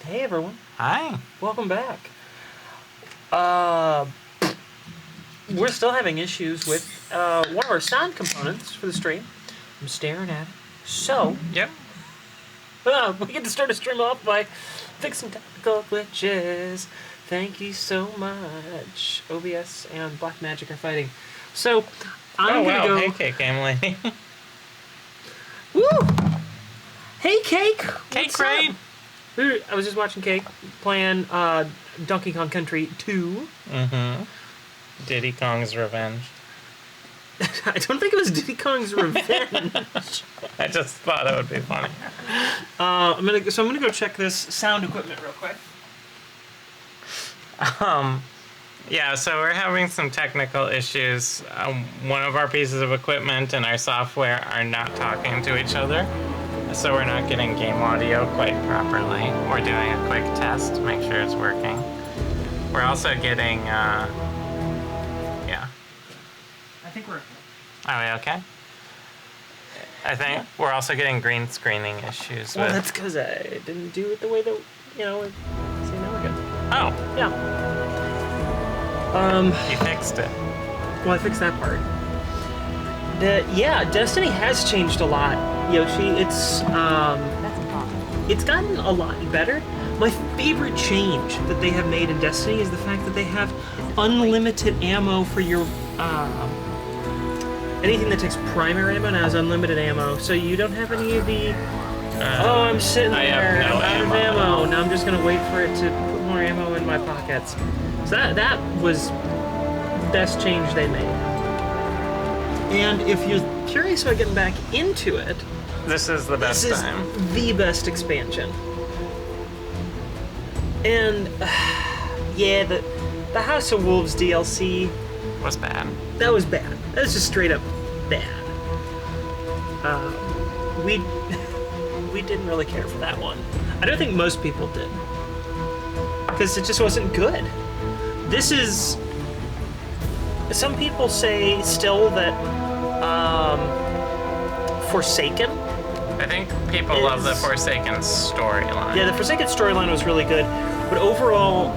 Hey everyone. Hi. Welcome back. We're still having issues with one of our sound components for the stream. I'm staring at it. So, Yep. we get to start a stream off by fixing technical glitches. Thank you so much. OBS and Black Magic are fighting. So, I'm gonna go. Hey, Cake Game Lady. Woo! Hey, Cake. Cake, What's right? up? I was just watching Cake playing Donkey Kong Country 2. Mm-hmm. Diddy Kong's Revenge. I don't think it was Diddy Kong's Revenge. I just thought it would be funny. I'm gonna go check this sound equipment real quick. Yeah, so we're having some technical issues. One of our pieces of equipment and our software are not talking to each other. So we're not getting game audio quite properly. We're doing a quick test to make sure it's working. We're also getting, yeah. I think we're. Are we okay? I think we're also getting green screening issues Well, with... that's because I didn't do it the way that see now we're good. Oh, Yeah. you fixed it. Well, I fixed that part. Destiny has changed a lot, Yoshi. It's gotten a lot better. My favorite change that they have made in Destiny is the fact that they have unlimited ammo for your anything that takes primary ammo now has unlimited ammo. So you don't have any of the I'm sitting I there, have no I'm out of ammo. Now I'm just gonna wait for it to put more ammo in my pockets. So that was the best change they made. And if you're curious about getting back into it, This is the best this time. is the best expansion. And yeah, the House of Wolves DLC, Was bad. that was bad. That was just straight up bad. We didn't really care for that one. I don't think most people did, because it just wasn't good. This is. Some people say still that Forsaken. I think people love the Forsaken storyline. Yeah, the Forsaken storyline was really good, but overall,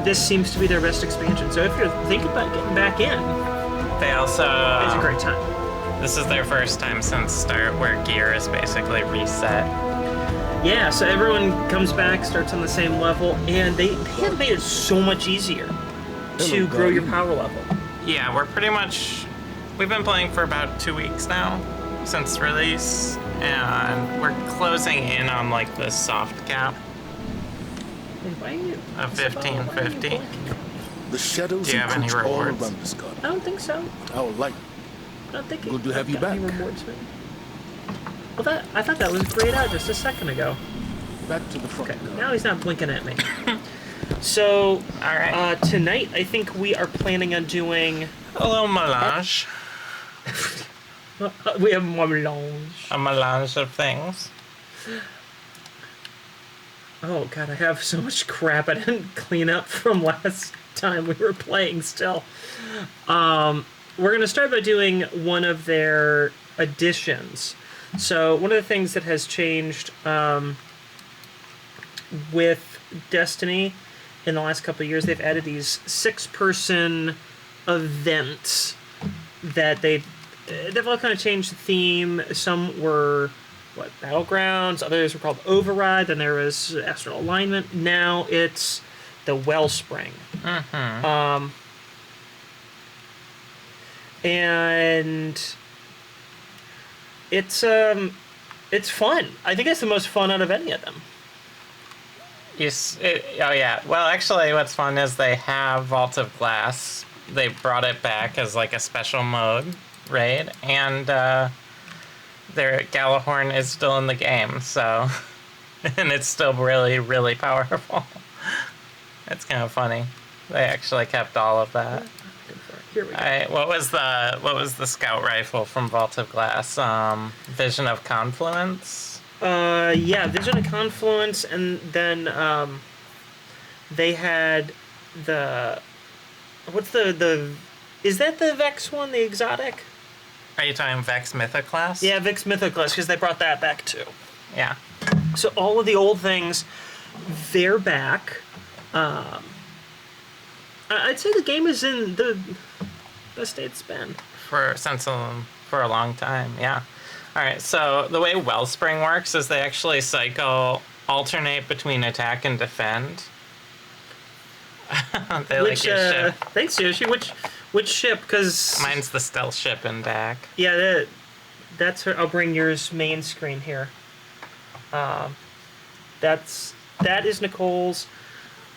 this seems to be their best expansion. So if you're thinking about getting back in, They also... it's a great time. This is their first time since start where gear is basically reset. Yeah, so everyone comes back, starts on the same level, and they have made it so much easier to grow your power level. Yeah, we're pretty much... We've been playing for about 2 weeks now since release, and we're closing in on like the soft cap of 1550. The shadows Do you have any encroach all rewards? around us, God. I don't think so. Our light. I don't think Good to have I've you got any back. rewards for it. Well, I thought that was grayed out just a second ago. Back to the front. Okay, God. now he's not blinking at me. So, All right. tonight I think we are planning on doing. A little melange. We have more melange. A melange of things. Oh god, I have so much crap I didn't clean up from last time we were playing still. We're gonna start by doing one of their additions. So one of the things that has changed with Destiny in the last couple of years, they've added these 6-person events that they've all kind of changed the theme. Some were Battlegrounds, others were called Override, then there was Astral Alignment. Now it's the Wellspring. Mm-hmm. And it's fun. I think it's the most fun out of any of them. Oh yeah. Well, actually, what's fun is they have Vault of Glass. They brought it back as like a special mode raid, and their Galahorn is still in the game. So, and it's still really, really powerful. It's kind of funny. They actually kept all of that. Here we go. What was the scout rifle from Vault of Glass? Vision of Confluence. Yeah, Vision of Confluence, and then they had the what's the is that the Vex one, the exotic? Are you talking Vex Mythoclast? Yeah, Vex Mythoclast, because they brought that back too. Yeah. So all of the old things they're back. I'd say the game is in the best state it's been. For a long time, yeah. All right, so the way Wellspring works is they actually alternate between attack and defend. They like your ship. Thanks, Yoshi. Which ship? Because Mine's the stealth ship in back. yeah, that's her. I'll bring yours main screen here. That is Nicole's.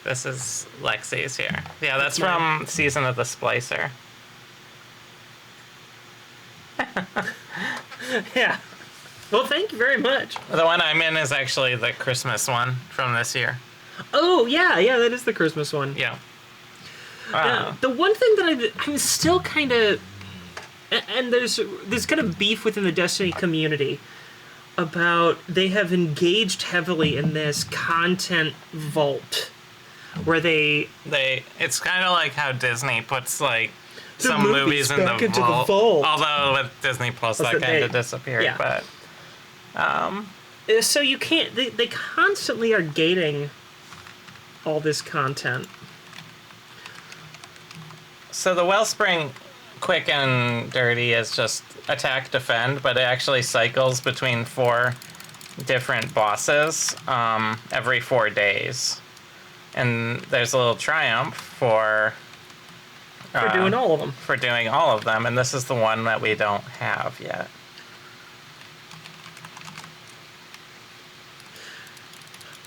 This is Lexi's here. Yeah, that's from Season of the Splicer. Yeah. Well, thank you very much. The one I'm in is actually the Christmas one from this year. Oh yeah, that is the Christmas one. Yeah. The one thing that I'm still kind of, and there's kind of beef within the Destiny community about they have engaged heavily in this content vault, where it's kind of like how Disney puts like The some movies in back the into the vault. vault. Although with Disney Plus that kind of disappeared, yeah. but so you can't. They constantly are gating all this content. So the Wellspring quick and dirty is just attack defend, but it actually cycles between 4 different bosses every 4 days. And there's a little triumph for doing all of them. For doing all of them, and this is the one that we don't have yet.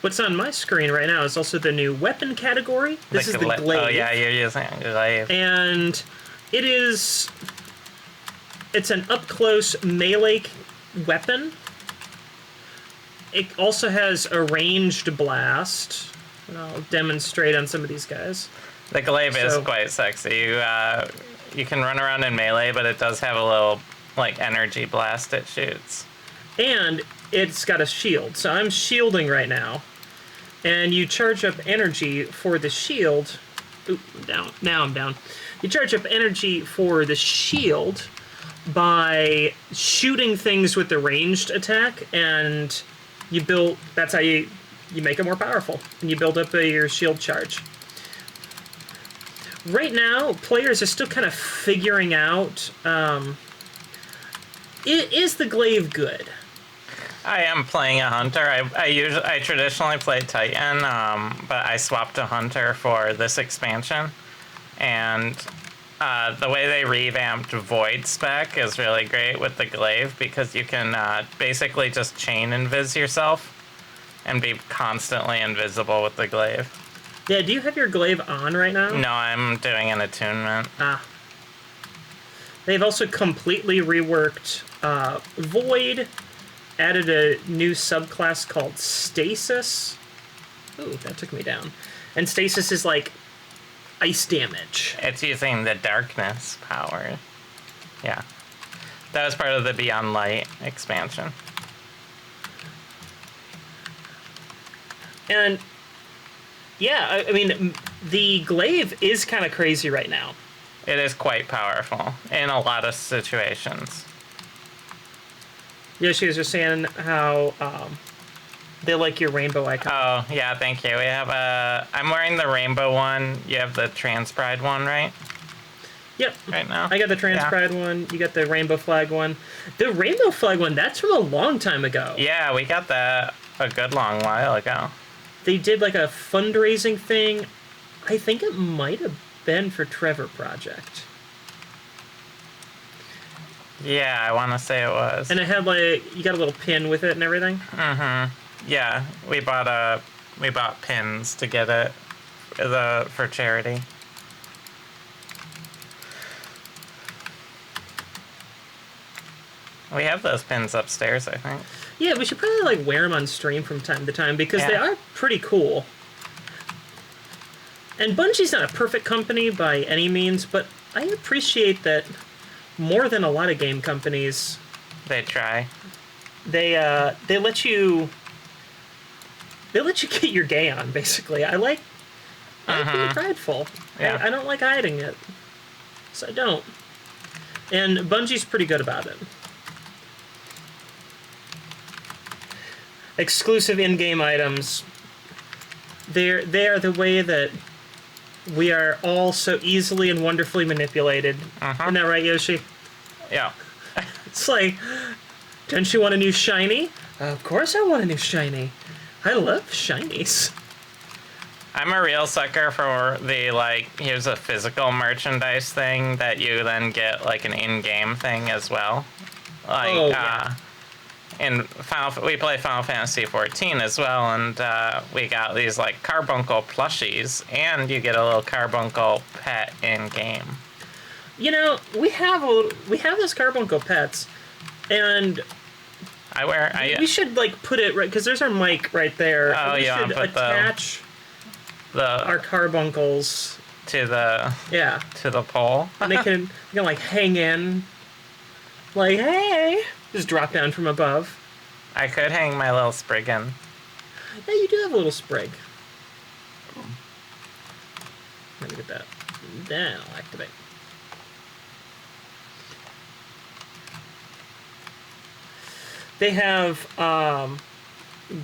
What's on my screen right now is also the new weapon category. This is the Glaive. Oh yeah, you're using Glaive. And it's an up-close melee weapon. It also has a ranged blast. And I'll demonstrate on some of these guys. The Glaive is quite sexy. You can run around in melee, but it does have a little like energy blast it shoots. And it's got a shield. So I'm shielding right now. And you charge up energy for the shield. Oop, I'm down. Now I'm down. You charge up energy for the shield by shooting things with the ranged attack, and that's how you make it more powerful, and you build up your shield charge. Right now, players are still kind of figuring out, is the Glaive good? I am playing a hunter. I traditionally play Titan, but I swapped to hunter for this expansion, and the way they revamped Void spec is really great with the Glaive, because you can basically just chain invis yourself and be constantly invisible with the Glaive. Yeah, do you have your Glaive on right now? No, I'm doing an attunement. They've also completely reworked Void, added a new subclass called Stasis. Ooh, that took me down. And Stasis is like ice damage. It's using the darkness power. Yeah. That was part of the Beyond Light expansion. And yeah, I mean, the Glaive is kind of crazy right now. It is quite powerful in a lot of situations. Yoshi was just saying how they like your rainbow icon. Oh, yeah, thank you. We have I'm wearing the rainbow one. You have the trans pride one, right? Yep. Right now? I got the trans pride one. You got the rainbow flag one. The rainbow flag one, that's from a long time ago. Yeah, we got that a good long while ago. They did like a fundraising thing. I think it might have been for Trevor Project. Yeah, I want to say it was. And it had like, you got a little pin with it and everything. Mm-hmm. Yeah, we bought pins to get it for charity. We have those pins upstairs, I think. Yeah, we should probably like wear them on stream from time to time, because they are pretty cool. And Bungie's not a perfect company by any means, but I appreciate that more than a lot of game companies. They try. They let you get your gay on, basically. I like being prideful. Yeah. I don't like hiding it. So I don't. And Bungie's pretty good about it. Exclusive in-game items. They are the way that we are all so easily and wonderfully manipulated. Isn't that right, Yoshi? Yeah. It's like, don't you want a new shiny? Of course I want a new shiny. I love shinies. I'm a real sucker for the, like, here's a physical merchandise thing that you then get, like, an in-game thing as well. Like, we play Final Fantasy 14 as well, and we got these, like, carbuncle plushies, and you get a little carbuncle pet in-game. You know, we have those carbuncle pets, and we should, like, put it right, because there's our mic right there. Oh, we yeah, should put attach our carbuncles to the pole. And they can like hang in, like, hey, just drop down from above. I could hang my little Spriggan. Yeah, you do have a little sprig. Let me get that. Then I'll activate. They have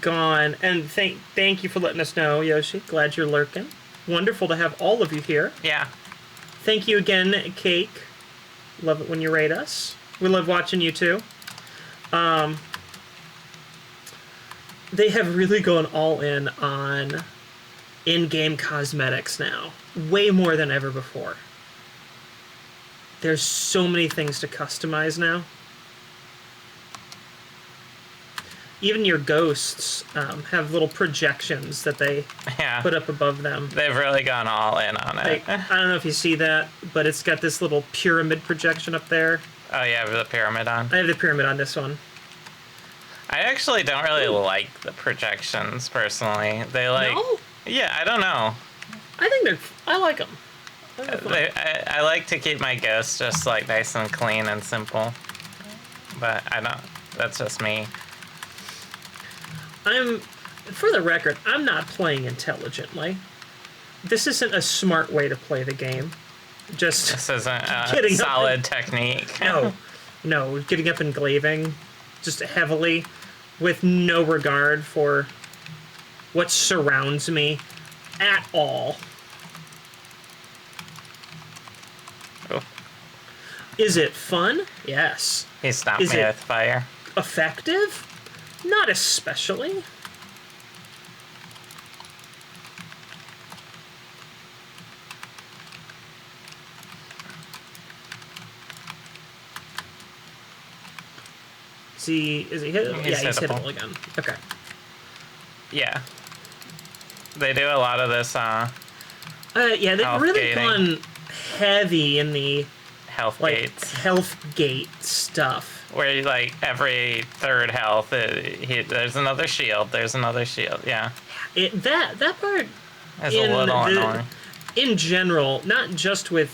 gone, and thank you for letting us know, Yoshi. Glad you're lurking. Wonderful to have all of you here. Yeah. Thank you again, Cake. Love it when you rate us. We love watching you too. They have really gone all in on in-game cosmetics now. Way more than ever before. There's so many things to customize now. Even your ghosts have little projections that they put up above them. They've really gone all in on it. Like, I don't know if you see that, but it's got this little pyramid projection up there. Oh, yeah, with the pyramid on. I have the pyramid on this one. I actually don't really like the projections, personally. They, like... No? Yeah, I don't know. I like them. I like to keep my ghosts just, like, nice and clean and simple. But I don't... That's just me. For the record, I'm not playing intelligently. This isn't a smart way to play the game. Just this isn't a solid technique. No, getting up and glaving just heavily with no regard for what surrounds me at all. Oh. Is it fun? Yes. He stopped me with fire. Effective? Not especially. Is he hit? Yeah, he's hittable again. Okay. Yeah. They do a lot of this, yeah, they've really gone heavy in the health gates. Health gate stuff. Where, like, every third health, there's another shield, yeah. That part is a little annoying. In general, not just with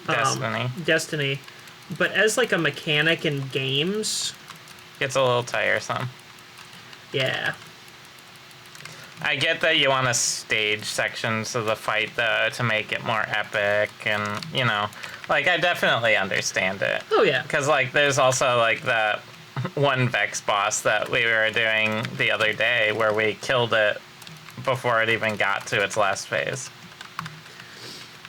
Destiny, but as, like, a mechanic in games. Gets a little tiresome. Yeah. I get that you want to stage sections of the fight, though, to make it more epic, and, you know, like, I definitely understand it. Oh, yeah. Because, like, there's also, like, that one Vex boss that we were doing the other day where we killed it before it even got to its last phase.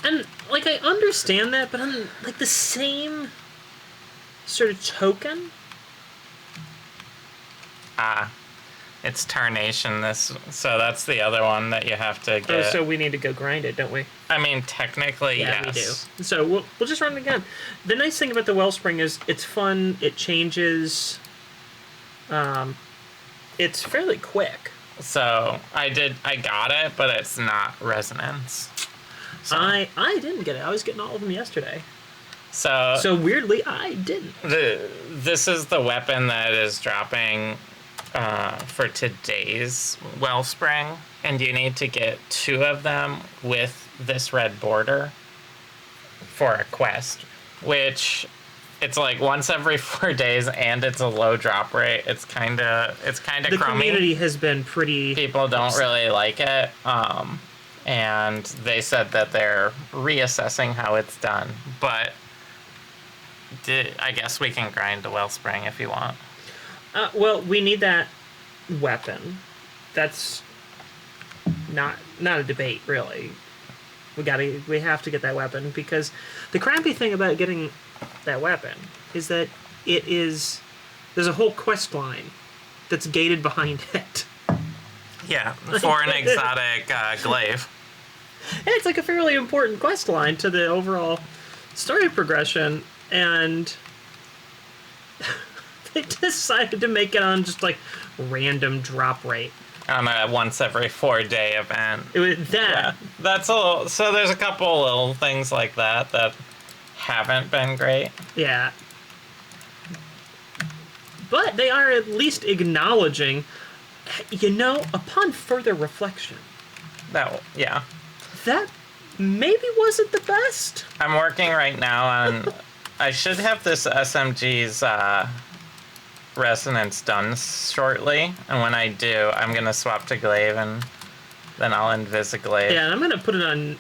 And, like, I understand that, but on, like, the same sort of token... It's Tarnation, so that's the other one that you have to get. Oh, so we need to go grind it, don't we? I mean, technically, yes. Yeah, we do. So we'll just run it again. The nice thing about the Wellspring is it's fun, it changes, it's fairly quick. So, I got it, but it's not Resonance. So. I didn't get it. I was getting all of them yesterday. So weirdly, I didn't. This is the weapon that is dropping for today's Wellspring, and you need to get 2 of them with this red border for a quest, which it's like once every 4 days, and it's a low drop rate. It's kind of crummy. The community has been pretty... People don't really like it, and they said that they're reassessing how it's done, but I guess we can grind the Wellspring if you want. Well, we need that weapon. That's not a debate, really. We have to get that weapon, because the crappy thing about getting that weapon is that there's a whole quest line that's gated behind it. Yeah, for an exotic glaive. And it's like a fairly important quest line to the overall story progression, and they decided to make it on just like random drop rate. On a once every 4-day event. It was that. Yeah, that's a little. So there's a couple little things like that haven't been great. Yeah. But they are at least acknowledging, upon further reflection, Yeah. that maybe wasn't the best. I'm working right now on. I should have this SMG's resonance done shortly, and when I do, I'm gonna swap to Glaive, and then I'll Invisiglaive. Yeah, and I'm gonna put it on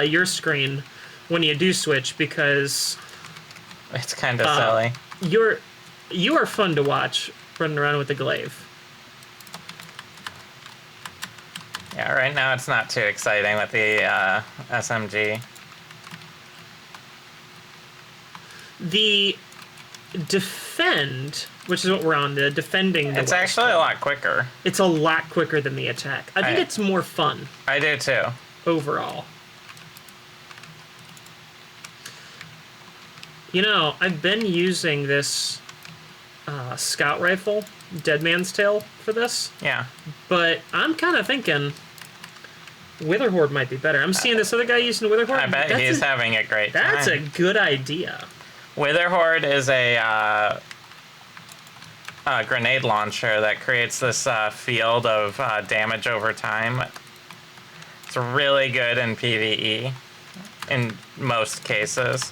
your screen when you do switch, because It's kind of silly. you are fun to watch running around with the Glaive. Yeah, right now it's not too exciting with the SMG. The defend, which is what we're on, the defending. It's actually a lot quicker. It's a lot quicker than the attack. I think it's more fun I do too. overall. I've been using this scout rifle, Dead Man's Tale, for this, Yeah. but I'm kind of thinking Wither Horde might be better. I'm seeing this other guy using Wither Horde. I bet he's having a great time. That's a good idea. Wither Horde is a grenade launcher that creates this field of damage over time. It's really good in PvE in most cases.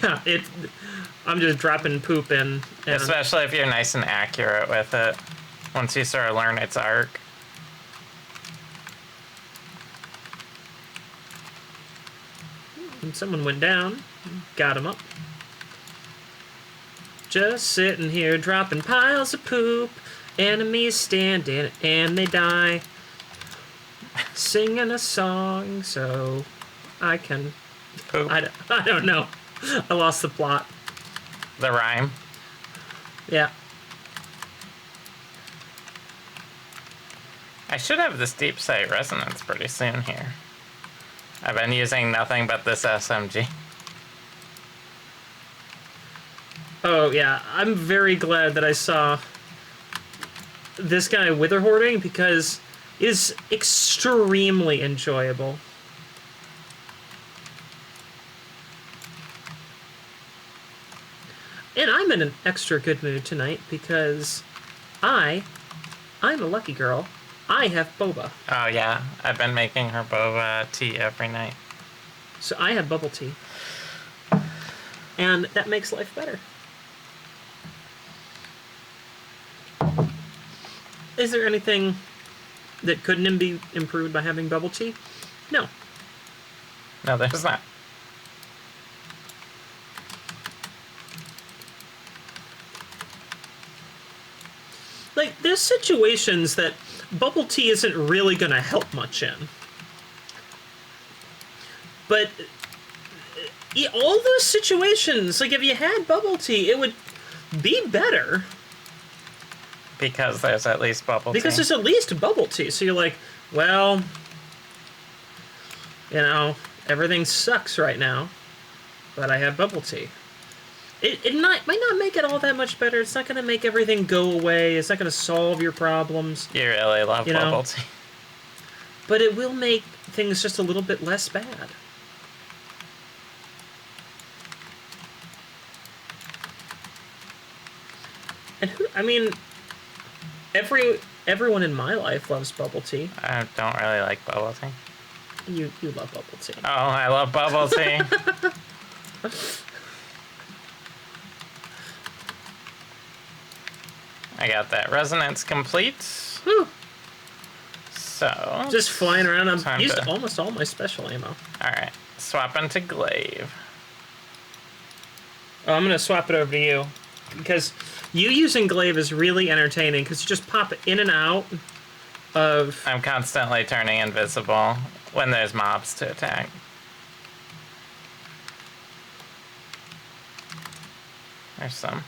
Yeah, I'm just dropping poop in. And Especially if you're nice and accurate with it. Once you sort of learn its arc. and someone went down, got him up. Just sitting here dropping piles of poop. Enemies standing and they die. Singing a song so I can... Poop. I don't know. I lost the plot. The rhyme. Yeah. I should have this deep sight resonance pretty soon here. I've been using nothing but this SMG. Oh, yeah. I'm very glad that I saw this guy wither hoarding because it is extremely enjoyable. And I'm in an extra good mood tonight because I'm a lucky girl. I have boba. Oh yeah, I've been making her boba tea every night. So I have bubble tea. And that makes life better. Is there anything that couldn't be improved by having bubble tea? No. No, there's not. Like, there's situations that bubble tea isn't really going to help much in. But all those situations, like, if you had bubble tea, it would be better. Because there's at least bubble tea. Because there's at least bubble tea. So you're like, well, everything sucks right now, but I have bubble tea. It might not make it all that much better. It's not going to make everything go away. It's not going to solve your problems. You really love bubble tea. But it will make things just a little bit less bad. And everyone in my life loves bubble tea. I don't really like bubble tea. You love bubble tea. Oh, I love bubble tea. I got that resonance complete. Whew. So... Just flying around. I've time used to- almost all my special ammo. Alright, swap into Glaive. Oh, I'm going to swap it over to you. Because you using Glaive is really entertaining. Because you just pop it in and out. of... I'm constantly turning invisible when there's mobs to attack. There's some.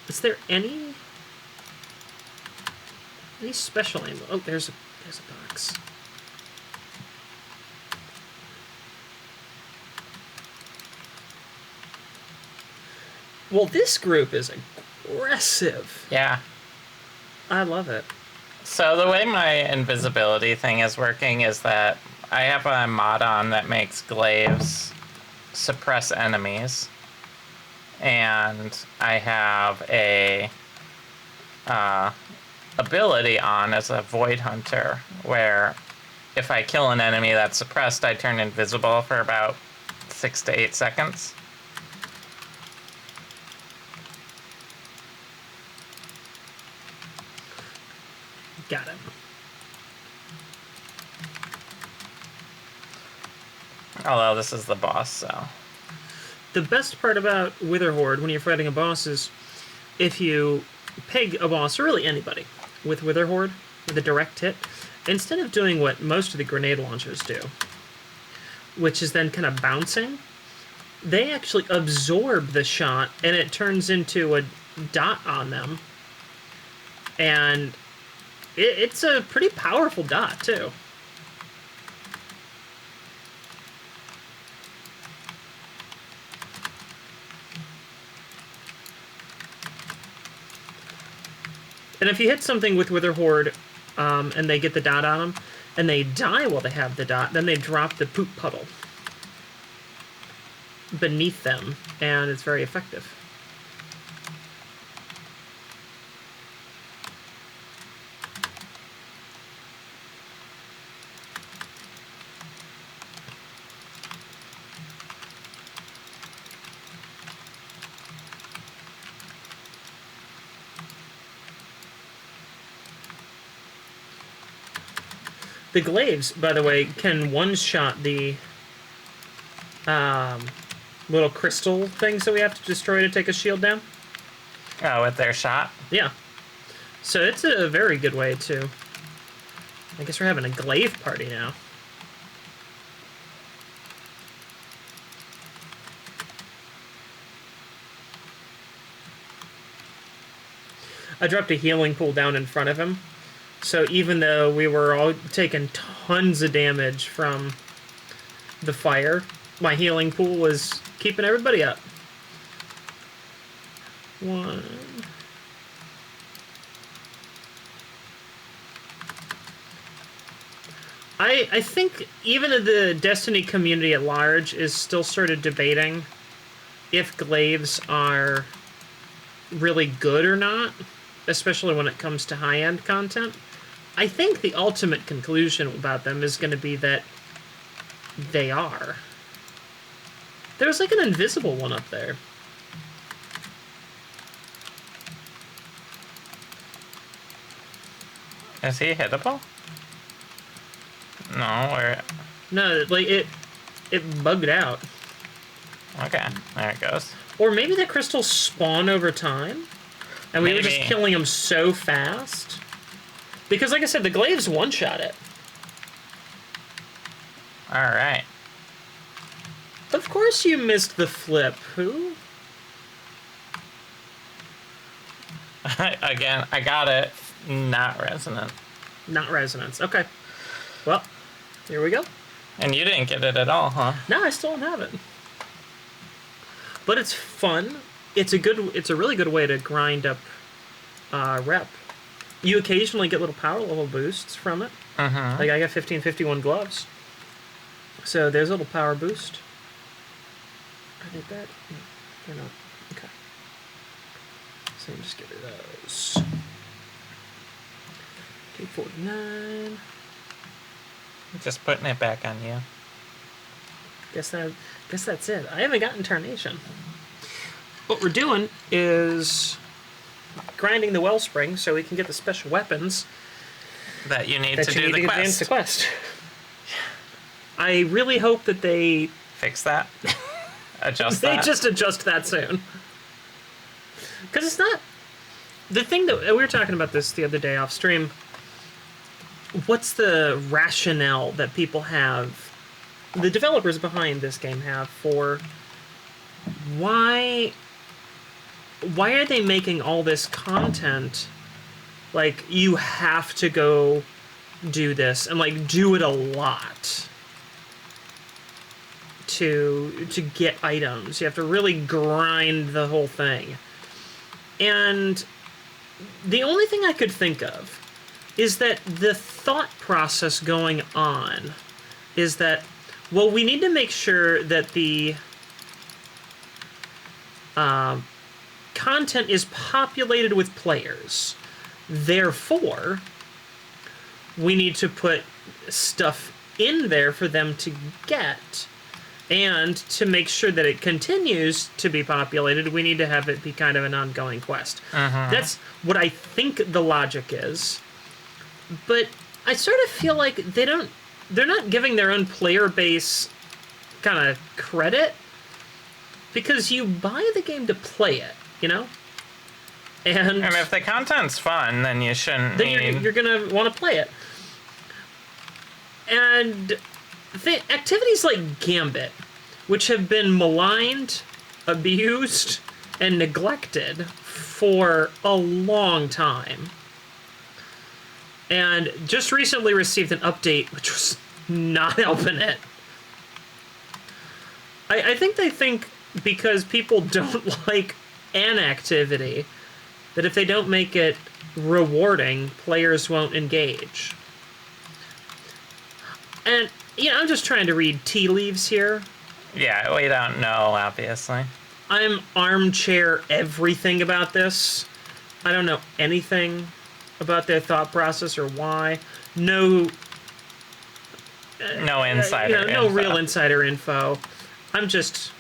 Is there any special ammo? Oh, there's a box. Well, this group is aggressive. Yeah. I love it. So the way my invisibility thing is working is that I have a mod on that makes glaives suppress enemies. And I have a ability on as a Void Hunter, where if I kill an enemy that's suppressed, I turn invisible for about 6 to 8 seconds. Got it. Although this is the boss, so... The best part about Wither Horde when you're fighting a boss is if you peg a boss, or really anybody, with Wither Horde, with a direct hit, instead of doing what most of the grenade launchers do, which is then kind of bouncing, they actually absorb the shot and it turns into a dot on them. And it's a pretty powerful dot, too. And if you hit something with Wither Horde, and they get the dot on them, and they die while they have the dot, then they drop the poop puddle beneath them, and it's very effective. The Glaives, by the way, can one-shot the little crystal things that we have to destroy to take a shield down. Oh, with their shot? Yeah. So it's a very good way to... I guess we're having a Glaive party now. I dropped a healing pool down in front of him. So even though we were all taking tons of damage from the fire, my healing pool was keeping everybody up. One. I think even the Destiny community at large is still sort of debating if glaives are really good or not, especially when it comes to high-end content. I think the ultimate conclusion about them is going to be that they are. There's like an invisible one up there. Is he hittable? No, where... No, like it bugged out. Okay, there it goes. Or maybe the crystals spawn over time, and we were just Maybe. killing them so fast. Because, like I said, the glaives one-shot it. Alright. Of course you missed the flip. Who? Again, I got it. Not resonant. Not resonance. Okay. Well, here we go. And you didn't get it at all, huh? No, I still don't have it. But it's fun. It's a really good way to grind up rep. You occasionally get little power level boosts from it. Mm-hmm. Like I got 1551 gloves. So there's a little power boost. Are they bad? No, they're not. Okay. So let me just get rid of those. 249. Just putting it back on you. Guess that's it. I haven't gotten Tarnation. What we're doing is grinding the Wellspring so we can get the special weapons That you need that to you do need the to advance the quest. quest. I really hope that they Fix that. adjust They that. just adjust that soon. Because it's not... The thing that... We were talking about this the other day off stream. What's the rationale that people have... The developers behind this game have for... Why are they making all this content? Like, you have to go do this and, like, do it a lot to get items. You have to really grind the whole thing. And the only thing I could think of is that the thought process going on is that, well, we need to make sure that the content is populated with players. Therefore, we need to put stuff in there for them to get. And to make sure that it continues to be populated, we need to have it be kind of an ongoing quest. That's what I think the logic is. But I sort of feel like they're not giving their own player base kind of credit. Because you buy the game to play it, you know? And if the content's fun, then you shouldn't then you're going to want to play it. And activities like Gambit, which have been maligned, abused, and neglected for a long time, and just recently received an update which was not helping it. I think they think because people don't like an activity, that if they don't make it rewarding, players won't engage. And, you know, I'm just trying to read tea leaves here. Yeah, we don't know, obviously. I'm armchair everything about this. I don't know anything about their thought process or why. No insider no info. real insider info. I'm just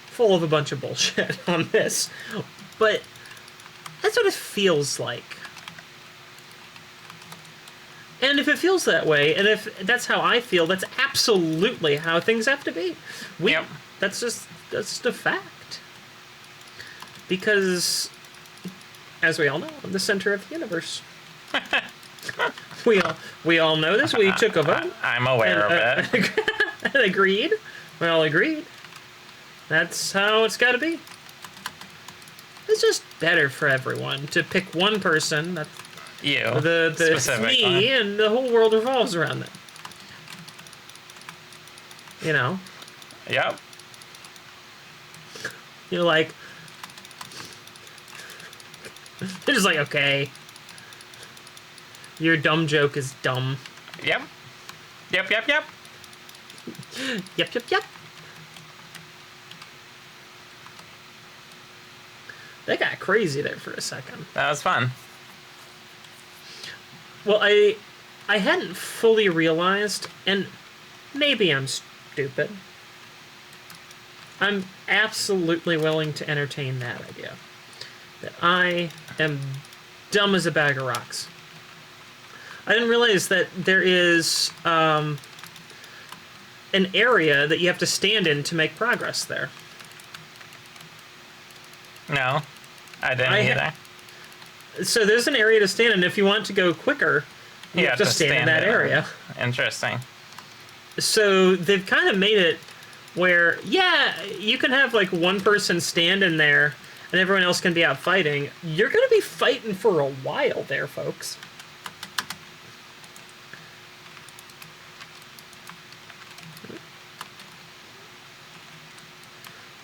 full of a bunch of bullshit on this. But that's what it feels like. And if it feels that way, and if that's how I feel, that's absolutely how things have to be. Yep. That's just a fact. Because, as we all know, I'm the center of the universe. we all know this. We took a vote. I'm aware of it. And agreed. We all agreed. That's how it's got to be. It's just better for everyone to pick one person. That's You, the specifically. me, and the whole world revolves around them. You know? Yep. You're like... They're just like, okay. Your dumb joke is dumb. Yep. Yep. Yep. That got crazy there for a second. That was fun. Well, I hadn't fully realized, and maybe I'm stupid. I'm absolutely willing to entertain that idea. That I am dumb as a bag of rocks. I didn't realize that there is an area that you have to stand in to make progress there. No, I didn't either. So there's an area to stand in. If you want to go quicker, you have to stand in that area. Interesting. So they've kind of made it where, yeah, you can have like one person stand in there and everyone else can be out fighting. You're going to be fighting for a while there, folks.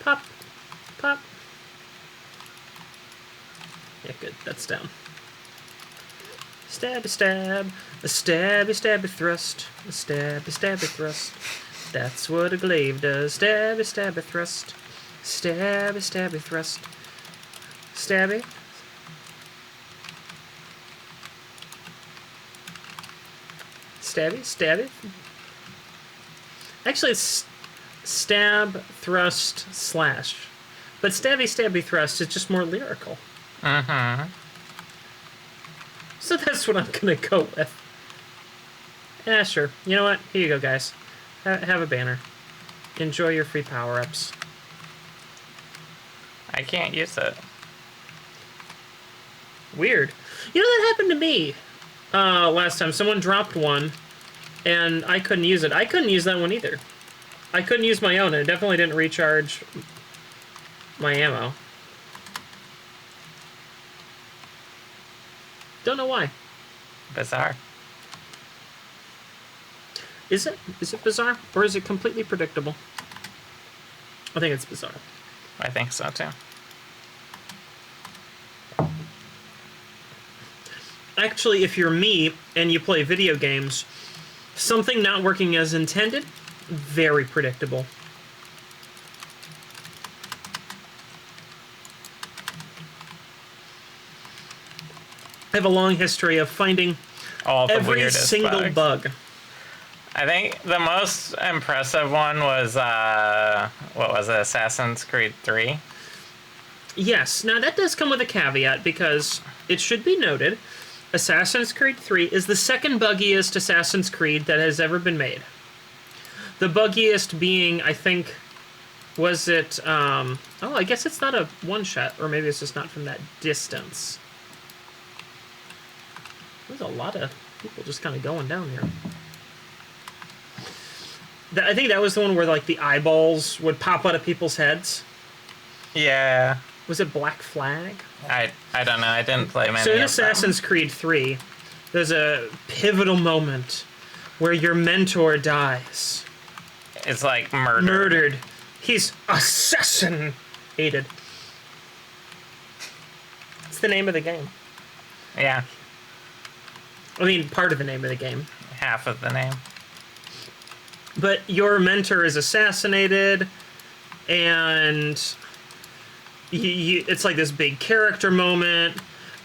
Pop. Pop. Yeah, good. That's down. Stabby stab. A stabby stabby thrust. A stabby stabby thrust. That's what a glaive does. Stabby stabby thrust. Stabby stabby thrust. Stabby. Stabby. Stabby. Actually, it's stab, thrust, slash. But stabby stabby thrust is just more lyrical. Mm-hmm. So that's what I'm gonna go with. Yeah, sure. You know what? Here you go, guys. Have a banner. Enjoy your free power-ups. I can't use it. Weird. You know, that happened to me last time. Someone dropped one, and I couldn't use it. I couldn't use that one either. I couldn't use my own, and it definitely didn't recharge my ammo. Don't know why. Bizarre. Is it? Is it bizarre? Or is it completely predictable? I think it's bizarre. I think so too. Actually, if you're me and you play video games, something not working as intended, very predictable. I have a long history of finding All the every weirdest single bugs. bug. I think the most impressive one was, what was it, Assassin's Creed 3? Yes, now that does come with a caveat because it should be noted, Assassin's Creed 3 is the second buggiest Assassin's Creed that has ever been made. The buggiest being, I think, was it, oh, I guess it's not a one-shot, or maybe it's just not from that distance. There's a lot of people just kind of going down here. I think that was the one where, like, the eyeballs would pop out of people's heads. Yeah. Was it Black Flag? I don't know. I didn't play many So in of Assassin's Creed 3, there's a pivotal moment where your mentor dies. them. It's like murder. Murdered. He's assassinated. It's the name of the game. Yeah. I mean, part of the name of the game. Half of the name. But your mentor is assassinated, and it's like this big character moment,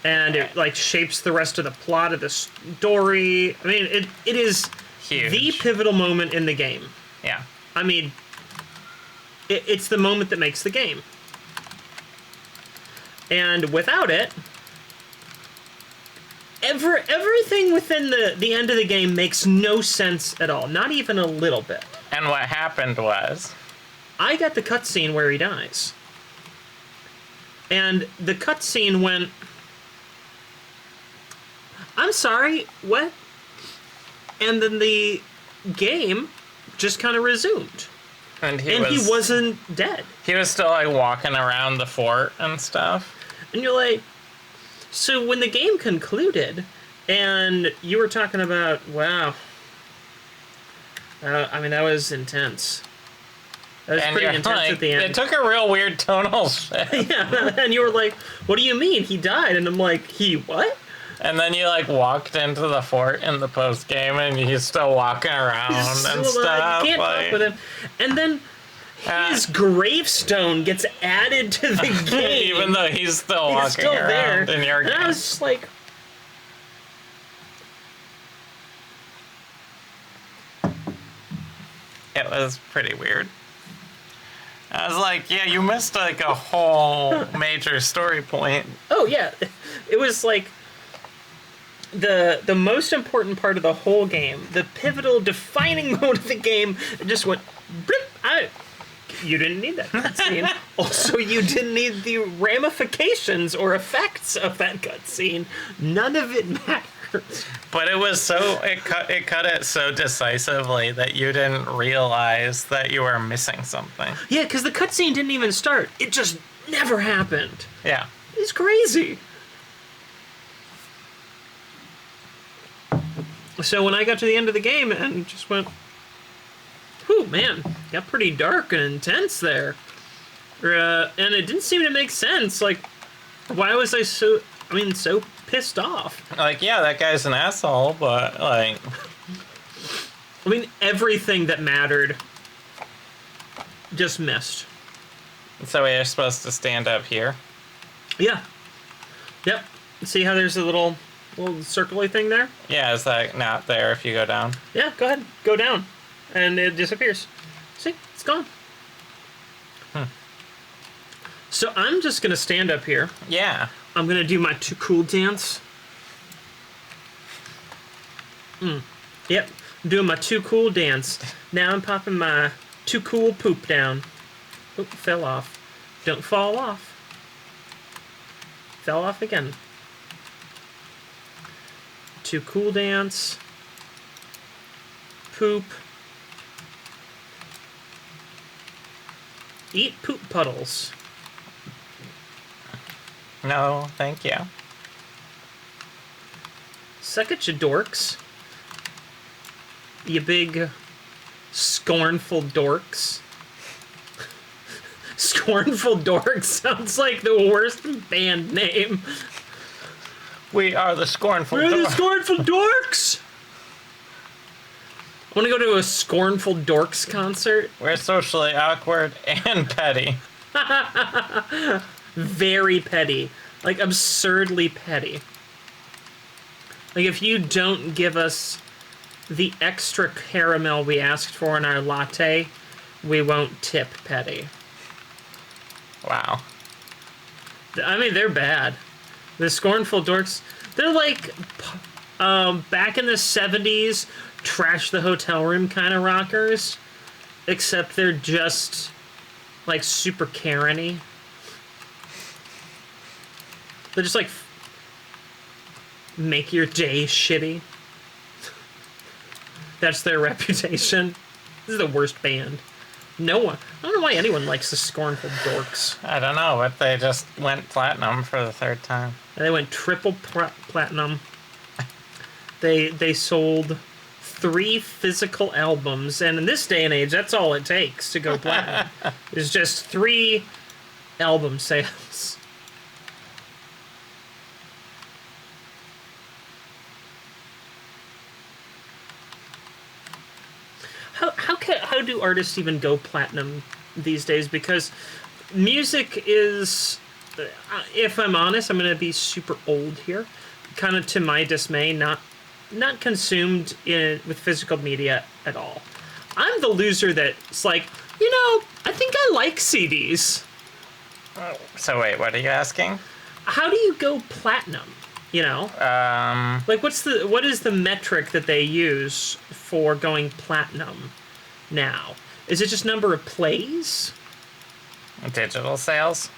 and it like shapes the rest of the plot of the story. I mean, it is Huge. the pivotal moment in the game. Yeah. I mean, it's the moment that makes the game. And without it, everything within the end of the game makes no sense at all. Not even a little bit. And what happened was... I got the cutscene where he dies. And the cutscene went... I'm sorry, what? And then the game just kind of resumed. And He wasn't dead. He was still, like, walking around the fort and stuff. And you're like... So when the game concluded, and you were talking about, wow, I mean, that was intense. That was And pretty you're intense like, at the end. it took a real weird tonal shift. Yeah, and you were like, what do you mean? He died? And I'm like, he what? And then you, like, walked into the fort in the post-game, and he's still walking around and stuff. You can't talk with him. And then his gravestone gets added to the game. Even though he's still walking He's still there. around in your And game. I was just like... It was pretty weird. I was like, yeah, you missed, like, a whole major story point. Oh, yeah. It was like... The most important part of the whole game, the pivotal defining moment of the game, it just went blip out. You didn't need that cutscene. Also, you didn't need the ramifications or effects of that cutscene. None of it matters. But it was so, it cut it so decisively that you didn't realize that you were missing something. Yeah, because the cutscene didn't even start. It just never happened. Yeah. It's crazy. So when I got to the end of the game and just went, whew, man, got pretty dark and intense there. And it didn't seem to make sense. Like, why was I so pissed off? Like, yeah, that guy's an asshole, but, like... I mean, everything that mattered just missed. So we're supposed to stand up here? Yeah. Yep. See how there's a little circle-y thing there? Yeah, is that not there if you go down? Yeah, go ahead. Go down. And it disappears. See? It's gone. So I'm just going to stand up here. Yeah. I'm going to do my too cool dance. Yep. I'm doing my too cool dance. Now I'm popping my Too cool, poop down. Oop, fell off. Don't fall off. Fell off again. Too cool dance. Poop. Eat poop puddles. No, thank you. Suck at you dorks. You big scornful dorks. Scornful Dorks sounds like the worst band name. We are the Scornful We're the Dorks. Scornful Dorks! I want to go to a Scornful Dorks concert. We're socially awkward and petty. Very petty. Like, absurdly petty. Like, if you don't give us the extra caramel we asked for in our latte, we won't tip petty. Wow. I mean, they're bad. The Scornful Dorks, they're like, back in the 70s, trash the hotel room kind of rockers, except they're just, like, super Karen-y. They're just, like, make your day shitty. That's their reputation. This is the worst band. No one. I don't know why anyone likes the Scornful Dorks. I don't know, but they just went platinum for the third time. And they went triple platinum. They sold 3 physical albums, and in this day and age, that's all it takes to go platinum. It's just 3 album sales. How do artists even go platinum these days? Because music is, if I'm honest, I'm going to be super old here, kind of to my dismay, not consumed with physical media at all. I'm the loser that's like, I think I like CDs. So wait, what are you asking? How do you go platinum? Like what is the metric that they use for going platinum now? Is it just number of plays? Digital sales?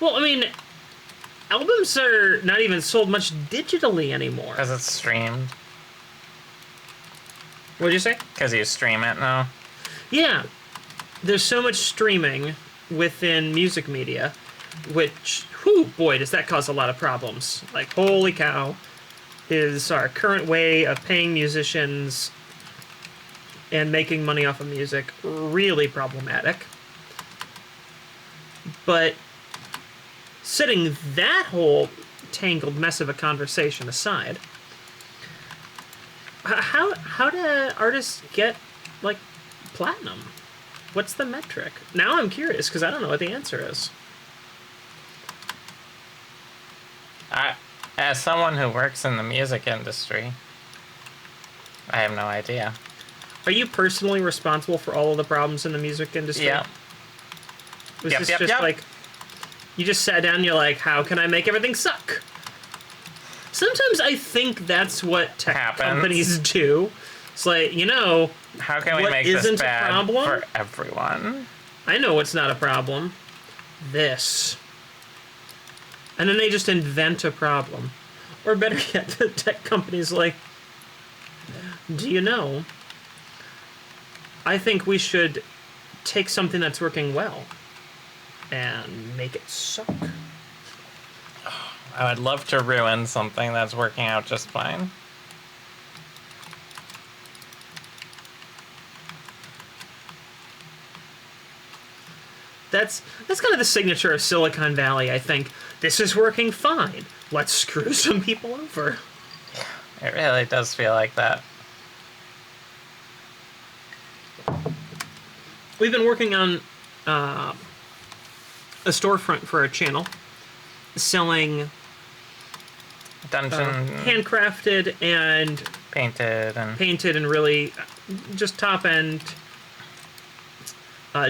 Well, I mean, albums are not even sold much digitally anymore. Because it's streamed. What'd you say? Because you stream it now. Yeah. There's so much streaming within music media, which, whew, boy, does that cause a lot of problems. Like, holy cow, is our current way of paying musicians and making money off of music really problematic. But setting that whole tangled mess of a conversation aside, how do artists get, like, platinum? What's the metric? Now I'm curious, because I don't know what the answer is. As someone who works in the music industry, I have no idea. Are you personally responsible for all of the problems in the music industry? Yeah. Was this just like, you just sat down and you're like, how can I make everything suck? Sometimes I think that's what tech companies do. It's like, how can we make this bad for everyone? I know what's not a problem. This. And then they just invent a problem. Or better yet, the tech company's like, do you know, I think we should take something that's working well and make it suck. I would love to ruin something that's working out just fine. That's kind of the signature of Silicon Valley, I think. This is working fine. Let's screw some people over. It really does feel like that. We've been working on a storefront for our channel, selling Dungeon handcrafted and painted and really just top end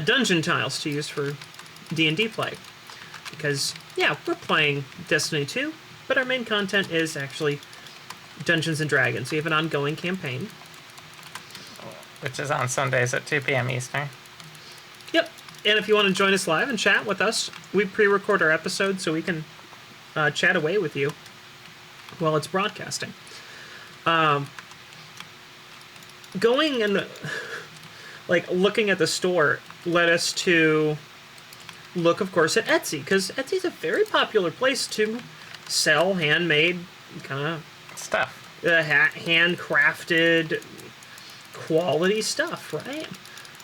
dungeon tiles to use for D&D play. Because, yeah, we're playing Destiny 2, but our main content is actually Dungeons & Dragons. We have an ongoing campaign. which is on Sundays at 2 p.m. Eastern. Yep. And if you want to join us live and chat with us, we pre-record our episodes so we can chat away with you while it's broadcasting. Going and looking at the store led us to look, of course, at Etsy, because Etsy's a very popular place to sell handmade kind of Stuff. handcrafted quality stuff, right?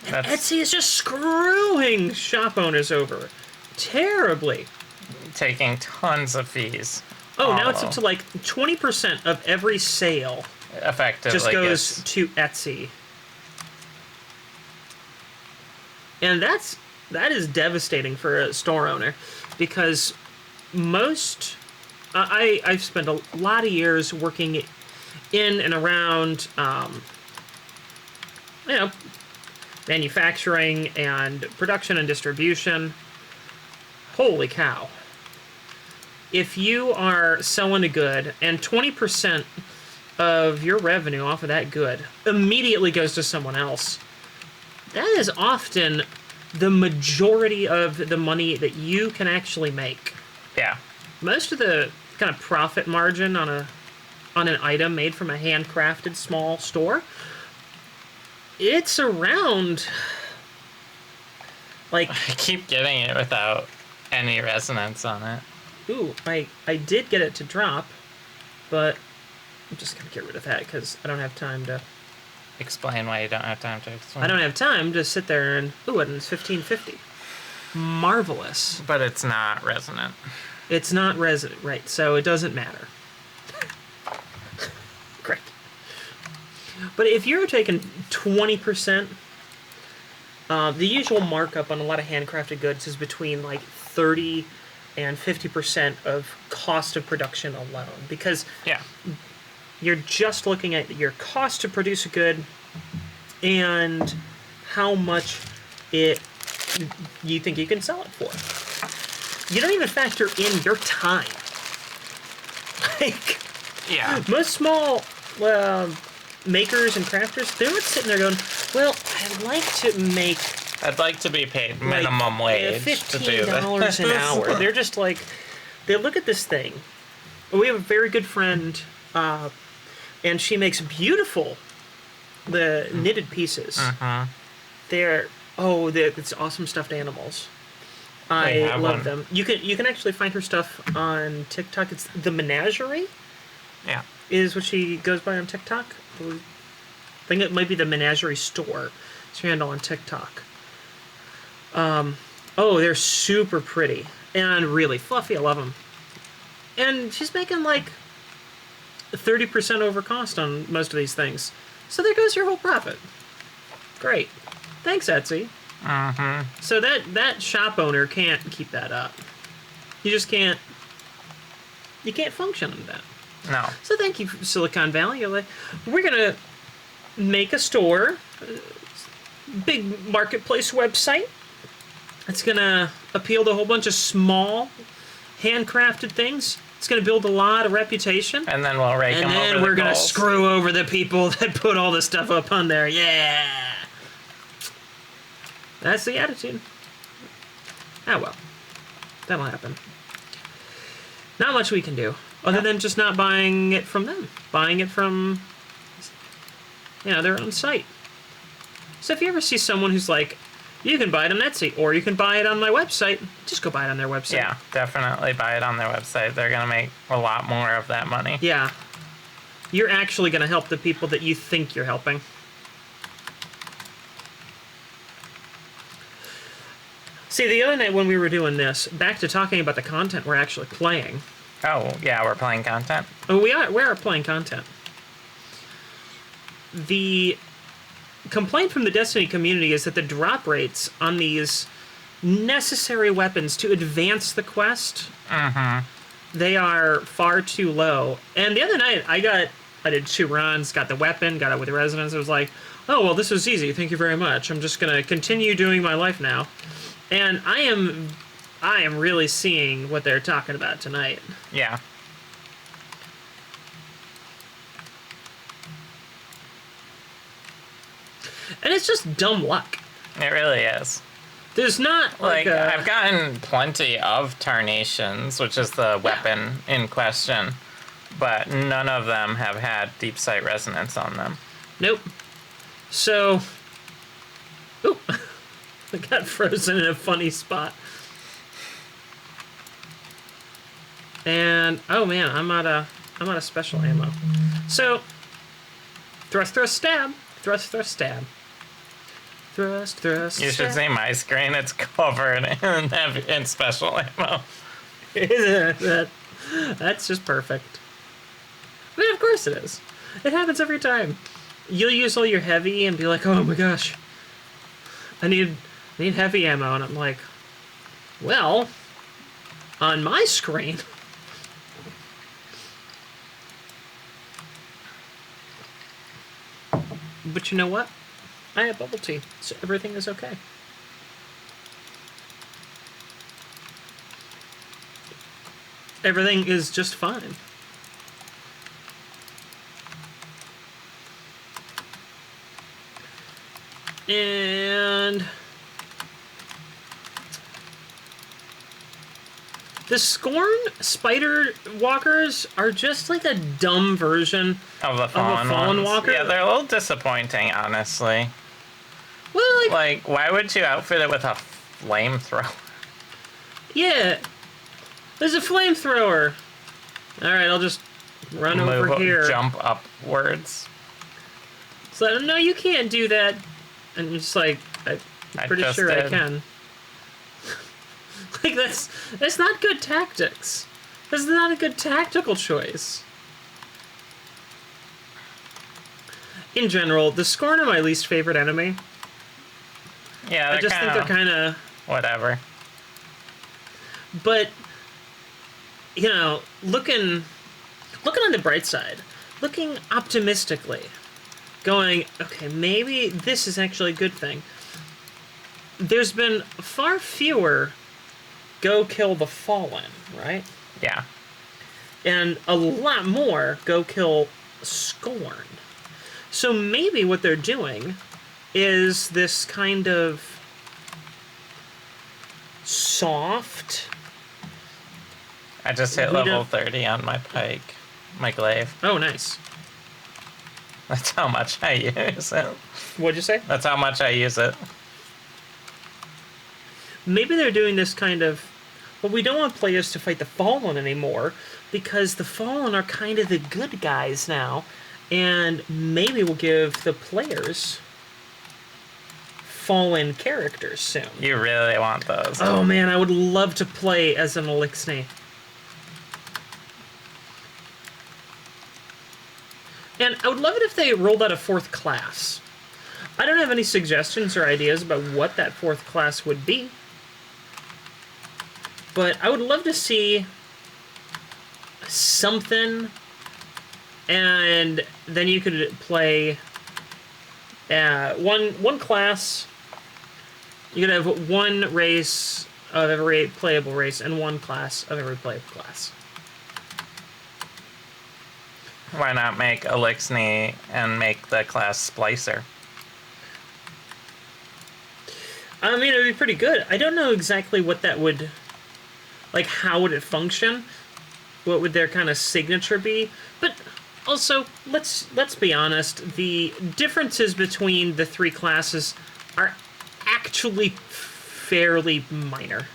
And That's Etsy is just screwing shop owners over terribly. taking tons of fees. Oh, now it's up to 20% of every sale Effectively just goes gets- to Etsy. And that is devastating for a store owner, because most I've spent a lot of years working in and around manufacturing and production and distribution. Holy cow. If you are selling a good and 20% of your revenue off of that good immediately goes to someone else, that is often the majority of the money that you can actually make. Yeah. Most of the kind of profit margin on an item made from a handcrafted small store, it's around I keep getting it without any resonance on it. ooh, I did get it to drop, but I'm just gonna get rid of that because I don't have time to. Explain why you don't have time to explain. I don't have time to sit there and ooh, and it's 1550. Marvelous. But it's not resonant. It's not resident, right? So it doesn't matter. Great. But if you're taking 20%, the usual markup on a lot of handcrafted goods is between 30 and 50% of cost of production alone, because Yeah. you're just looking at your cost to produce a good and how much you think you can sell it for. You don't even factor in your time. Yeah. Most small makers and crafters, they're not sitting there going, well, I'd like to be paid minimum wage to do $15 an hour. They're just they look at this thing. We have a very good friend, and she makes beautiful the knitted pieces. Uh-huh. It's awesome stuffed animals. I have love one. them. You can actually find her stuff on TikTok. It's the Menagerie Yeah. is what she goes by on TikTok. I think it might be the Menagerie Store. It's her handle on TikTok. They're super pretty and really fluffy. I love them. And she's making 30% over cost on most of these things. So there goes your whole profit. Great. Thanks, Etsy. Mm-hmm. So that shop owner can't keep that up. You just can't. You can't function on that. No. So thank you, Silicon Valley. We're gonna make a store, big marketplace website. It's gonna appeal to a whole bunch of small, handcrafted things. It's gonna build a lot of reputation. And then we'll rake And them over then the we're gonna goals. screw over the people that put all this stuff up on there. Yeah. That's the attitude. Oh well. That'll happen. Not much we can do. Other than just not buying it from them. Buying it from their own site. So if you ever see someone who's you can buy it on Etsy, or you can buy it on my website, just go buy it on their website. Yeah, definitely buy it on their website. They're going to make a lot more of that money. Yeah. You're actually going to help the people that you think you're helping. See, the other night when we were doing this, back to talking about the content we're actually playing. Oh, yeah, we're playing content. Oh, we are playing content. The complaint from the Destiny community is that the drop rates on these necessary weapons to advance the quest, they are far too low. And the other night, I did 2 runs, got the weapon, got it with resonance. It was like, oh, well, this was easy. Thank you very much. I'm just going to continue doing my life now. And I am really seeing what they're talking about tonight. Yeah. And it's just dumb luck. It really is. There's not Like, I've gotten plenty of Tarnations, which is the weapon in question, but none of them have had deep sight resonance on them. Nope. So, ooh, I got frozen in a funny spot. And oh man, I'm out of special ammo. So, thrust, stab, thrust, stab, thrust, You should stab. see my screen; it's covered in special ammo. Isn't it? That's just perfect. I mean, of course it is. It happens every time. You'll use all your heavy and be like, oh my gosh, I need heavy ammo, and I'm like, well, on my screen. But you know what? I have bubble tea, so everything is okay. Everything is just fine. And the Scorn Spider Walkers are just like a dumb version Of the fallen ones. walker. Yeah, they're a little disappointing, honestly. Well, Like, why would you outfit it with a flamethrower? yeah, there's a flamethrower. All right, I'll just run over here. Jump upwards. So no, you can't do that. And you're just like, I'm pretty just sure I did. can. Like that's not good tactics. That's not a good tactical choice. In general, the Scorn are my least favorite enemy. Yeah, I just think they're kind of whatever. But you know, looking on the bright side, looking optimistically, going, okay, maybe this is actually a good thing. There's been far fewer go kill the fallen, right? Yeah. And a lot more go kill Scorn. So maybe what they're doing is this kind of soft. I just hit We level don't- 30 on my pike. My glaive. Oh, nice. That's how much I use it. What'd you say? That's how much I use it. Maybe they're doing this kind of, well, we don't want players to fight the Fallen anymore because the Fallen are kind of the good guys now, and maybe we'll give the players Fallen characters soon. You really want those. Oh man, I would love to play as an Elixni. And I would love it if they rolled out a 4th class. I don't have any suggestions or ideas about what that 4th class would be. But I would love to see something, and then you could play one class. You could have one race of every playable race and one class of every playable class. Why not make Elixni and make the class Splicer? I mean, it would be pretty good. I don't know exactly what that would... Like, how would it function? What would their kind of signature be? But also, let's be honest. The differences between the 3 classes are actually fairly minor.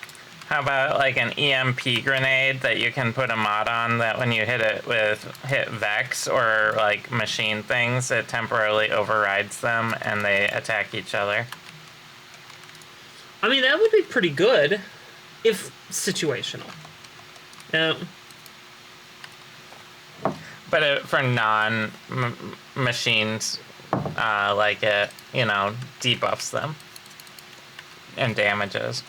How about like an EMP grenade that you can put a mod on that when you hit it with Vex or like machine things, it temporarily overrides them and they attack each other? I mean, that would be pretty good if situational. But for non-machines, like it, debuffs them and damages.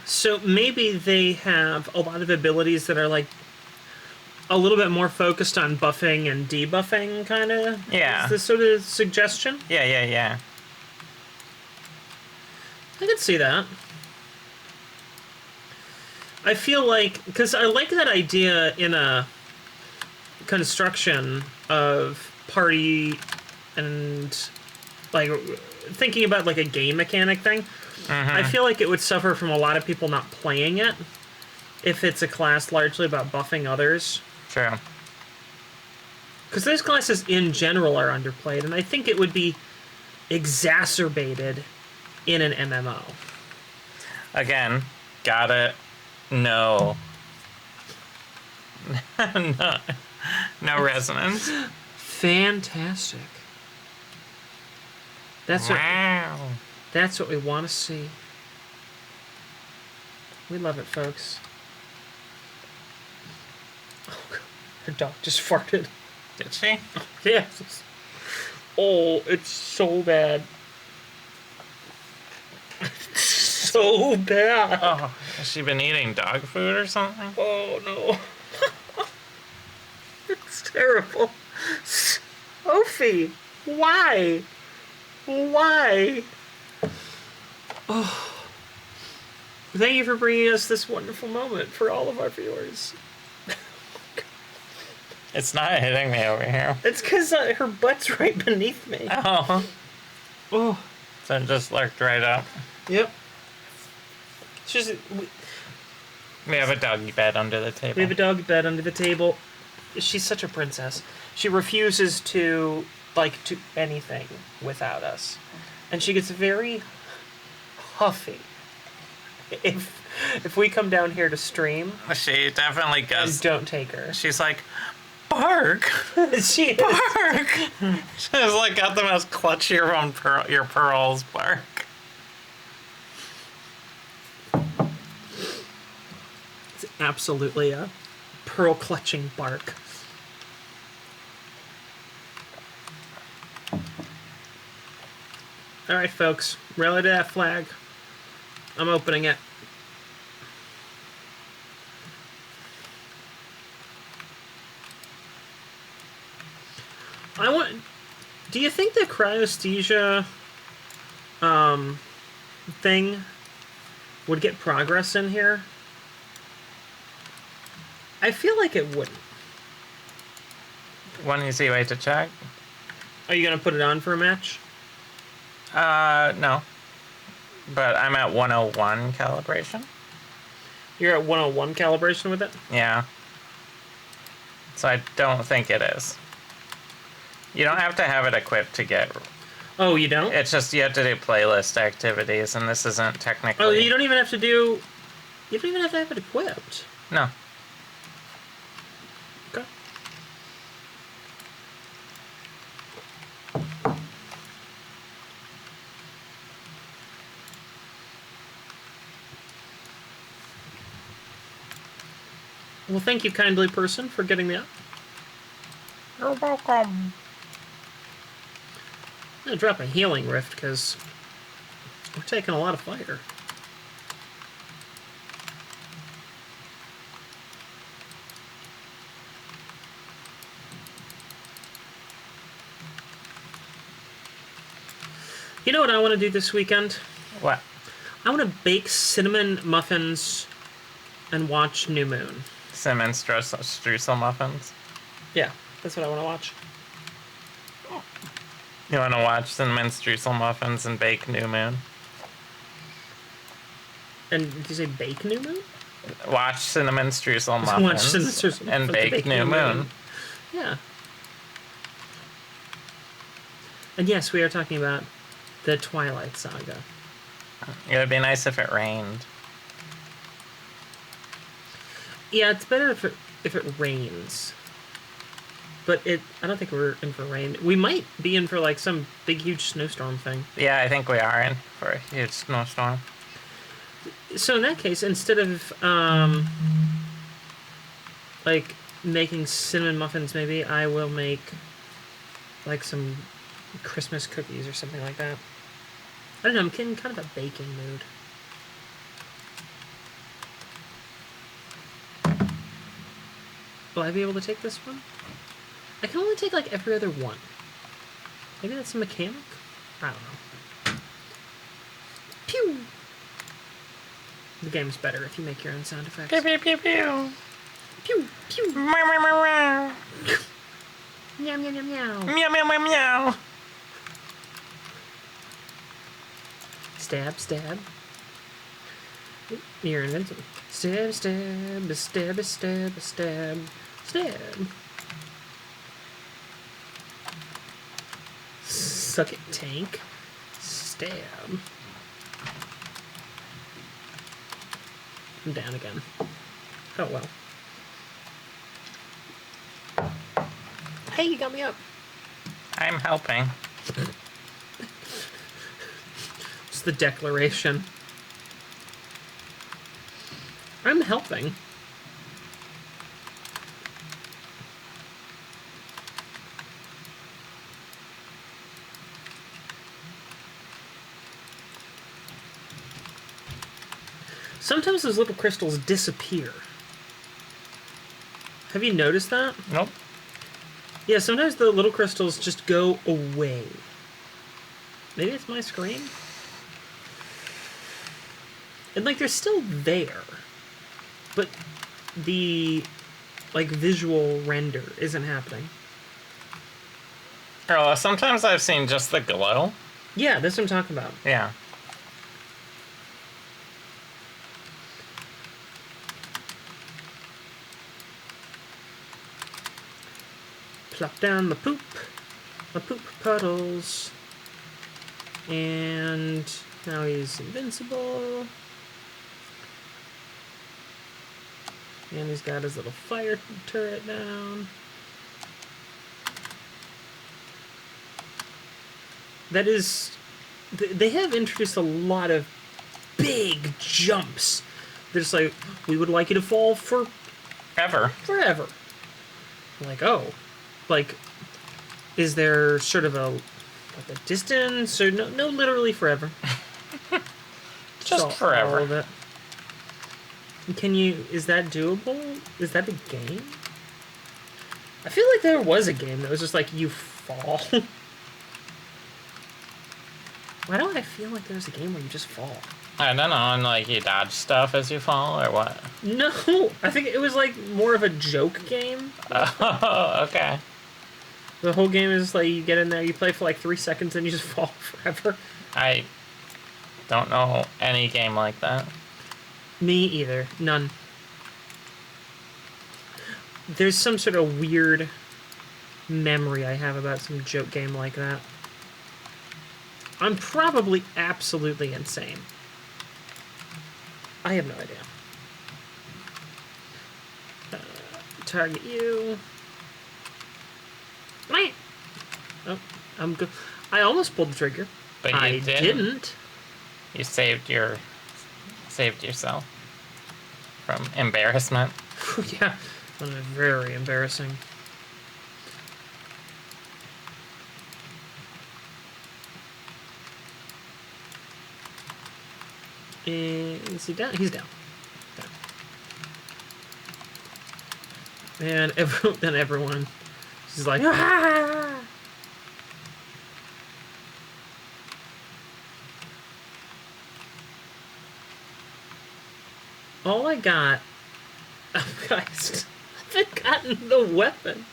So maybe they have a lot of abilities that are like a little bit more focused on buffing and debuffing, kind of. Yeah. Is this sort of suggestion? Yeah. I could see that. I feel like, because I like that idea in a construction of party and like thinking about like a game mechanic thing. I feel like it would suffer from a lot of people not playing it if it's a class largely about buffing others. True. Because those classes in general are underplayed, and I think it would be exacerbated in an MMO. Again, gotta know. No resonance. Fantastic. That's Wow. That's what we want to see. We love it, folks. Oh, God. Her dog just farted. Did she? Yes. Oh, it's so bad. So bad. Oh, has she been eating dog food or something? Oh, no. It's terrible. Sophie, why? Why? Oh. Thank you for bringing us this wonderful moment for all of our viewers. It's not hitting me over here. It's because her butt's right beneath me. Oh. Oh. So it just lurked right up. Yep. It's just, We have a doggy bed under the table. we have a dog bed under the table. She's such a princess. She refuses to, like, do anything without us. And she gets very huffy if we come down here to stream She definitely and does. don't take her. She's like, bark! She is. Bark! She's like got the most clutch your pearls bark. It's absolutely a pearl clutching bark. Alright, folks. Rally to that flag. I'm opening it. Do you think the cryosthesia thing would get progress in here? I feel like it wouldn't. One easy way to check? Are you gonna put it on for a match? No. But I'm at 101 calibration. You're at 101 calibration with it? Yeah. So I don't think it is. You don't have to have it equipped to get... Oh, you don't? It's just you have to do playlist activities, and this isn't technically... Oh, you don't even have to do... You don't even have to have it equipped. No. Okay. Well, thank you, kindly person, for getting me up. You're welcome. I'm gonna drop a healing rift, because we're taking a lot of fire. You know what I want to do this weekend? What? I want to bake cinnamon muffins and watch New Moon. Cinnamon streusel muffins? Yeah, that's what I want to watch. You want to watch cinnamon streusel muffins and bake New Moon? And did you say bake New Moon? Watch cinnamon streusel Watch muffins cinnamon streusel and muffins bake New Moon. Yeah. And yes, we are talking about the Twilight Saga. It would be nice if it rained. Yeah, it's better if it rains. But I don't think we're in for rain. We might be in for like some big huge snowstorm thing. Yeah, I think we are in for a huge snowstorm. So in that case, instead of like making cinnamon muffins, maybe I will make like some Christmas cookies or something like that. I don't know, I'm in kind of a baking mood. Will I be able to take this one? I can only take like every other one. Maybe that's a mechanic? I don't know. Pew! The game's better if you make your own sound effects. Pew pew pew pew. Pew, pew. Meow meow meow meow. Meow, meow, meow, meow. Meow meow meow meow. Stab, stab. You're invincible. Stab, stab, stab, stab, stab, stab. Suck it, tank. Stab. I'm down again. Oh well. Hey, you got me up. I'm helping. It's the declaration. I'm helping. Sometimes those little crystals disappear. Have you noticed that? Nope. Yeah, sometimes the little crystals just go away. Maybe it's my screen? And, like, they're still there. But the, like, visual render isn't happening. Oh, sometimes I've seen just the glow. Yeah, that's what I'm talking about. Yeah. Plop down my poop puddles. And now he's invincible. And he's got his little fire turret down. That is... They have introduced a lot of big jumps. They're just like, we would like you to fall Ever. forever. Like, oh. Like, is there sort of a distance? Or no, literally forever. Just forever. All of it. Can you... Is that doable? Is that a game? I feel like there was a game that was just like, you fall. Why don't I feel like there's a game where you just fall? I don't know, and like you dodge stuff as you fall, or what? No! I think it was like more of a joke game. Oh, okay. The whole game is like, you get in there, you play for like 3 seconds, and you just fall forever. I don't know any game like that. Me either. None. There's some sort of weird memory I have about some joke game like that. I'm probably absolutely insane. I have no idea. Target you. Oh, I'm good. I almost pulled the trigger. But you I didn't. You saved yourself from embarrassment. Yeah, that was very embarrassing. Is he down? He's down. And then everyone is like, ah! All I got, guys, I haven't gotten the weapon.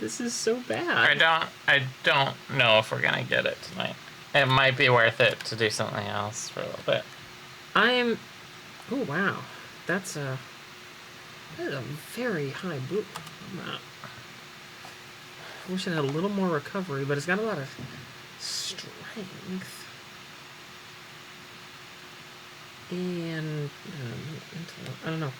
This is so bad. I don't know if we're gonna get it tonight. It might be worth it to do something else for a little bit. Oh wow, that is a very high boot on that. I wish it had a little more recovery, but it's got a lot of strength. And I don't know.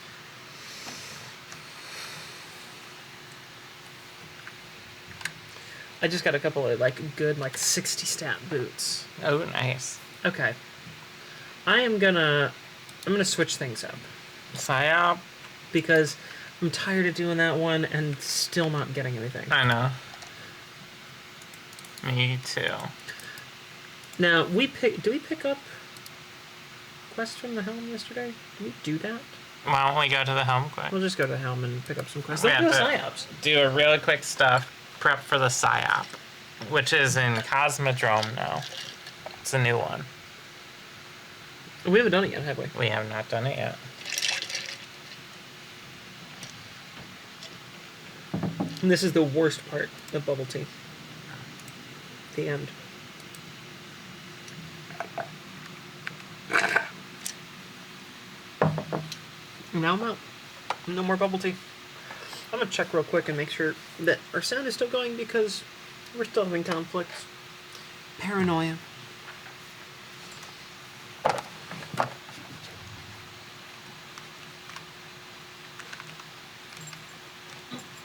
I just got a couple of good 60 stat boots. Oh, nice. Okay. I'm gonna switch things up Psyop. because I'm tired of doing that one and still not getting anything. I know. Me too. Now do we pick up quests from the helm yesterday? Did we do that? Why don't we go to the helm quick? We'll just go to the helm and pick up some quests. We Let's do have psyops. do a really quick stuff. Prep for the Psyop, which is in Cosmodrome now. It's a new one. We haven't done it yet, have we? We have not done it yet. And this is the worst part of bubble tea. The end. Now I'm out. No more bubble tea. I'm gonna check real quick and make sure that our sound is still going because we're still having conflicts. Paranoia.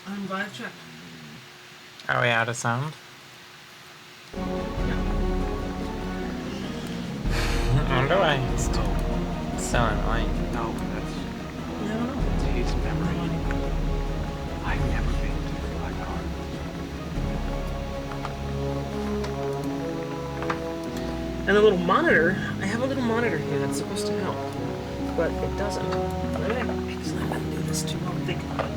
I'm glad I checked. Are we out of sound? I wonder why it's so annoying. No, that's No. his memory. I've never been to the Black Heart. And the little monitor, I have a little monitor here that's supposed to help, but it doesn't. Maybe I'm gonna do this too. I'm thinking about it.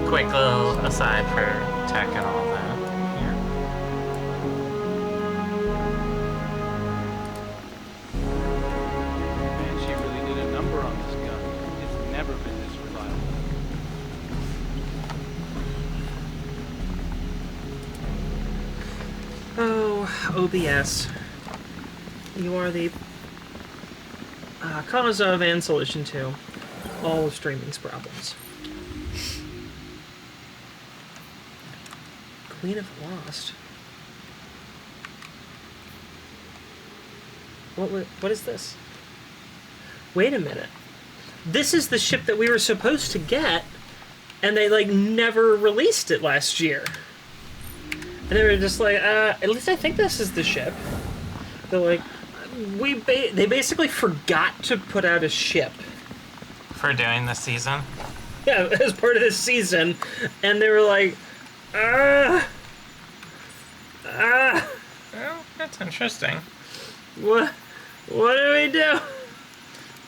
Quick little aside for tech and all that. Here. Man, she really did a number on this gun. It's never been this reliable. Oh, OBS. You are the cause of and solution to all of streaming's problems. Queen of Lost. What is this? Wait a minute. This is the ship that we were supposed to get, and they like never released it last year. And they were just like, at least I think this is the ship. They're like, they basically forgot to put out a ship. For doing this season? Yeah, as part of this season, and they were like, Well, that's interesting. what do we do?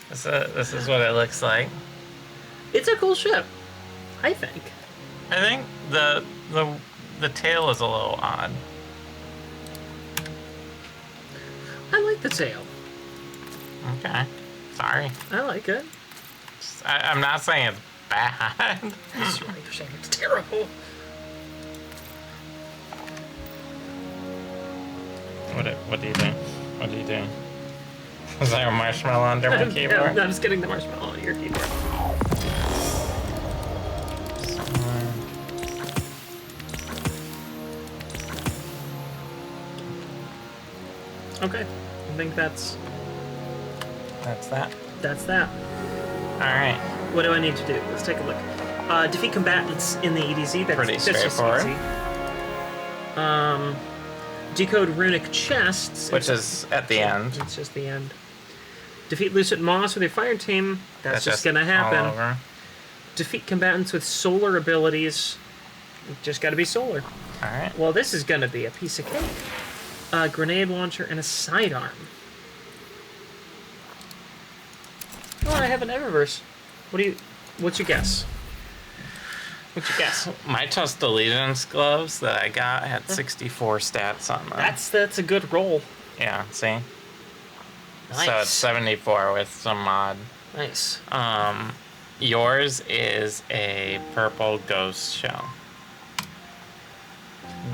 This is what it looks like. It's a cool ship, I think. I think the tail is a little odd. I like the tail. Okay. Sorry. I like it. I'm not saying it's bad. That's right, you're saying it's terrible. What do you do? What do you do? Is there a marshmallow under my keyboard? Yeah, I'm just getting the marshmallow on your keyboard. Okay, I think that's that. that. All right. What do I need to do? Let's take a look. Defeat combatants in the EDZ. That's Pretty that's just straightforward. easy. Decode runic chests. Which is at the end. It's just the end. Defeat Lucid Moss with a fire team. That's just gonna all happen. over. Defeat combatants with solar abilities. Just gotta be solar. All right. Well, this is gonna be a piece of cake. A grenade launcher and a sidearm. Oh, I have an Eververse. What's your guess? What's your guess? My Trust Allegiance gloves that I got had 64 stats on them. That's a good roll. Yeah, see? Nice. So it's 74 with some mod. Nice. Yours is a purple ghost shell.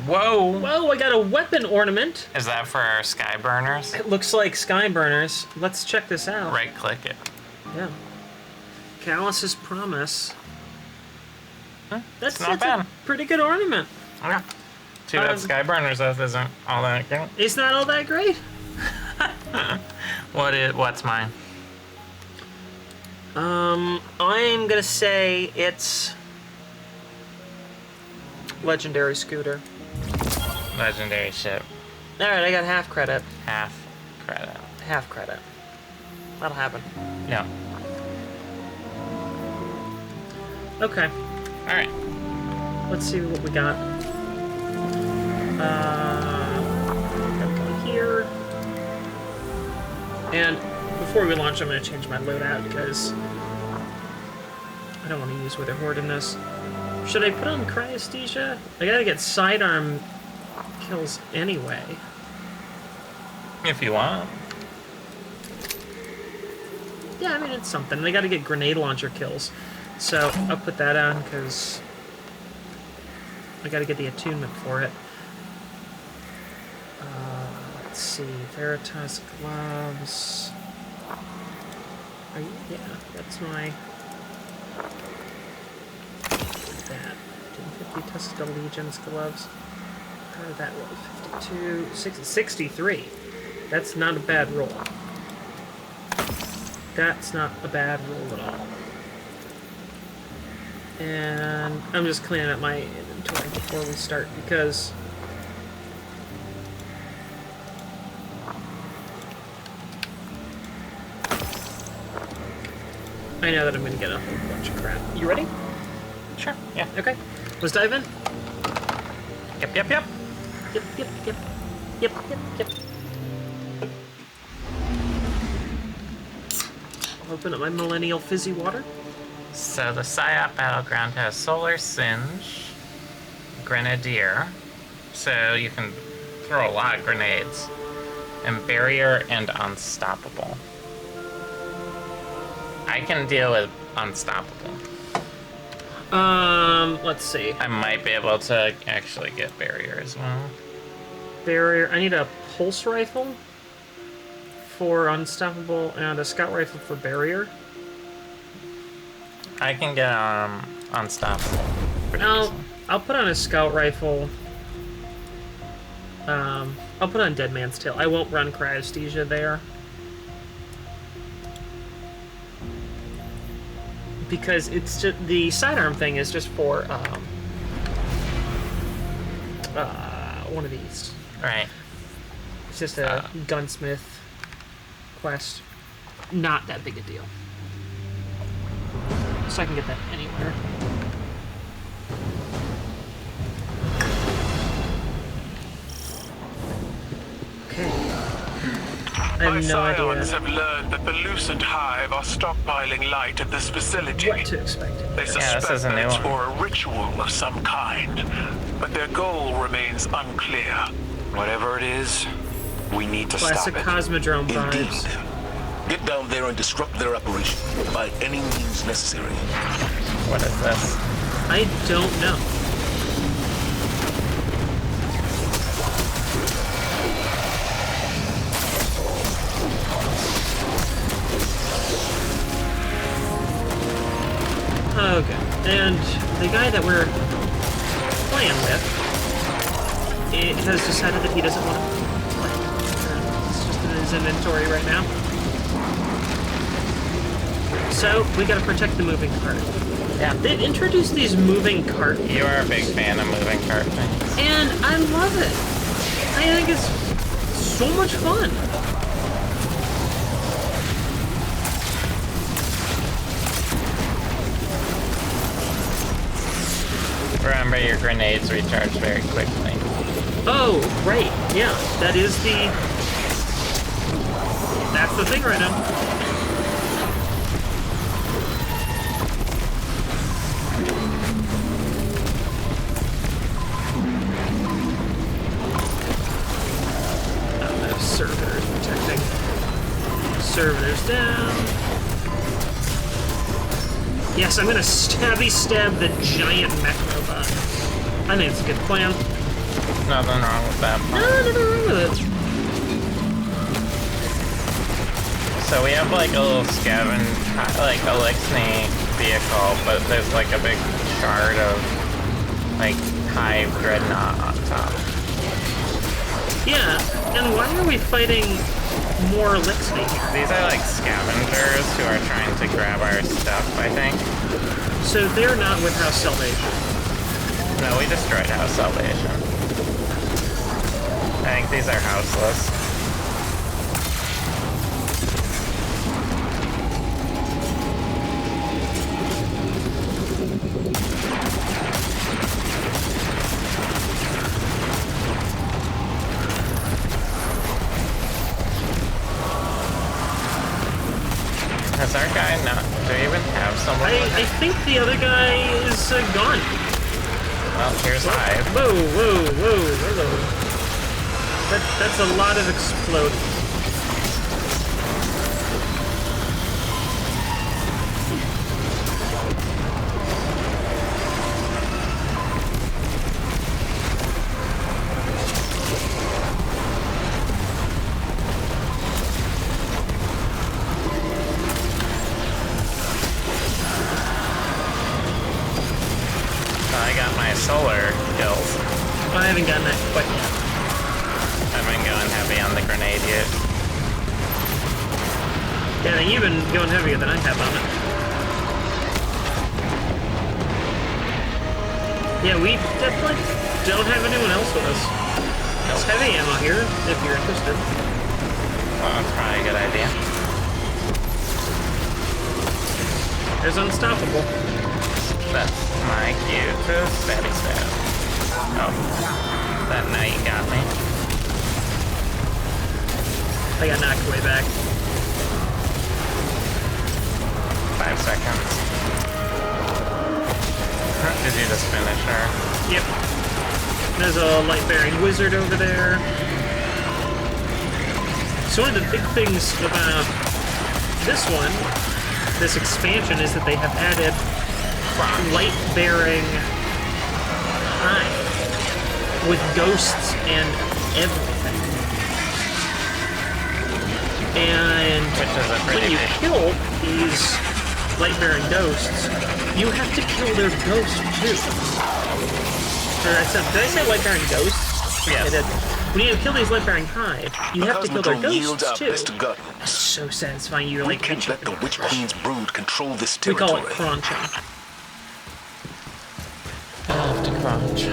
Whoa! Whoa, I got a weapon ornament. Is that for our sky burners? It looks like sky burners. Let's check this out. Right click it. Yeah. Callus's Promise. That's not a bad. pretty good ornament. Yeah. Too bad sky burners isn't all that good. It's not all that great. What's mine? I'm gonna say it's Legendary Scooter. Legendary ship. Alright, I got half credit. Half credit. Half credit. That'll happen. Yeah. Okay. Alright. Let's see what we got. Gotta go here. And before we launch, I'm gonna change my loadout because I don't want to use Wither Horde in this. Should I put on Cryesthesia? I gotta get sidearm kills anyway. If you want. Yeah, I mean, it's something. They got to get grenade launcher kills. So I'll put that on because I got to get the attunement for it. Let's see. Veritas gloves. Yeah, that's my... That. 250 Testicle Legion's gloves. How did that roll? 52... 63. That's not a bad roll. That's not a bad roll at all. And I'm just cleaning up my inventory before we start because I know that I'm going to get a whole bunch of crap. You ready? Sure. Yeah. Okay. Let's dive in. Yep, yep, yep. Yep, yep, yep. Yep, yep, yep. I'll open up my Millennial Fizzy Water. So the Psyop Battleground has Solar Singe, Grenadier, so you can throw a lot of grenades, and Barrier and Unstoppable. I can deal with Unstoppable. Let's see. I might be able to actually get Barrier as well. Barrier. I need a pulse rifle for Unstoppable and a scout rifle for Barrier. I can get Unstoppable. I'll put on a scout rifle. I'll put on Dead Man's Tail. I won't run Cryosthesia there. Because it's just, the sidearm thing is just for one of these. Right. It's just a gunsmith quest. Not that big a deal. So I can get that anywhere. Okay. I My have no scions idea have learned that the Lucent Hive are stockpiling light at this facility. what to expect. They this suspect is a that new it's one. for a ritual of some kind, but their goal remains unclear. Whatever it is, we need to Classic stop it. Cosmodrome Indeed. vibes. Get down there and disrupt their operation by any means necessary. What is this? I don't know. Okay, and the guy that we're playing with has decided that he doesn't want to play. It's just in his inventory right now. So, we gotta protect the moving cart. Yeah. They've introduced these moving cart, You are a big fan of moving cart things. and I love it. I think it's so much fun. Remember, your grenades recharge very quickly. Oh, right. Yeah, that is the... That's the thing right now. I have servitors protecting. Servitors down. Yes, I'm gonna stabby stab the giant mech robot. I think it's a good plan. Nothing wrong with that. No, nothing wrong with it. So we have like a little scavenge, like a Lixney vehicle, but there's like a big shard of like Hive Dreadnought on top. Yeah, and why are we fighting more Lixney here? These are like scavengers who are trying to grab our stuff, I think. So they're not with House Salvation. No, we destroyed House Salvation. I think these are houseless. Has our guy not... Do we even have someone? I think the other guy is gone. Well, here's Hive. Whoa, whoa, whoa, hello. That's a lot of exploding. I got my solar skills. I haven't gotten that quite yet. I've been going heavy on the grenade use. Yeah, you've been going heavier than I have on it. Yeah, we definitely don't have anyone else with us. There's heavy ammo here, if you're interested. Well, that's probably a good idea. There's Unstoppable. That's my cue to stabby stab. Oh, that knight got me. I got knocked way back. 5 seconds. Did you just finish her? Yep. There's a light-bearing wizard over there. So one of the big things about this expansion, is that they have added light-bearing hive with ghosts and everything. And when you kill these light-bearing ghosts, you have to kill their ghost too. Did I say light-bearing ghosts? Yes. I did. When you kill these light-bearing hive, you have to kill their ghosts too. Mr. Gun. It's so satisfying. You're We like can't let the Witch Queen's brood control this we territory. call it crunching. I'll have to crunch.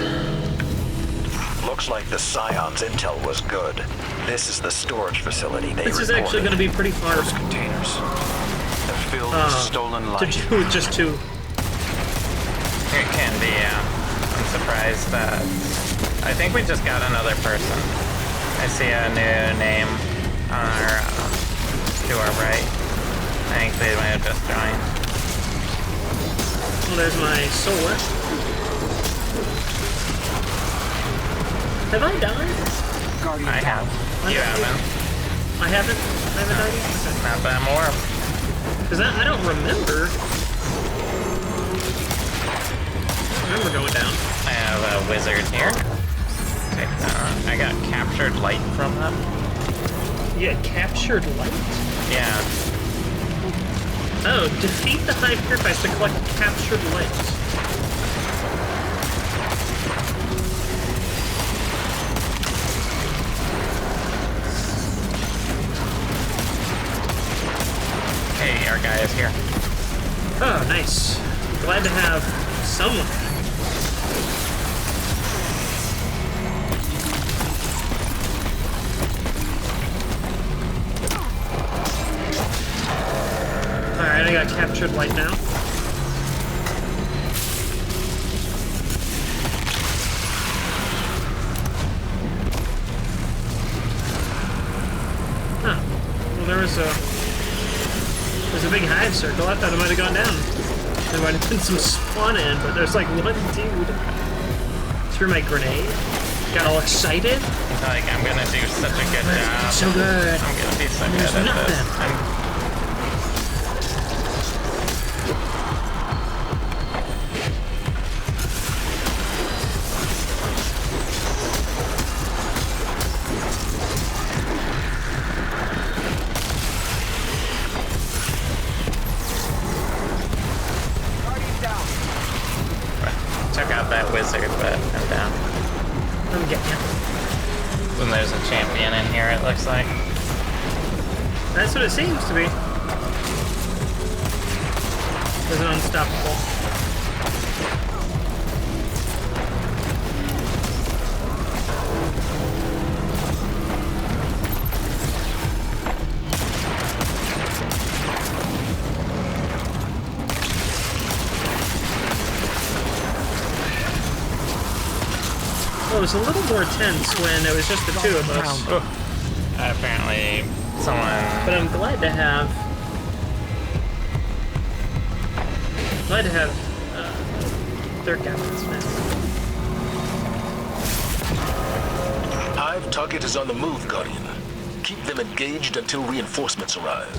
Looks like the Scion's intel was good. This is the storage facility they This is actually going to be pretty far Containers. They're filled with stolen to light. do with just two. It can be, yeah. I'm surprised that... I think we just got another person. I see a new name on our... to our right. I think they might have just joined. Well, there's my solar. Have I died? I have. You haven't. I haven't died yet? Not that more. Because I don't remember. I remember going down. I have a wizard here. Take that. I got captured light from them. You had captured light? Yeah. Oh, defeat the Hive Purifiers to collect captured light. Hey, our guy is here. Oh, nice. Glad to have someone. Alright, I got captured light now. Huh. Well, there's a big hive circle. I thought it might have gone down. There might have been some spawn in, but there's like one dude. Threw my grenade. Got all excited. Like, I'm gonna do such a good job. So good. I'm gonna be so There's good at this. nothing. Took out that wizard, but I'm down. I'm getting you. When there's a champion in here, it looks like. That's what it seems to be. There's an unstoppable. Well, it was a little more tense when it was just the two of us. Apparently, someone... But I'm glad to have their captains now. Hive target is on the move, Guardian. Keep them engaged until reinforcements arrive.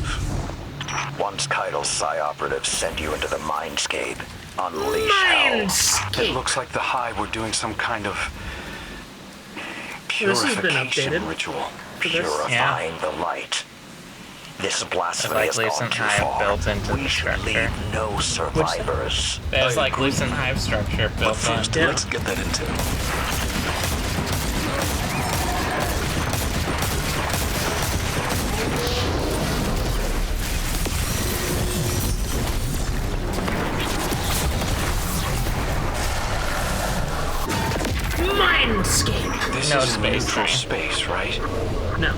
Once Keidel's Psi operatives send you into the mindscape, unleash hell. It looks like the Hive were doing some kind of This has been purification updated. ritual. For this. Purifying the light. This blasphemy like has gone Lucent too Hive far. built into We the should structure. leave no survivors. There's like Lucent Hive structure But built in. first, Yeah. let's get that intel. Mindscape! This No is a space neutral thing. space, right? No.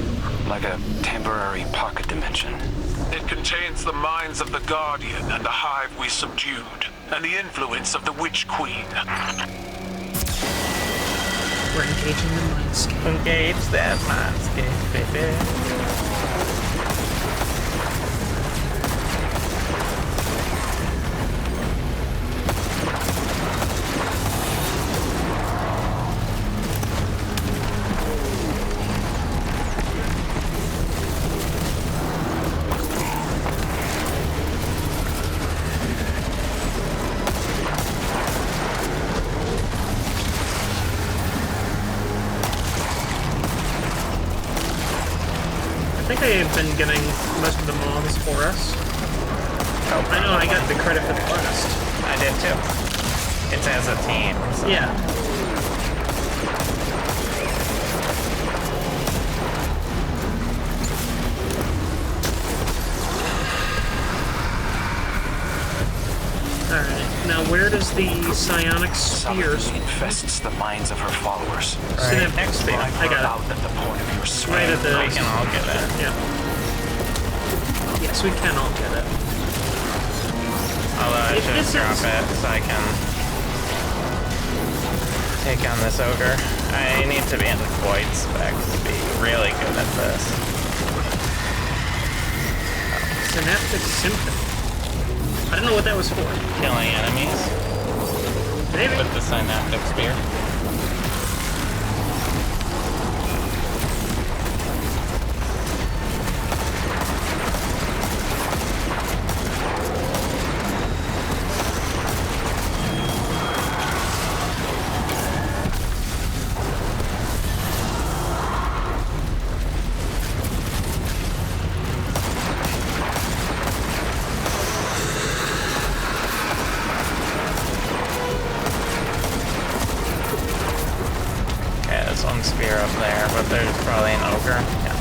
Like a temporary pocket dimension. It contains the minds of the Guardian and the Hive we subdued, and the influence of the Witch Queen. We're engaging the mindscape. Engage that mindscape, baby. I think I've been getting most of the mobs for us. Oh, I know I got the credit for the quest. I did too. It's as a team. So. Yeah. Alright, now where does the psionic spear... Sophie infests the minds of her followers. Synaptic spear. Drive I her got out at the point of your swing. Right at the... We can all get it. Yeah. Yes, we can all get it. Although I If should this drop is- it so I can take on this ogre. I need to be in void spec to be really good at this. Synaptic Symphony. I don't know what that was for. Killing enemies Maybe. with the synaptic spear. Okay, there's one spear up there, but there's probably an ogre. Yeah.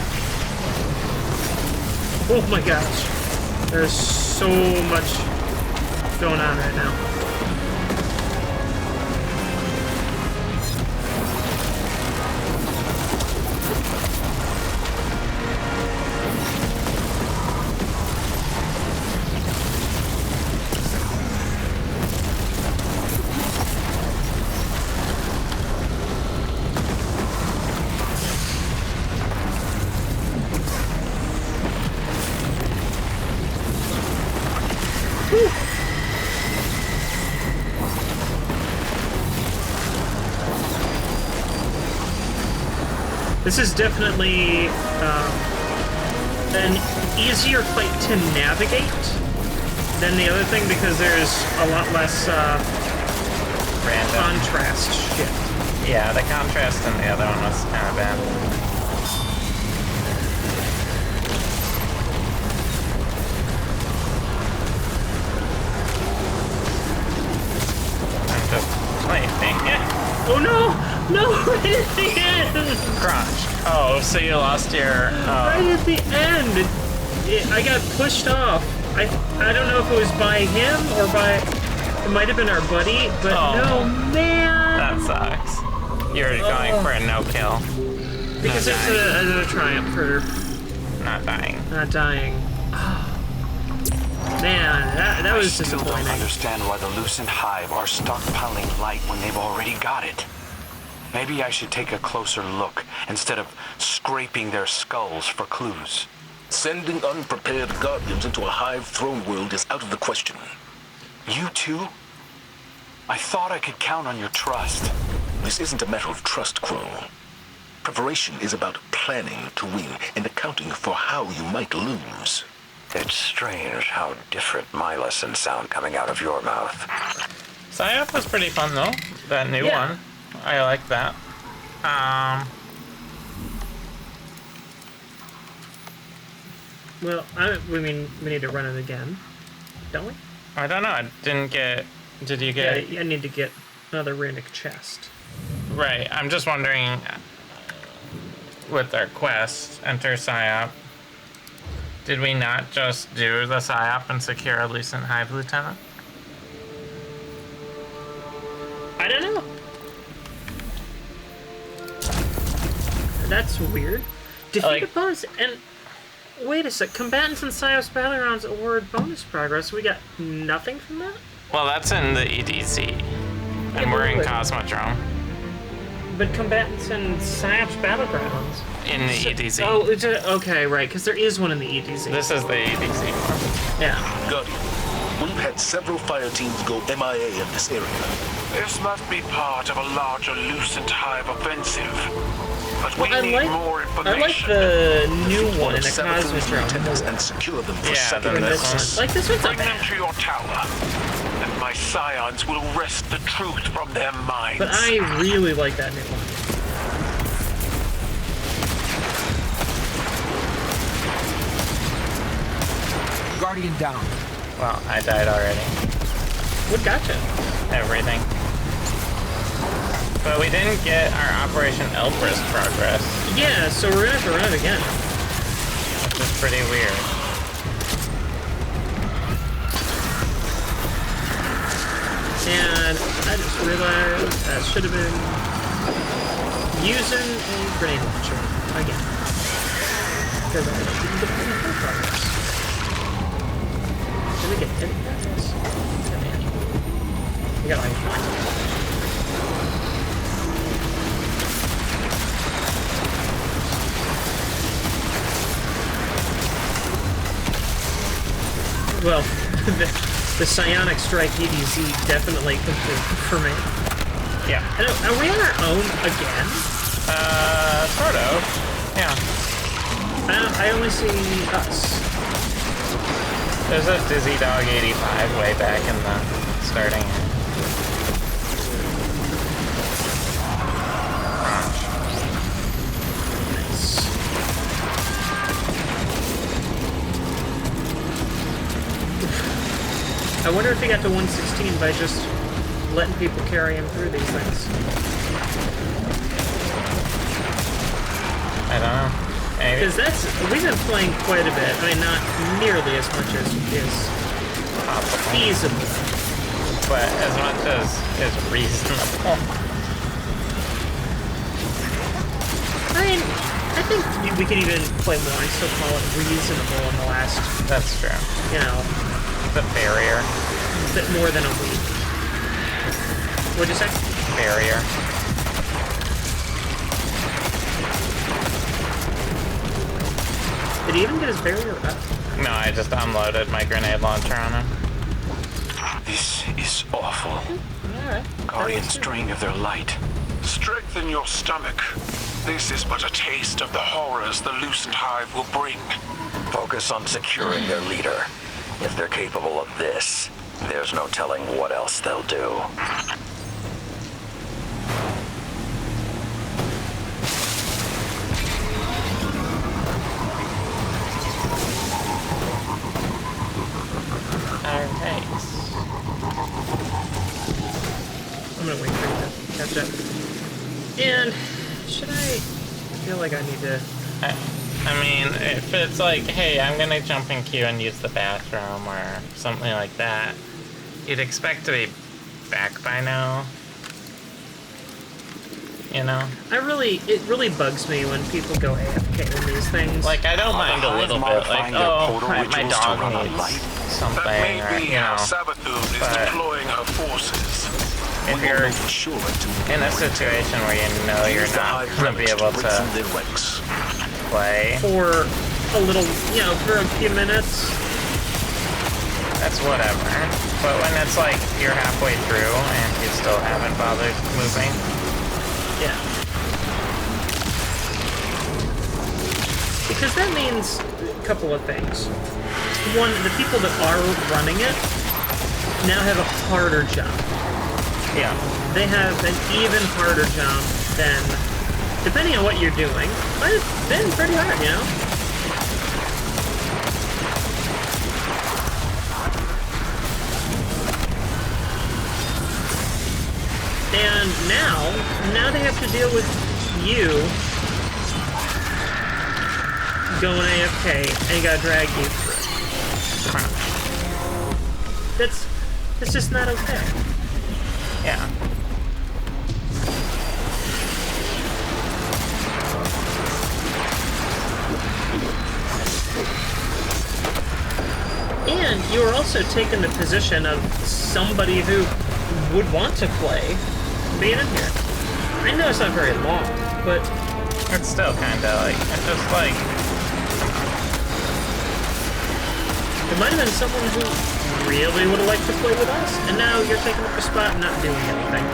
Oh my gosh. There's so much going on right now. This is definitely an easier fight to navigate than the other thing because there's a lot less Random. contrast shit. Yeah, the contrast in the other one was kind of bad. I'm just playing it. Oh no! No! Right at the end! Crunch. Oh, so you lost your... Right at the end! I got pushed off. I don't know if it was by him or by... It might have been our buddy, but Oh. no, man! That sucks. You're going for a no-kill. Because Not it's dying. a triumph for Not dying. not dying. Man, that was I still don't disappointing. understand why the Lucent Hive are stockpiling light when they've already got it. Maybe I should take a closer look instead of scraping their skulls for clues. Sending unprepared guardians into a Hive throne world is out of the question. You too? I thought I could count on your trust. This isn't a matter of trust, Crow. Preparation is about planning to win and accounting for how you might lose. It's strange how different my lessons sound coming out of your mouth. Psyop was pretty fun though. That new Yeah. one. I like that. Well, we need to run it again, don't we? I don't know. I didn't get. Did you get? Yeah, I need to get another runic chest. Right. I'm just wondering. With our quest, enter PSYOP. Did we not just do the PSYOP and secure a Lucent Hive Lieutenant? I don't know. That's weird. Defeat bonus and wait a sec. Combatants in PSYOP's battlegrounds award bonus progress. We got nothing from that. Well, that's in the EDZ, and we're in Cosmodrome. But combatants in PSYOP's battlegrounds. In the EDZ. Oh, okay, right, because there is one in the EDZ. This is the EDZ one. Yeah. Guardian, we've had several fire teams go MIA in this area. This must be part of a larger Lucent Hive offensive. But we need more information. I like the new one in the Cosmodrome. And secure them for second analysis. Like this one's Bring them to your tower, and my scions will wrest the truth from their minds. But I really like that new one. Guardian down. Well, I died already. What gotcha? Everything. But we didn't get our Operation Elbrus progress. Yeah, so we're gonna have to run it again. Which is pretty weird. And I just realized I should have been using a grenade launcher again. Because I didn't get any full progress. Did we get any progress? Oh, man. We got like one. Well, the Psionic Strike EDZ definitely complete for me. Yeah. Are we on our own again? Sort of. Yeah. I only see us. There's a Dizzy Dog 85 way back in the starting. Nice. I wonder if he got to 116 by just letting people carry him through these things. I don't know. Because we've been playing quite a bit. I mean, not nearly as much as is feasible. But as much as is reasonable. I mean, I think we could even play more and still call it reasonable in the last, That's true. you know, The barrier. a bit more than a week. What'd you say? Barrier. Did he even get his barrier up? No, I just unloaded my grenade launcher on him. This is awful. Alright. Guardians drained of their light. Strengthen your stomach. This is but a taste of the horrors the Lucent Hive will bring. Focus on securing their leader. If they're capable of this, there's no telling what else they'll do. Alright. I'm gonna wait for you to catch up. And should I feel like I need to... I mean, if it's like, hey, I'm gonna jump in queue and use the bathroom or something like that, you'd expect to be back by now. You know? It really bugs me when people go AFK in these things. Like, I don't mind a little bit, like, oh, my dog needs something, That may or, be you how know. Sabathun is but- deploying her forces. If you're Sure to in a situation where you know you're not gonna be able to their ranks. play, for a little, you know, for a few minutes. that's whatever. But when it's like you're halfway through and you still haven't bothered moving, Yeah. Because that means a couple of things. One, the people that are running it now have a harder job. yeah. They have an even harder job than, depending on what you're doing, might have been pretty hard, you know? And now they have to deal with you going AFK and gotta drag you through. That's just not okay. Yeah. And you are also taking the position of somebody who would want to play being in here. I know it's not very long, but It's still kinda like, it's just like, it might have been someone who really would have liked to play with us, and now you're taking up a spot and not doing anything.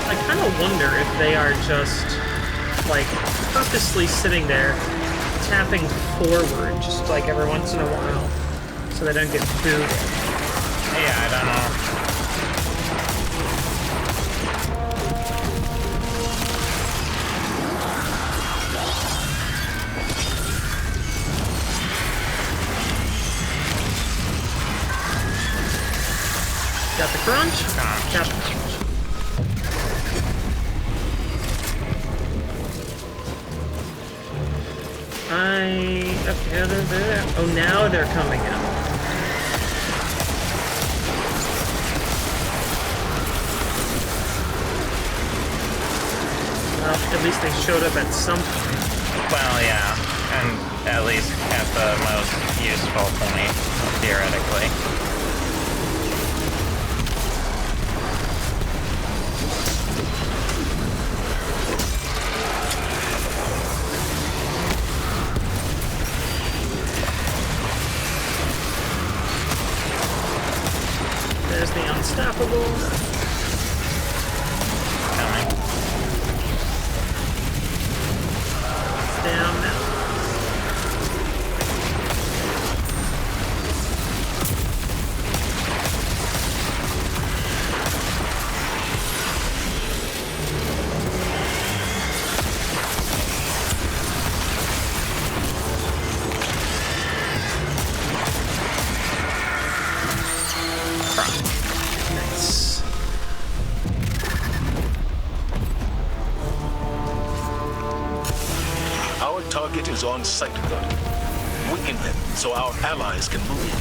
I kind of wonder if they are just, like, purposely sitting there, tapping forward, just like every once in a while, so they don't get booed. yeah, I don't know. Got the crunch? Got the crunch. Okay, they're there. Oh, now they're coming out. Well, at least they showed up at some point. Well, yeah, and at least at the most useful point, theoretically. There's the unstoppable. Coming. Down now. Nice. Our target is on sight, Guardian. Weaken them so our allies can move.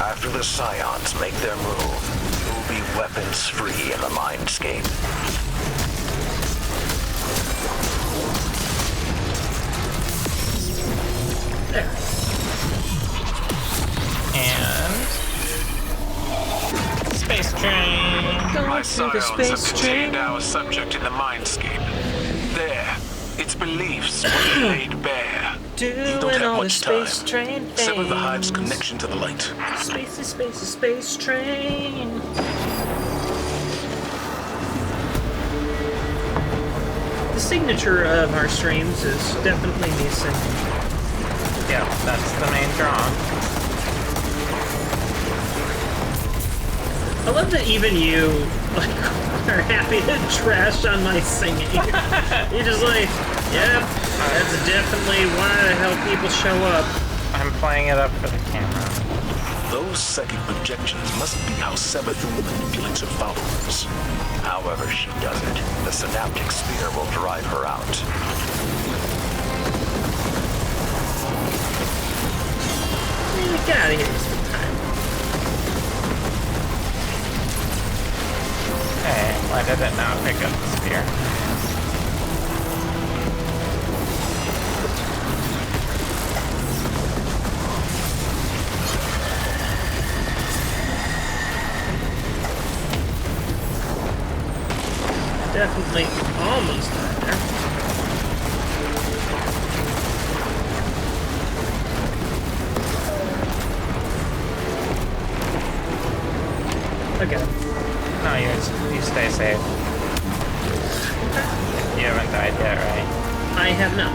After the Scions make their move, you'll be weapons-free in the Mindscape. There. And... Space train! My Going through the scions have space contained train. our subject in the mindscape. There, its beliefs will be laid bare. Doing don't have all the much space time. train things. Sever the hive's connection to the light. Spacey, spacey, space train. The signature of our streams is definitely me singing. Yeah, that's the main draw. I love that even you like are happy to trash on my singing. You're just like, yep, that's definitely why the hell people show up. I'm playing it up for the camera. Those psychic projections must be how Savathun manipulates her followers. However she does it, the synaptic sphere will drive her out. Get out of here some time. Hey, why did it not pick up the spear? Definitely almost died there. Okay. No, you stay safe. You haven't died yet, right? I have not.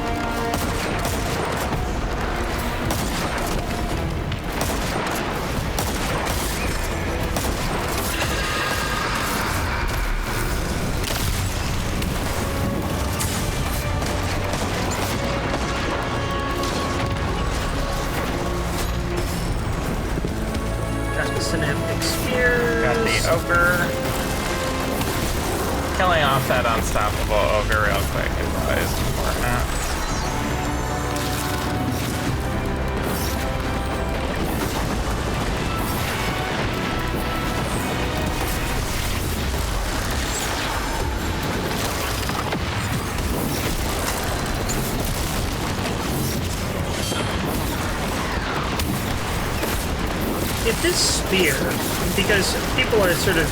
that unstoppable ogre real quick. It's always important. If this spear, because people are sort of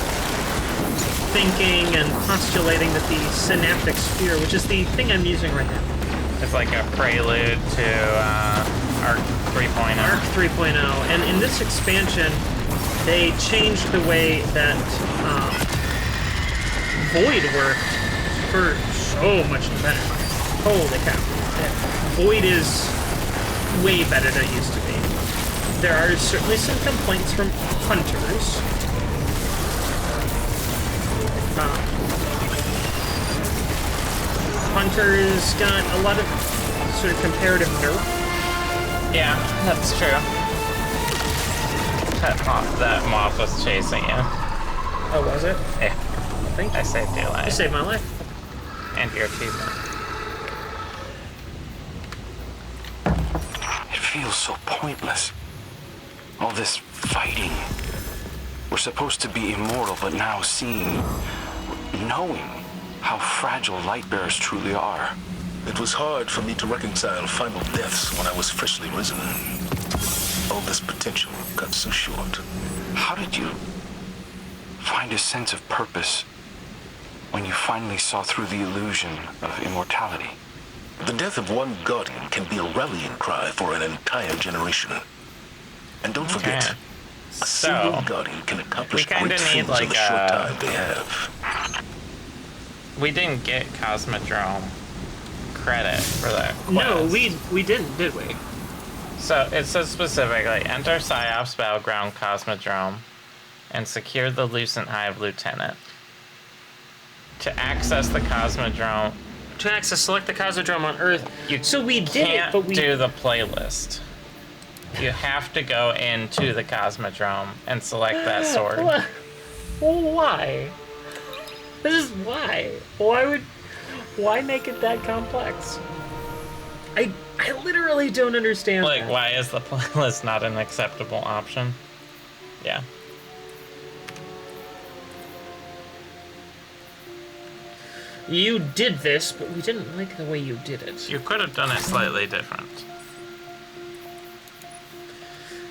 thinking and postulating that the synaptic spear, which is the thing I'm using right now, It's like a prelude to Arc 3.0. Arc 3.0, and in this expansion, they changed the way that Void worked for so much better. Holy cow. Void is way better than it used to be. There are certainly some complaints from hunters. Hunters got a lot of sort of comparative nerf. Yeah, that's true. That moth was chasing you. Oh, was it? Yeah, Thank you. I saved your You life. saved my life. And your achievement. It feels so pointless. All this fighting. We're supposed to be immortal, but now seeing, knowing how fragile Lightbearers truly are. It was hard for me to reconcile final deaths when I was freshly risen. All this potential got so short. How did you find a sense of purpose when you finally saw through the illusion of immortality? The death of one Guardian can be a rallying cry for an entire generation. And don't forget, Okay. a single So, Guardian can accomplish we kinda great need, things like, in the short time they have. We didn't get Cosmodrome credit for that quest. No, we didn't, did we? So it says specifically, enter Psyops Battleground Cosmodrome and secure the Lucent Hive Lieutenant. To access the Cosmodrome, To access, select the Cosmodrome on Earth. you So we did it, can't but we do the playlist. You have to go into the Cosmodrome and select that sword. Well, why? This is why. Why make it that complex? I literally don't understand. Like, that. why is the playlist not an acceptable option? Yeah. You did this, but we didn't like the way you did it. You could have done it slightly different.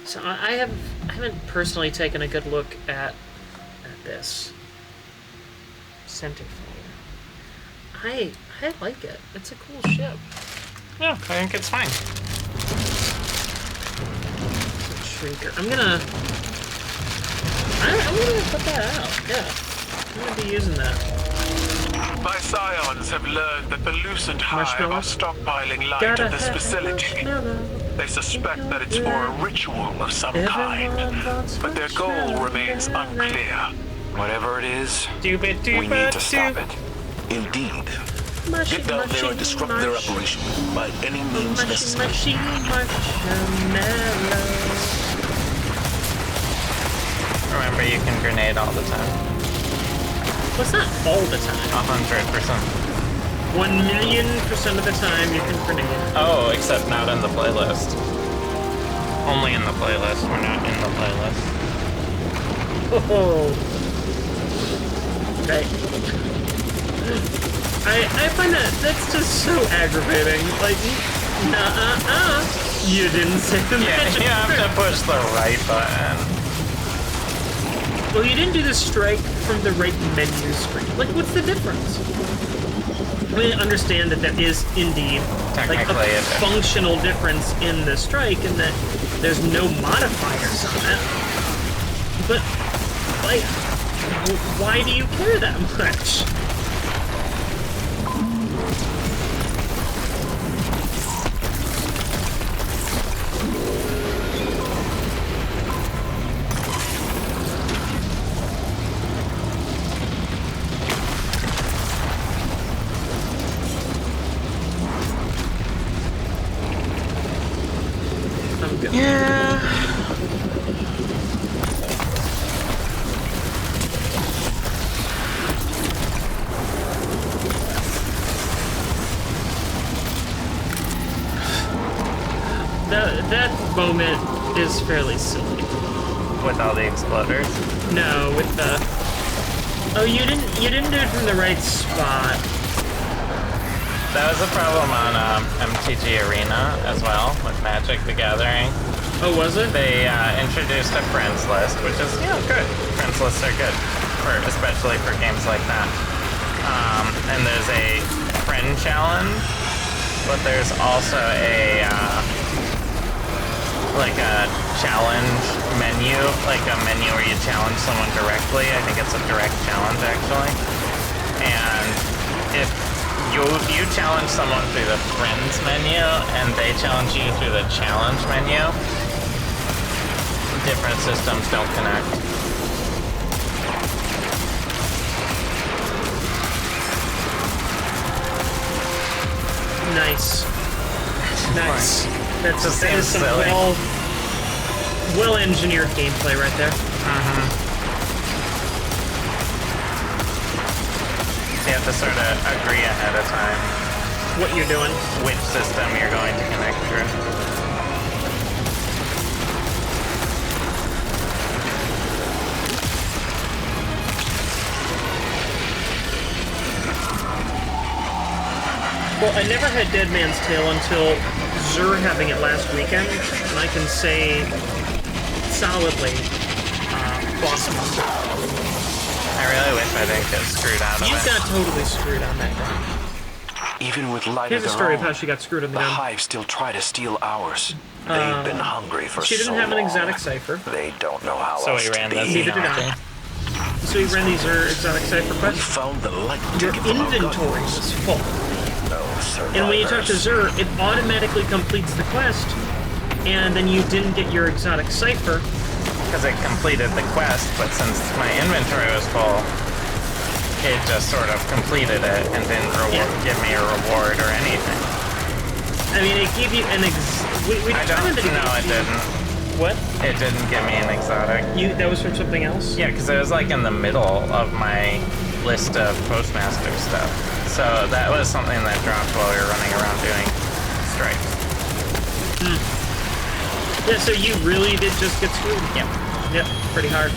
So I haven't personally taken a good look at this Centerfire. I like it. It's a cool ship. Yeah, I think it's fine. It's a shrinker. I'm gonna put that out. Yeah, I'm gonna be using that. My scions have learned that the Lucent Hive are Marshmallows? stockpiling light Gotta at this have facility. marshmallow. They suspect that it's for a ritual of some Everyone kind, wants but their goal marshmallow. remains unclear. Whatever it is, Doobie we need to stop it. Indeed. Mushy, Get down there and mushy, disrupt their mush. operation by any means Mushy, necessary. mushy, marshmallow. Remember, you can grenade all the time. Well, it's not all the time. 100%. 1,000,000% of the time you can grenade. Oh, except not in the playlist. Only in the playlist. We're not in the playlist. Oh. Right. I find that's just so aggravating. Like, nah, you didn't say the Yeah, magic you have to word. push the right button. Well, you didn't do the strike from the right menu screen. Like, what's the difference? I understand that there is indeed like a Technically, it is. functional difference in the strike, and that there's no modifiers on it. But, like, why do you care that much? I'm good. Yeah. That moment is fairly silly. With all the exploders. No, with the... Oh, you didn't do it from the right spot. That was a problem on MTG Arena as well, with Magic the Gathering. Oh, was it? They introduced a friends list, which is, good. Friends lists are good, especially for games like that. And there's a friend challenge, but there's also a challenge menu, like a menu where you challenge someone directly. I think it's a direct challenge, actually. And if you challenge someone through the friends menu, and they challenge you through the challenge menu, different systems don't connect. Nice. Nice. That is some silly. well-engineered gameplay right there. You have to sort of agree ahead of time What you're doing. which system you're going to connect through. Well, I never had Dead Man's Tale until Zur having it last weekend, and I can say solidly, boss monster. I really wish I didn't get screwed out of You it. got totally screwed on that gun. Even with light Here's of a their story of own, how she got screwed on the the gun. Hive still try to steal ours. They've been hungry for She didn't so have an long. exotic cipher, They don't know how So else we to ran be. this. neither did I. So he ran these exotic cipher We quests. found the light Your ticket from our inventory guardians. was full. No survivors. And when you talk to Zur, it automatically completes the quest, and then you didn't get your exotic cipher. Because it completed the quest, but since my inventory was full, it just sort of completed it and didn't give me a reward or anything. I mean, it gave you an we I don't determined that know, it gave you- didn't. What? It didn't give me an exotic. That was from something else? Yeah, because it was like in the middle of my list of Postmaster stuff. So that was something that dropped while we were running around doing strikes. Yeah, so you really did just get screwed. Yep. Yep, pretty hard.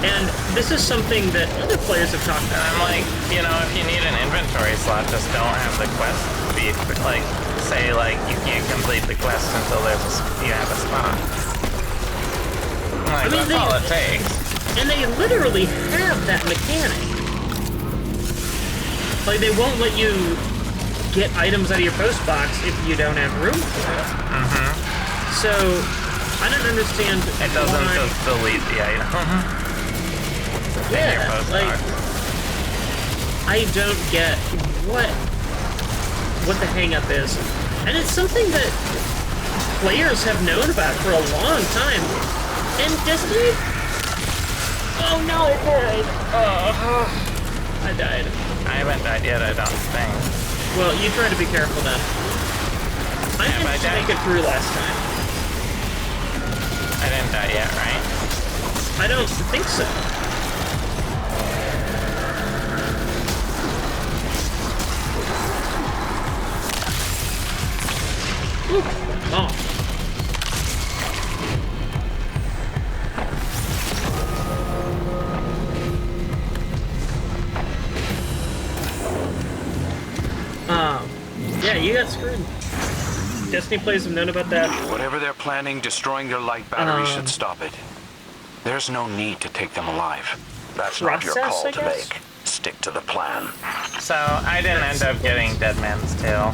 And this is something that other players have talked And about. I'm like, if you need an inventory slot, just don't have the quest be like, say like you can't complete the quest until you have a spot. Like, I mean, that's all it takes. And they literally have that mechanic. Like, they won't let you get items out of your post box if you don't have room for it. So, I don't understand It doesn't why... just delete the item. in your Yeah, post like, box. I don't get what the hang-up is. And it's something that players have known about for a long time. And Destiny... Oh no, I died. Oh, I died. I haven't died yet, I don't think. Well, you try to be careful then. I Have I managed to died? make it through last time. I didn't die yet, right? I don't think so. Ooh. Oh. Yeah, you got screwed. Destiny players have known about that. Whatever they're planning, destroying their light battery should stop it. There's no need to take them alive. That's not your Process, call I to guess? make. Stick to the plan. So, I didn't end up getting Dead Man's Tale.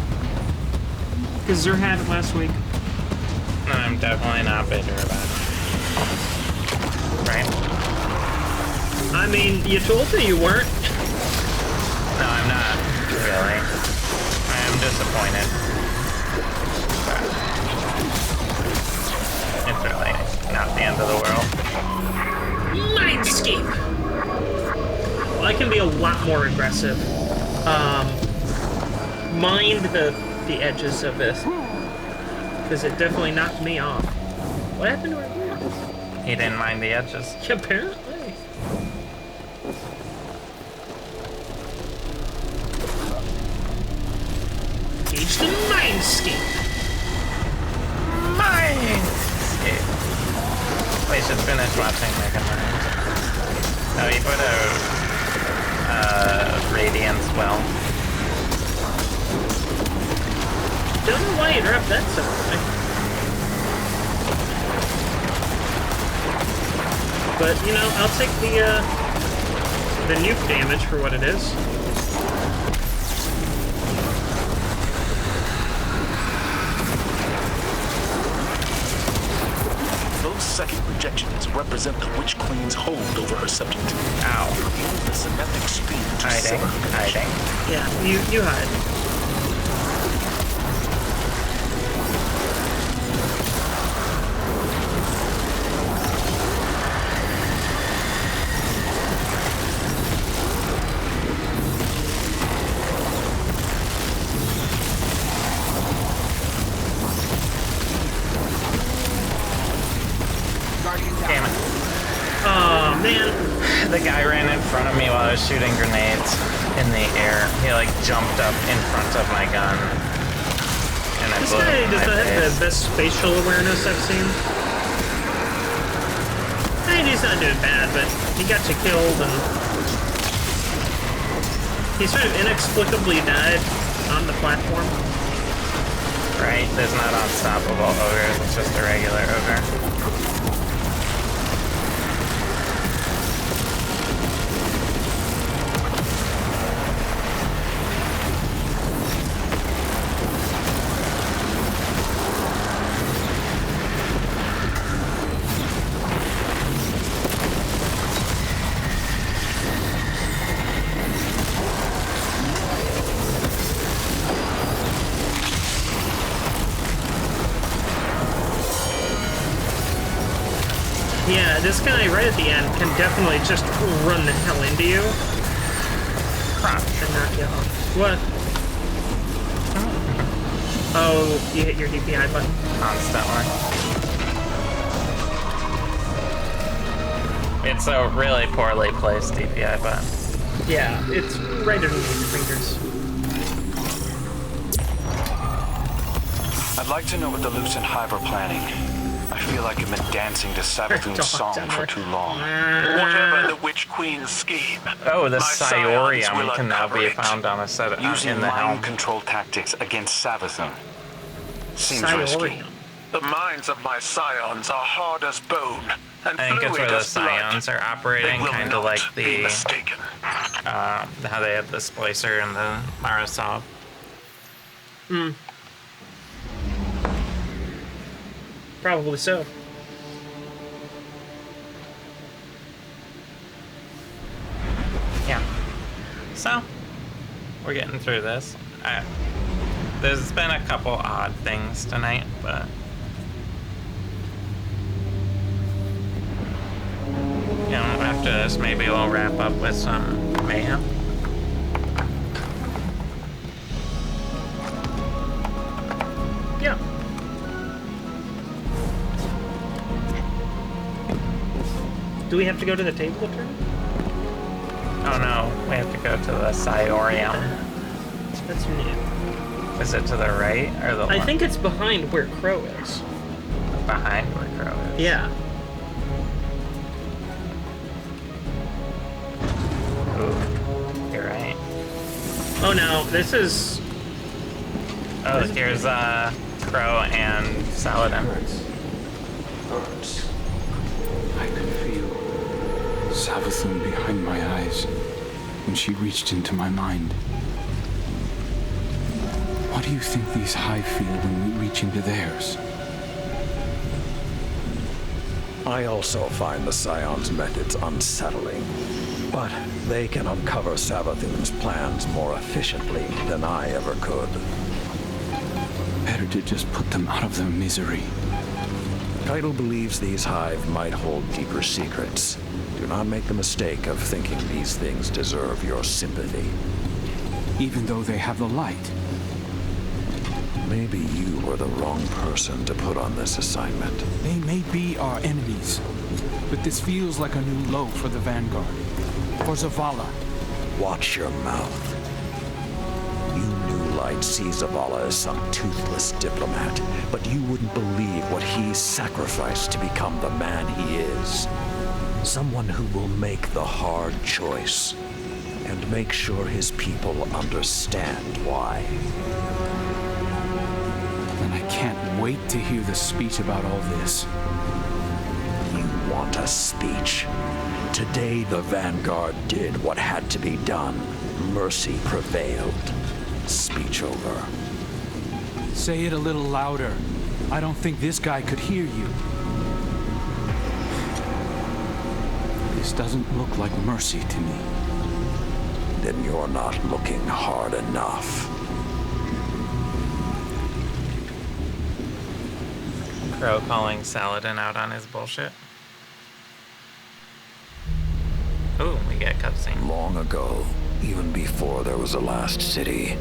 Because Zur had it last week. No, I'm definitely not bitter about it. Right? I mean, you told me you weren't. No, I'm not, really. I am disappointed. But it's really not the end of the world. Mindscape! Well, I can be a lot more aggressive. Mind the edges of this. Because it definitely knocked me off. What happened to our gears? He didn't mind the edges. Apparently. Engage the Mindscape! should finish watching Mega Mind. Oh, he put a Radiance well. Don't know why you dropped that so early. But, you know, I'll take the nuke damage for what it is. Those second projections represent the Witch Queen's hold over her subject. Ow. Use the synaptic stream to Hiding, sever her connection. hiding. Yeah, you hide. Damn it. Oh man. The guy ran in front of me while I was shooting grenades in the air. He like jumped up in front of my gun. And I This blew guy him in does my not have face. the best spatial awareness I've seen. I mean, he's not doing bad, but he got you killed, and he sort of inexplicably died on the platform. Right? There's not unstoppable ogres, it's just a regular ogre. Yeah, this guy right at the end can definitely just run the hell into you. And knock you off. What? Oh, you hit your DPI button. Constantly. It's a really poorly placed DPI button. Yeah, it's right underneath your fingers. I'd like to know what the Lucent Hive are planning. I feel like I've been dancing to Savathun's song for too long. Whatever the Witch Queen's scheme. Oh, the my scions Siorium will can now uncover be it. found on a set Using in the helm. mind control tactics against Savathun. Seems risky. Siorium. The minds of my scions are hard as bone, and I think it's fluid where the as blood. Scions are They operating, will kind of not like be the mistaken. how they had the Splicer and the Marasov. Probably so. Yeah. So, we're getting through this. There's been a couple odd things tonight, but you know, after this, maybe we'll wrap up with some mayhem. Yeah. Do we have to go to the table to turn? Oh no, we have to go to the Siorium. That's new. Is it to the right or the I left? think it's behind where Crow is. Behind where Crow is. Yeah. Ooh, you're right. Oh no, this is... Oh, here's Crow and Saladin. Hurts. I could feel Savathun behind my eyes when she reached into my mind. What do you think these Hive feel when we reach into theirs? I also find the Scion's methods unsettling, but they can uncover Savathun's plans more efficiently than I ever could. Better to just put them out of their misery. Keitel believes these Hive might hold deeper secrets. Do not make the mistake of thinking these things deserve your sympathy. Even though they have the light. Maybe you were the wrong person to put on this assignment. They may be our enemies, but this feels like a new low for the Vanguard. For Zavala. Watch your mouth. You new light sees Zavala as some toothless diplomat, but you wouldn't believe what he's sacrificed to become the man he is. Someone who will make the hard choice and make sure his people understand why. And I can't wait to hear the speech about all this. You want a speech? Today the Vanguard did what had to be done. Mercy prevailed. Speech over. Say it a little louder. I don't think this guy could hear you. This doesn't look like mercy to me. Then you're not looking hard enough. Crow calling Saladin out on his bullshit. Ooh, we get cutscene. Long ago, even before there was a last city,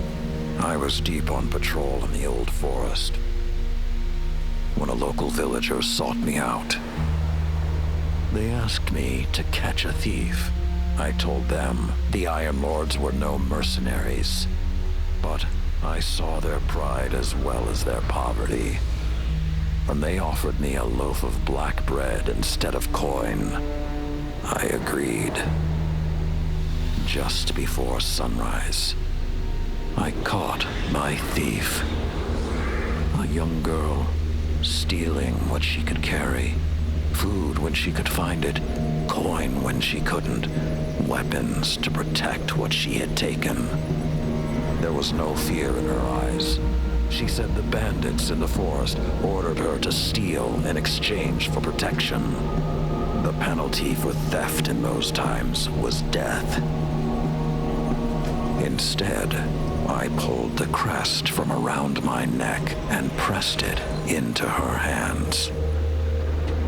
I was deep on patrol in the old forest when a local villager sought me out. They asked me to catch a thief. I told them the Iron Lords were no mercenaries, but I saw their pride as well as their poverty. And they offered me a loaf of black bread instead of coin. I agreed. Just before sunrise, I caught my thief. A young girl, stealing what she could carry. Food when she could find it, coin when she couldn't, weapons to protect what she had taken. There was no fear in her eyes. She said the bandits in the forest ordered her to steal in exchange for protection. The penalty for theft in those times was death. Instead, I pulled the crest from around my neck and pressed it into her hands.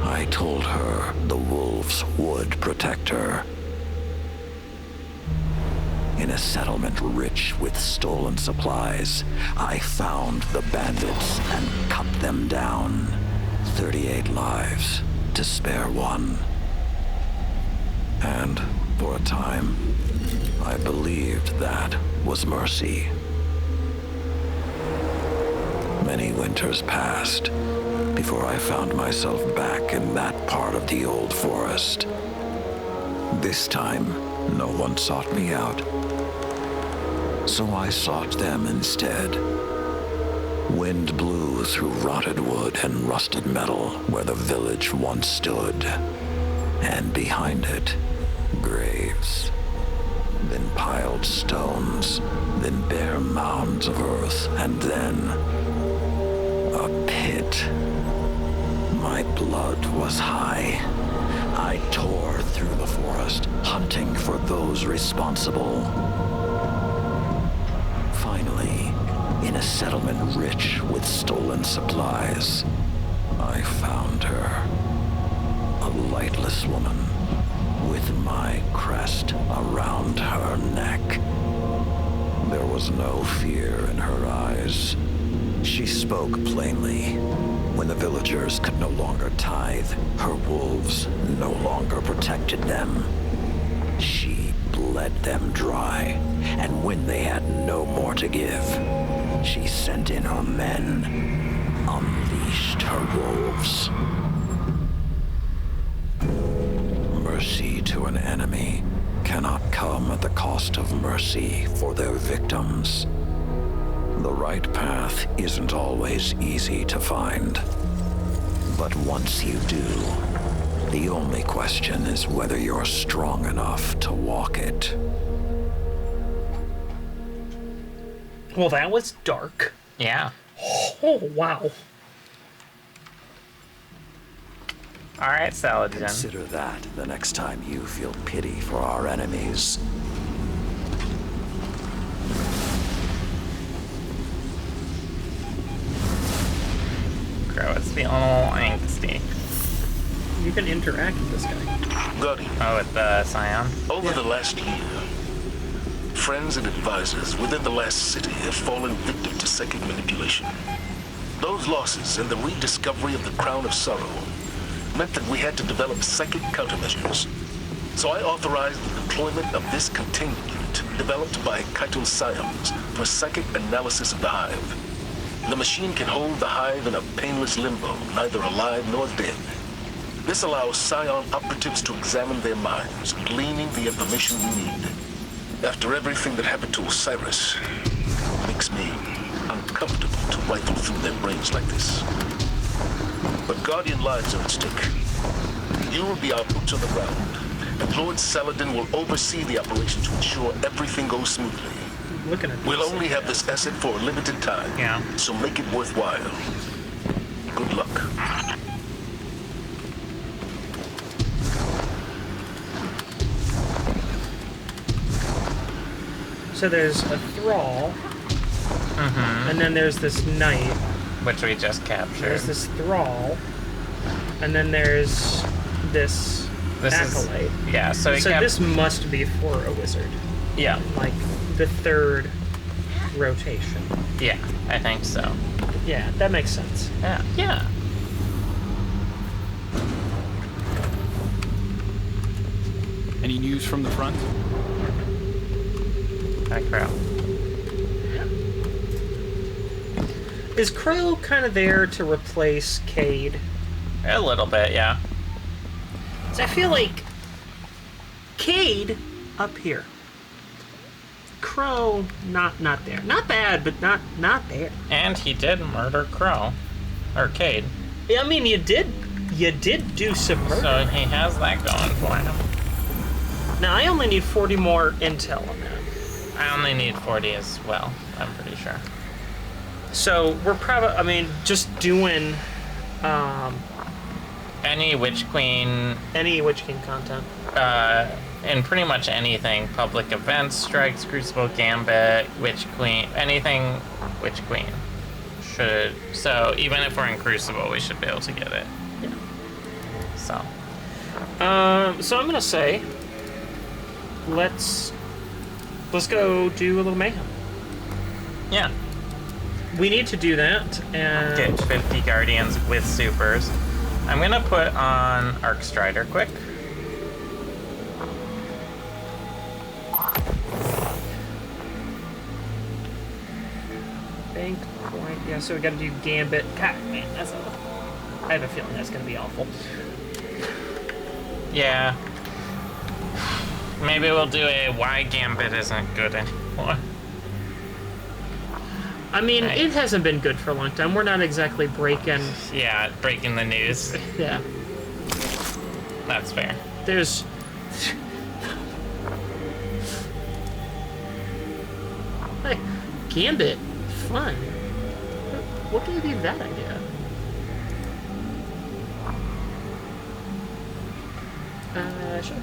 I told her the wolves would protect her. In a settlement rich with stolen supplies, I found the bandits and cut them down. 38 lives to spare one. And for a time, I believed that was mercy. Many winters passed before I found myself back in that part of the old forest. This time, no one sought me out. So I sought them instead. Wind blew through rotted wood and rusted metal where the village once stood. And behind it, graves. Then piled stones, then bare mounds of earth, and then a pit. My blood was high. I tore through the forest, hunting for those responsible. Finally, in a settlement rich with stolen supplies, I found her. A lightless woman with my crest around her neck. There was no fear in her eyes. She spoke plainly. When the villagers could no longer tithe, her wolves no longer protected them. She bled them dry, and when they had no more to give, she sent in her men, unleashed her wolves. Mercy to an enemy cannot come at the cost of mercy for their victims. The right path isn't always easy to find. But once you do, the only question is whether you're strong enough to walk it. Well, that was dark. Yeah. Oh, wow. All right, Saladin. Consider that the next time you feel pity for our enemies. Crow, it's feeling a little angsty. You can interact with this guy. Guardian, Oh, with the Scion? over the last year, friends and advisors within the last city have fallen victim to psychic manipulation. Those losses and the rediscovery of the Crown of Sorrow meant that we had to develop psychic countermeasures. So I authorized the deployment of this containment unit. developed by Kaitul Scions for psychic analysis of the hive. The machine can hold the hive in a painless limbo, neither alive nor dead. This allows Scion operatives to examine their minds, gleaning the information we need. After everything that happened to Osiris, it makes me uncomfortable to rifle through their brains like this. But Guardian lives are at stake. You will be our boots on the ground, and Lord Saladin will oversee the operation to ensure everything goes smoothly. Looking at We'll only have this asset for a limited time, so make it worthwhile. Good luck. So there's a thrall, and then there's this knight, which we just captured. there's this thrall, and then there's this acolyte. So this must be for a wizard. Yeah. Like the third rotation. Yeah, I think so. Yeah, that makes sense. Yeah. Any news from the front? That Crow. Is Crow kind of there to replace Cade? A little bit, yeah. So I feel like Cade up here. Crow not there. Not bad, but not there. And he did murder Crow. Or Cade. Yeah, I mean, you did do some murder. So he has that going for him. Now, I only need 40 more intel on that. I only need 40 as well, I'm pretty sure. So, we're probably, just doing, Any Witch Queen, any Witch King content. and pretty much anything, public events, strikes, Crucible, Gambit, Witch Queen, anything Witch Queen should, so even if we're in Crucible, we should be able to get it. Yeah. So I'm gonna say, let's go do a little mayhem. yeah. We need to do that, and Get 50 Guardians with supers. I'm gonna put on Arc Strider quick. bank point. Yeah, so we gotta do Gambit. God, man, I have a feeling that's gonna be awful. Yeah. Maybe we'll do a why Gambit isn't good anymore. I mean, Right. it hasn't been good for a long time. We're not exactly breaking. Yeah, breaking the news. Yeah. That's fair. There's. Hey, Gambit. Fun. What gave you that idea? Sure.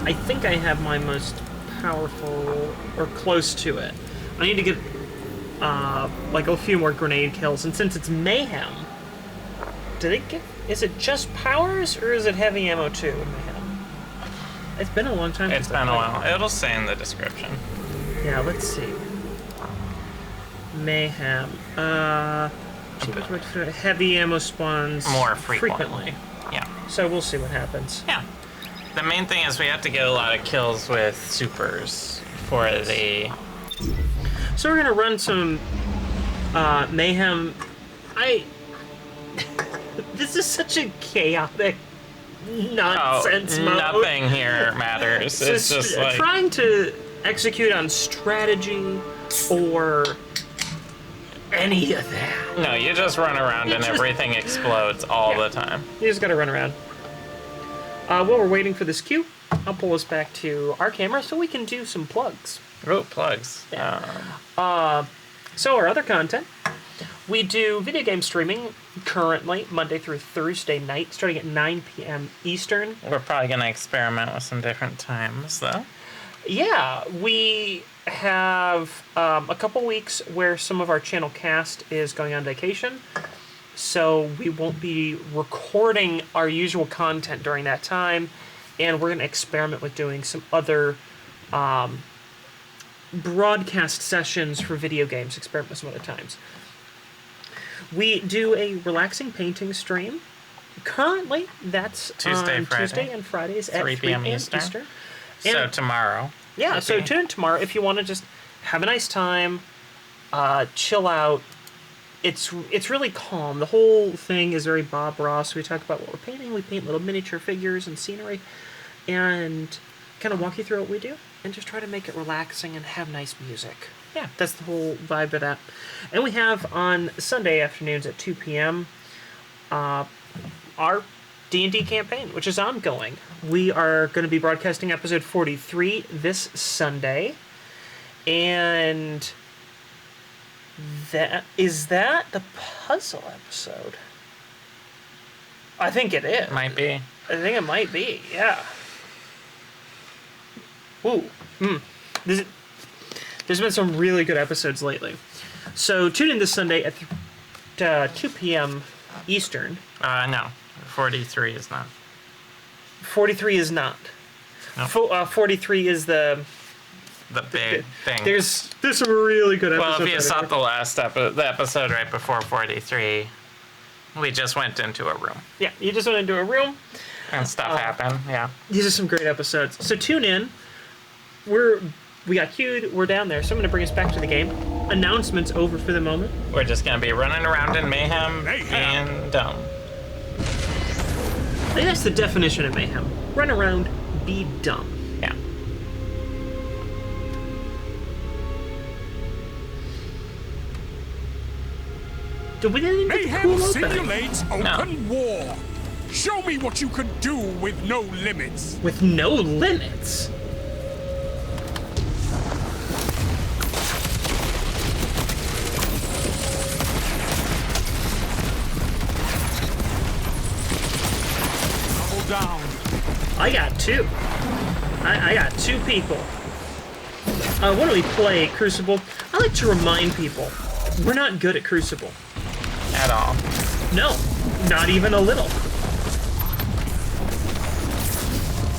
I think I have my most powerful, or close to it. I need to get, like a few more grenade kills, and since it's Mayhem, is it just powers, or is it heavy ammo too in Mayhem? It's been a long time It's since been I a played. while. It'll say in the description. Yeah, let's see. Mayhem. Heavy ammo spawns More frequently. Yeah. So we'll see what happens. Yeah. The main thing is we have to get a lot of kills with supers for the... So we're gonna run some Mayhem. This is such a chaotic nonsense mode. Nothing here matters. It's just like... trying to execute on strategy or any of that. No, you just run around and everything explodes all the time. You just gotta run around. While we're waiting for this queue, I'll pull us back to our camera so we can do some plugs. Oh, plugs. So our other content, we do video game streaming currently Monday through Thursday night, starting at 9 p.m. Eastern. We're probably going to experiment with some different times, though. Yeah, we have a couple weeks where some of our channel cast is going on vacation, so we won't be recording our usual content during that time, and we're going to experiment with doing some other broadcast sessions for video games, experiment with some other times. We do a relaxing painting stream Currently, that's Tuesday, on Friday. Tuesday and Fridays at 3 p.m. Eastern. So And- tomorrow. Yeah, so Okay. tune in tomorrow if you want to just have a nice time, chill out. It's really calm. The whole thing is very Bob Ross. We talk about what we're painting. We paint little miniature figures and scenery, and kind of walk you through what we do, and just try to make it relaxing and have nice music. Yeah, that's the whole vibe of that. And we have on Sunday afternoons at 2 p.m. Our D&D campaign, which is ongoing. We are going to be broadcasting episode 43 this Sunday. And that the puzzle episode? I think it is. Might be. I think it might be, yeah. Ooh. There's been some really good episodes lately. So tune in this Sunday at 2 p.m. Eastern. No. 43 is not. 43 is not. No. 43 is the big thing. There's some really good episodes. Well, if you out saw there. the last the episode right before 43, we just went into a room Yeah, you just went into a room. and stuff happened. Yeah. These are some great episodes. So tune in. We got queued. We're down there. So I'm going to bring us back to the game. Announcements over for the moment. We're just gonna be running around in mayhem. and dumb. I think that's the definition of mayhem. Run around, be dumb. Yeah. Did we didn't even get the Mayhem cool opening? simulates open war. Show me what you can do with no limits. With no limits. Double down. I got two. I got two people. When do we play Crucible? I like to remind people, we're not good at Crucible. At all. No, not even a little.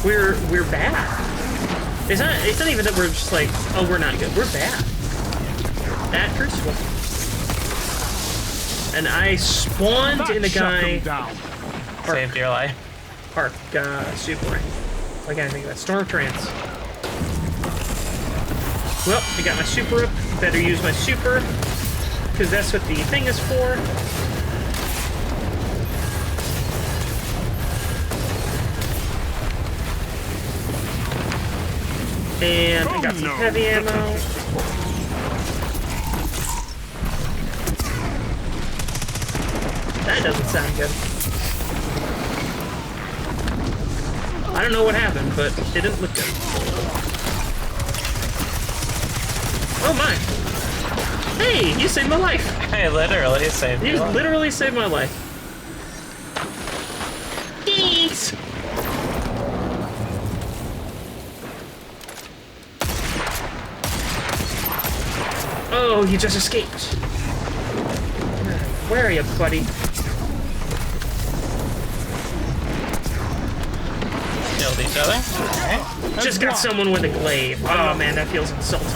We're bad. It's not even that we're just like, oh, we're not good. We're bad at Crucible. And I spawned That in the shut guy them down. Saved your life. Park super ring. Why can't I think of that? Storm Trance. Well, I got my super up. Better use my super, because that's what the thing is for. And I got some no. heavy ammo. That doesn't sound good. I don't know what happened, but it didn't look good. Oh my! Hey, you saved my life! I literally saved You your life. literally saved my life. Thanks! Oh, you just escaped. Where are you, buddy? Killed each other. Alright. Just got someone with a glaive. Oh man, that feels insulting.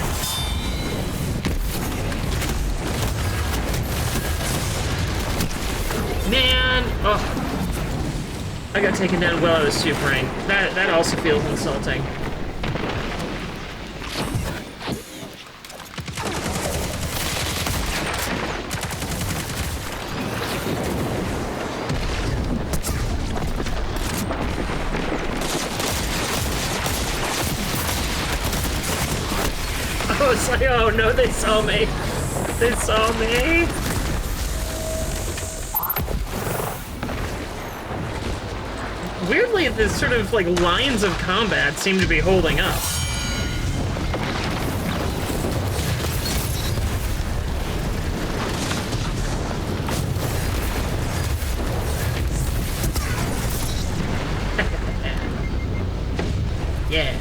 Man, oh, I got taken down well out of super ring. That also feels insulting. Oh, it's like, oh no, they saw me. They saw me. Weirdly, the sort of like lines of combat seem to be holding up. Yeah.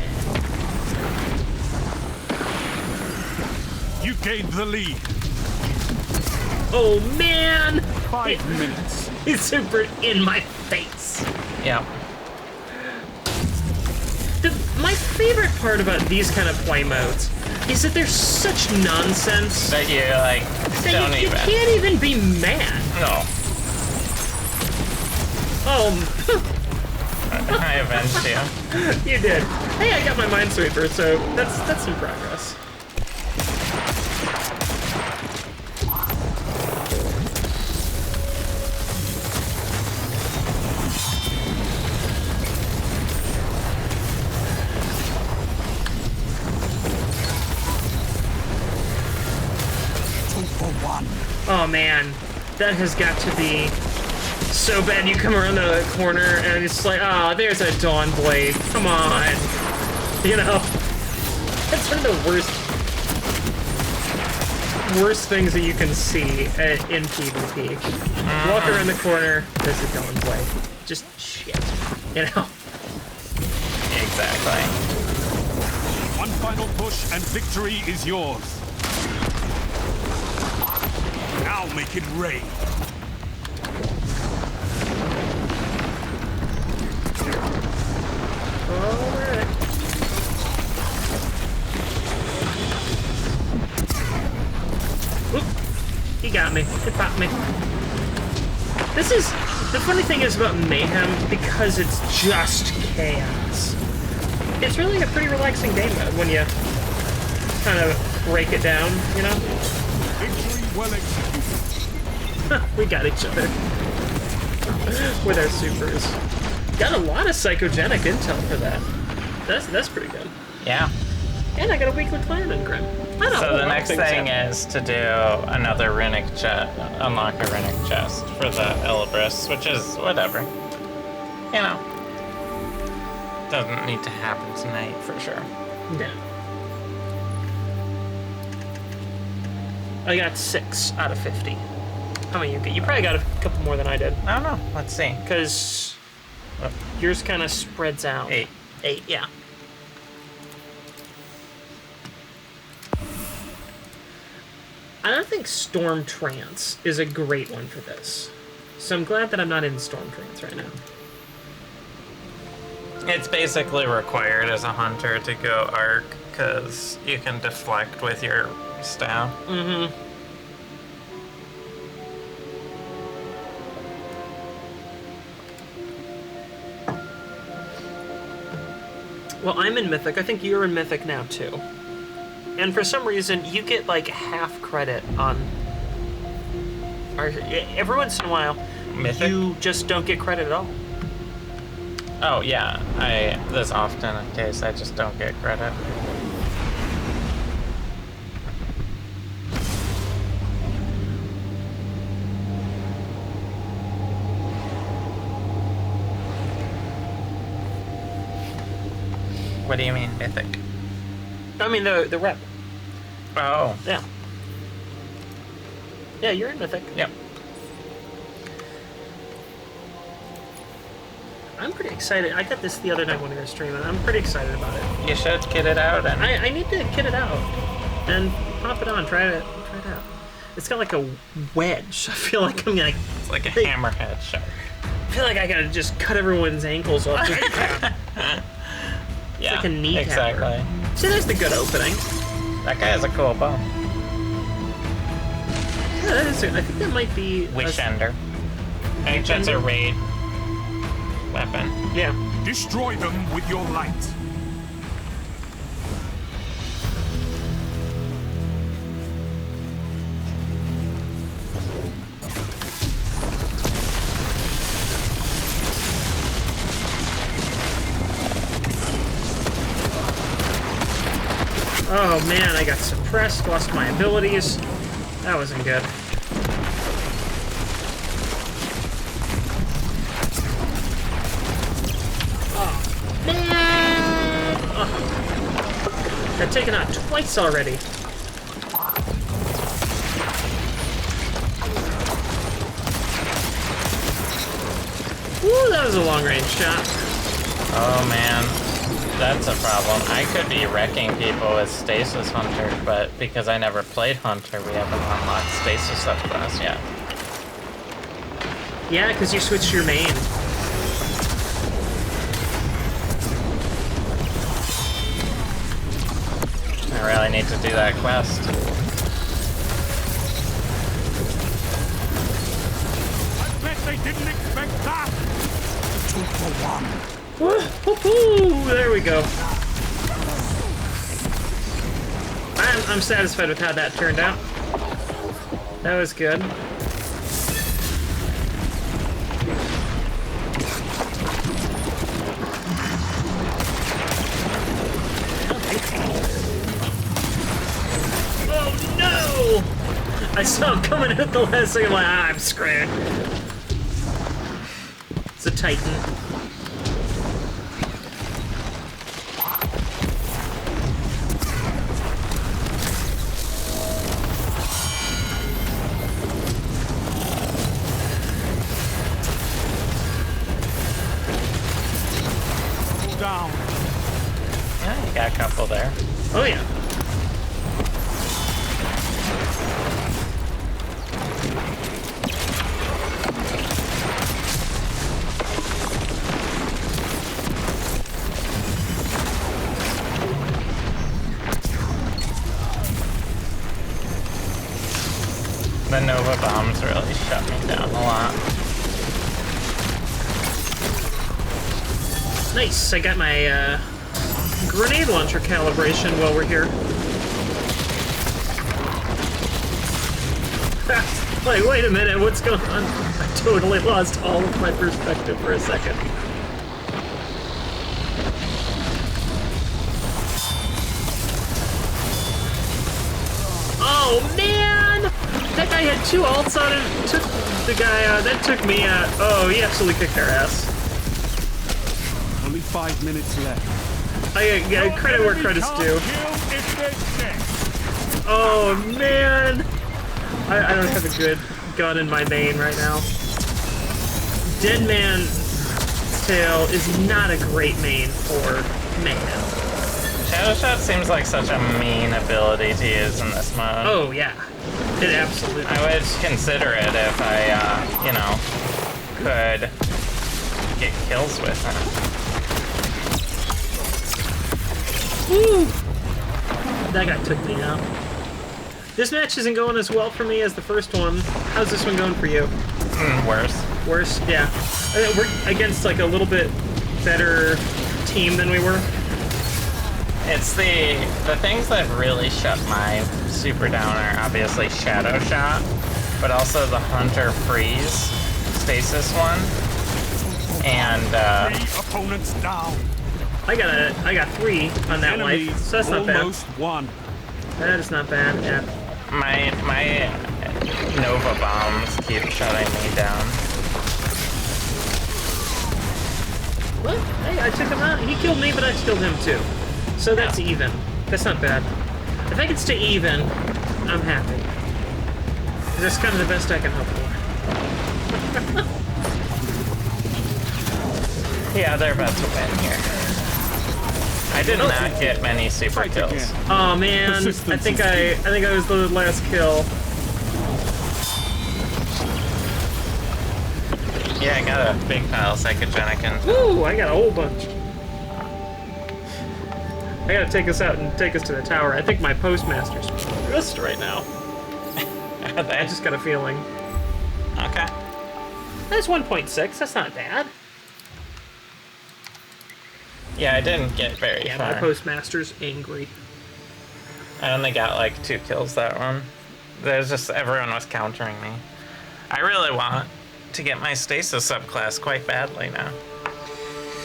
You gained the lead. Oh man! 5 minutes. He's super in my face. Yeah. My favorite part about these kind of play modes is that they're such nonsense That you like that don't you even. can't even be mad. No. I avenged you. You did. Hey, I got my Minesweeper, so that's some progress. Oh man, that has got to be so bad. You come around the corner and it's like, oh, there's a Dawn Blade. Come on. You know? That's one of the worst things that you can see in PvP. Walk around the corner, there's a Dawn Blade. Just shit. You know? Exactly. One final push and victory is yours. Now make it rain. Alright. Oop. He got me. He popped me. This is... The funny thing is about Mayhem, because it's just chaos. It's really a pretty relaxing game mode when you kind of break it down, you know? Victory well executed. We got each other. With our supers. Got a lot of psychogenic intel for that. That's pretty good. Yeah. And I got a weekly clan in Grim. So the next thing is to do another runic chest, unlock a runic chest for the Elbrus, which is whatever. You know. Doesn't need to happen tonight for sure. No. I got 6 out of 50. How many you get? You probably got a couple more than I did. I don't know. Let's see. Because yours kind of spreads out. 8. 8, yeah. I don't think Storm Trance is a great one for this. So I'm glad that I'm not in Storm Trance right now. It's basically required as a hunter to go arc, because you can deflect with your staff. Mm-hmm. Well, I'm in Mythic. I think you're in Mythic now, too. And for some reason, you get, like, half credit on... Every once in a while, Mythic? you just don't get credit at all. Oh, yeah. That's often the case. I just don't get credit. What do you mean, mythic? I mean, the rep. Oh. Yeah. Yeah, you're in Mythic. Yep. I'm pretty excited. I got this the other night when we were streaming. I'm pretty excited about it. You should kit it out. And I need to kit it out and pop it on. Try it out. It's got like a wedge. I feel like I'm like... It's like a hammerhead shark. I feel like I gotta just cut everyone's ankles off. Yeah, like a knee exactly. See, there's the good opening. That guy has a cool bow. Yeah, that is. I think that might be Wish Ender. I think that's a raid weapon. Yeah. Destroy them with your light. Oh man, I got suppressed, lost my abilities. That wasn't good. Oh man! Oh. Got taken out twice already. Woo, that was a long range shot. Oh man. That's a problem. I could be wrecking people with Stasis Hunter, but because I never played Hunter, we haven't unlocked Stasis subclass yet. Yeah, because you switched your main. I really need to do that quest. I bet they didn't expect that! for one. Woo-hoo-hoo! There we go. I'm satisfied with how that turned out. That was good. Oh no! I saw him coming at the last second. I'm like, I'm screwed. It's a Titan. Down. Yeah, you got a couple there. Oh yeah. The Nova bombs really shut me down a lot. Nice. I got my grenade launcher calibration while we're here. Like, wait a minute, what's going on? I totally lost all of my perspective for a second. Oh man! That guy had 2 ults on it. Took the guy out. That took me out. Oh, he absolutely kicked our ass. Only 5 minutes left. I credit where credit's due. Oh man! I don't have a good gun in my main right now. Dead Man's Tale is not a great main for Mayhem. Shadow Shot seems like such a mean ability to use in this mode. Oh yeah, it absolutely. I would consider it if I, you know, could get kills with it. Woo! That guy took me out. This match isn't going as well for me as the first one. How's this one going for you? Worse. Worse? Yeah. We're against like a little bit better team than we were. It's the things that really shut my super down are obviously Shadow Shot, but also the Hunter Freeze stasis one, and 3 opponents down. I got 3 on that Enemies life, so that's not bad. almost won. That is not bad. Yeah. my Nova bombs keep shutting me down. What? Hey, I took him out. He killed me, but I killed him too. So that's even. That's not bad. If I can stay even, I'm happy. That's kind of the best I can hope for. Yeah, they're about to win here. I did not get many super kills. Oh man, I think I was the last kill. Yeah, I got a big pile of psychogenic and Woo! I got a whole bunch. I gotta take us out and take us to the tower. I think my postmaster's pissed right now. I just got a feeling. Okay. That's 1.6. That's not bad. Yeah, I didn't get very Yeah, far. my postmaster's angry. I only got like 2 kills that one. There's just everyone was countering me. I really want to get my stasis subclass quite badly now.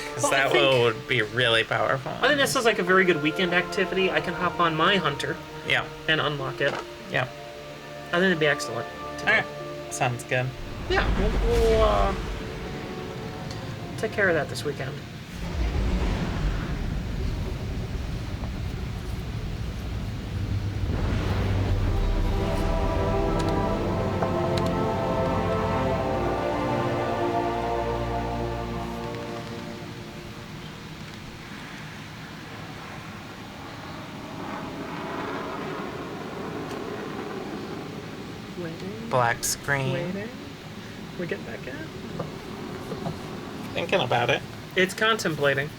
Because Well, that would be really powerful. I think this is like a very good weekend activity. I can hop on my hunter Yeah. and unlock it. Yeah. I think it'd be excellent. Alright. Sounds good. Yeah, we'll take care of that this weekend. Black screen. Waiting. We get back in. Thinking about it. It's contemplating.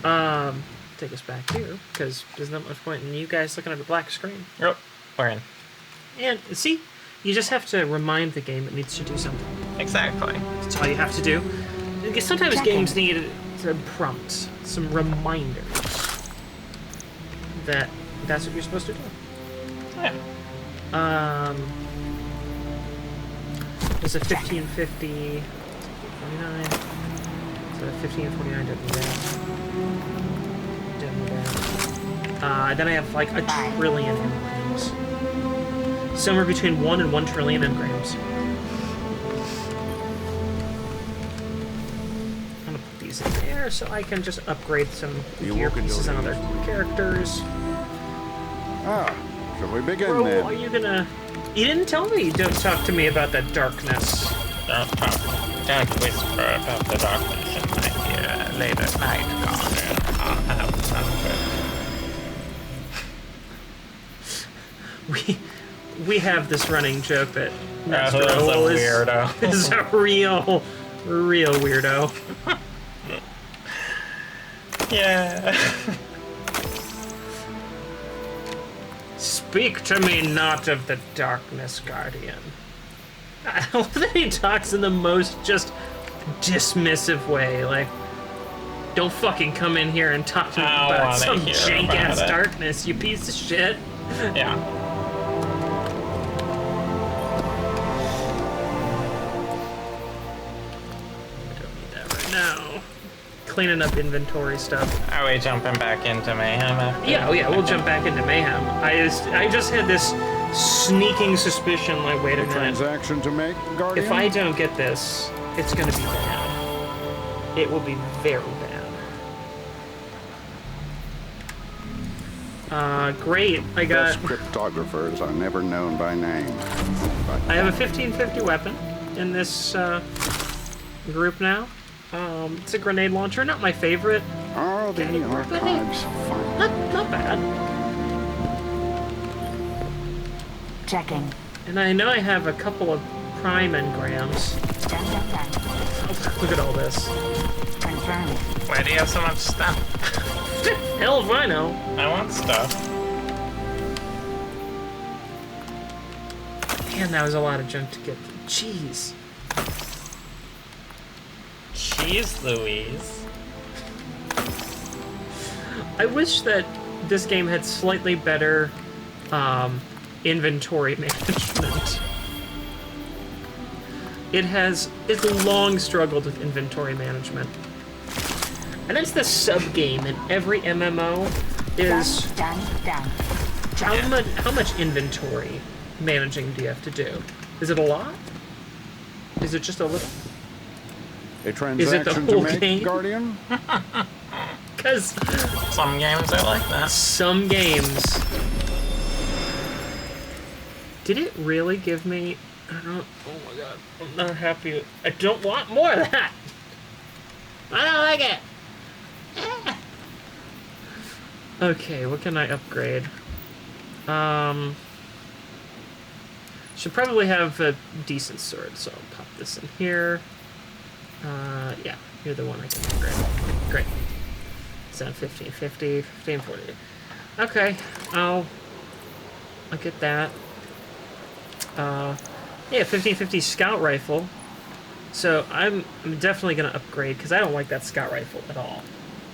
Take us back here, because there's not much point in you guys looking at a black screen. Oh, we're in. And see, you just have to remind the game it needs to do something. Exactly. That's all you have to do. sometimes games need some prompts, some reminders that that's what you're supposed to do. Yeah. There's a 1550, 49. So 1549 doesn't do that. Doesn't do that. Then I have like a trillion engrams. Somewhere between 1 and 1 trillion engrams. I'm gonna put these in there so I can just upgrade some gear pieces on other characters. Ah, shall we begin Bro, then? are you gonna... You didn't tell me. Don't talk to me about that darkness. Don't whisper about the darkness in my ear late at night, Guardian. I'll have something. We have this running joke that That's a Nostro weirdo. is a real weirdo. Yeah. Speak to me not of the darkness, Guardian. I love that he talks in the most just dismissive way, like, don't fucking come in here and talk to me about some jank-ass darkness, you piece of shit. Yeah. No. Cleaning up inventory stuff. Are we jumping back into Mayhem after? Yeah, we'll jump back into Mayhem. I just had this sneaking suspicion, like, wait a minute. Transaction to make, Guardian? If I don't get this, it's gonna be bad. It will be very bad. Great. I got... Best cryptographers are never known by name. But I have a 1550 weapon in this group now. It's a grenade launcher, not my favorite. are the archives fine? Not bad. Checking. And I know I have a couple of prime engrams. Done. Look at all this. Confirmed. Why do you have so much stuff? Hell if I know. I want stuff. Man, that was a lot of junk to get. Jeez. Jeez Louise. I wish that this game had slightly better inventory management. It's long struggled with inventory management. And that's the sub-game in every MMO is Done. how much inventory managing do you have to do? Is it a lot? Is it just a little? A Is it the transaction to whole make, game? Guardian? Because Some games are like that. some games... Did it really give me... I don't... Oh my god. I'm not happy. I don't want more of that! I don't like it! Okay, what can I upgrade? Should probably have a decent sword, so I'll pop this in here. Yeah, you're the one I can upgrade. Great. It's on 1550, 1540. Okay, I'll get that. Yeah, 1550 scout rifle. So I'm definitely gonna upgrade because I don't like that scout rifle at all.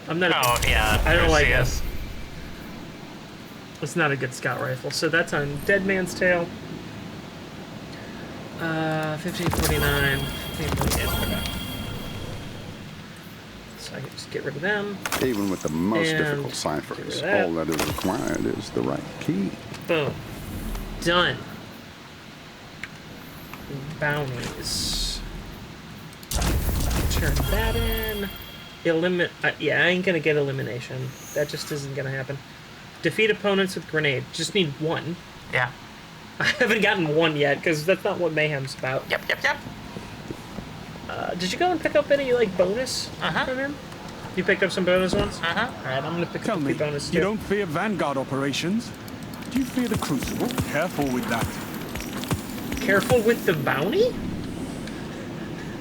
I'm not. Oh yeah. I don't like it. it. It's not a good scout rifle. So that's on Dead Man's Tale. 1549, 1548. Okay. So I can just get rid of them. Even with the most And difficult get ciphers, rid of that. all that is required is the right key. Boom. Done. Bounties. Turn that in. Yeah, I ain't gonna get elimination. That just isn't gonna happen. Defeat opponents with grenade. Just need one. Yeah. I haven't gotten one yet, because that's not what Mayhem's about. Yep. Did you go and pick up any, like, bonus from him? You picked up some bonus ones? Alright, I'm gonna pick Tell up me, the bonus too. you don't fear Vanguard operations? Do you fear the Crucible? Careful with that. Careful with the bounty?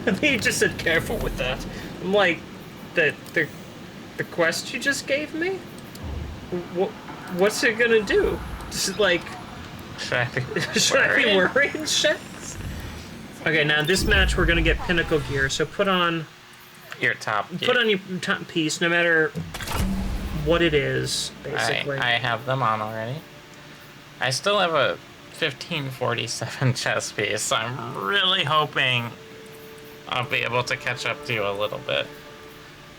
I think you just said careful with that. I'm like, the quest you just gave me? What's it gonna do? Just like... Should I be worried? Shit. Okay, now this match we're gonna get pinnacle gear, so put on your top gear. Put on your top piece, no matter what it is, basically. I have them on already. I still have a 1547 chest piece, so I'm really hoping I'll be able to catch up to you a little bit.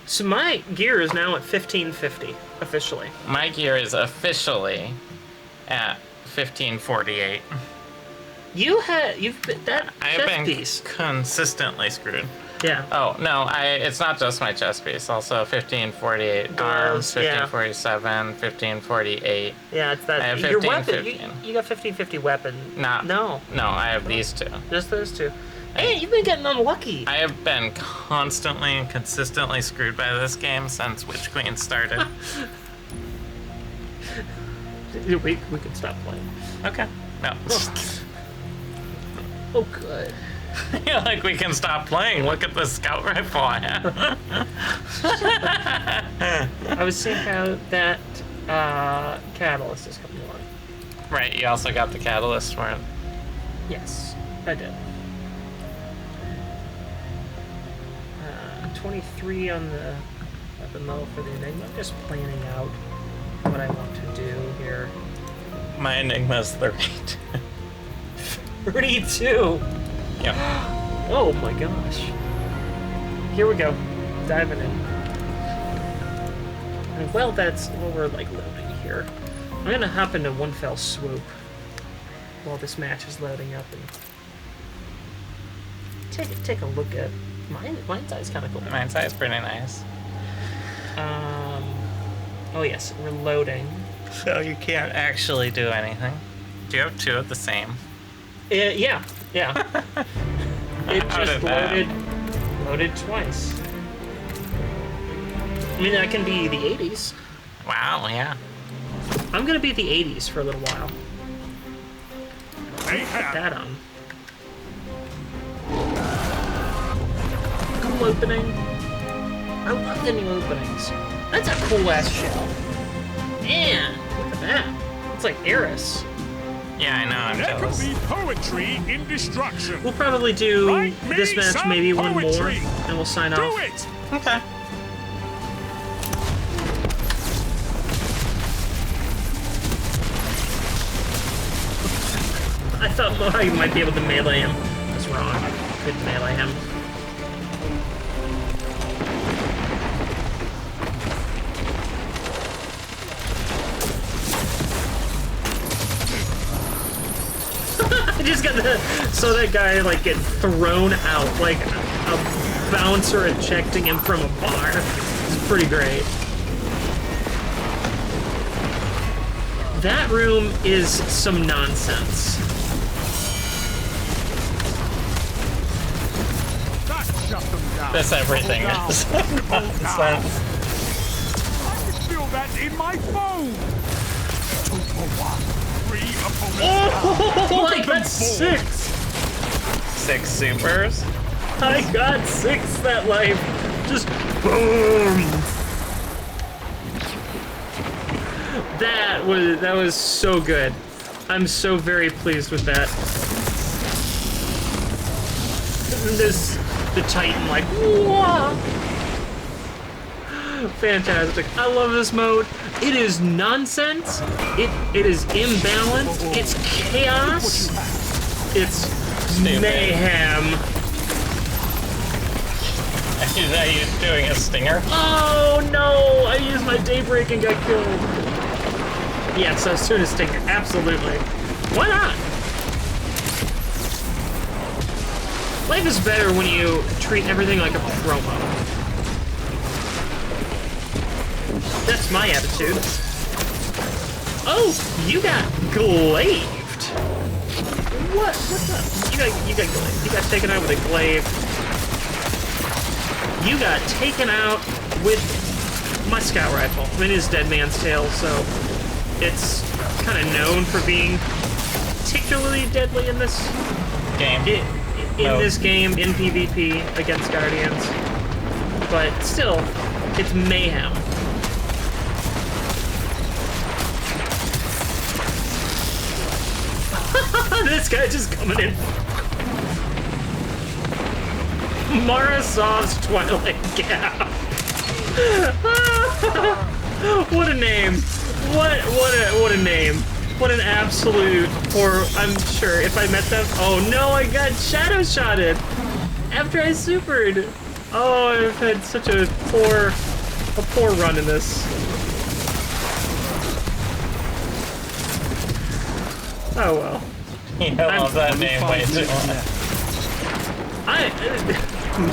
So my gear is now at 1550, officially. My gear is officially at 1548. You've been that I have chest been piece. consistently screwed. Yeah. Oh no, it's not just my chest piece. Also 1548 arms, 1547, 1548. Yeah, it's that. I have Your weapon. 15. You got 1550 weapon. No. No, I have these two. Just those two. Hey, you've been getting unlucky. I have been constantly and consistently screwed by this game since Witch Queen started. we can stop playing. Okay. No. Oh, good. You're like, we can stop playing. Look at the scout rifle I have. I was seeing how that catalyst is coming along. Right, you also got the catalyst for it. Yes, I did. 23 on the weapon level for the Enigma. I'm just planning out what I want to do here. My Enigma's 32. 32! Yep. Oh my gosh. Here we go. Diving in. And well, that's what we're like loading here. I'm gonna hop into one fell swoop while this match is loading up and take a look at mine's eye's kind of cool. Mine's eye's pretty nice. Oh yes, we're loading. So you can't actually do anything. Do you have two of the same? Yeah. It How just did loaded twice. I mean, that can be the 80s. Wow, yeah. I'm gonna be the 80s for a little while. Put that on. Cool opening. I love the new openings. That's a cool ass shell. Man, look at that. It's like Eris. Yeah, I know, I'm There jealous. can be poetry in destruction. We'll probably do Write me this match, some maybe one more, poetry. and we'll sign Do off. it! Okay. I thought I might be able to melee him. That's wrong. Couldn't melee him. I just got so that guy like get thrown out like a bouncer ejecting him from a bar. It's pretty great. That room is some nonsense. That shut them down. That's everything. Nonsense. Nonsense. I can feel that in my phone. 2 for 1. 3 opponents. Oh, I got 6. 6 supers. I got 6 that life. Just boom. That was so good. I'm so very pleased with that. The Titan like, whoa. Fantastic. I love this mode. It is nonsense. It is imbalanced. It's chaos. It's mayhem. Are you doing a stinger? Oh no! I used my daybreak and got killed. Yes, as soon as stinger. Absolutely. Why not? Life is better when you treat everything like a promo. That's my attitude. Oh, you got glaved. What's up? You got glaved. You got taken out with a glaive. You got taken out with my scout rifle. I mean, it is Dead Man's Tale, so it's kind of known for being particularly deadly in this game. In this game, in PvP against Guardians. But still, it's mayhem. This guy just coming in. Marasov's Twilight Gap. What a name. What a name. What an absolute poor. I'm sure if I met them. Oh no, I got shadow shotted after I supered. Oh, I've had such a poor run in this. Oh well. Yeah, I love that name way too much.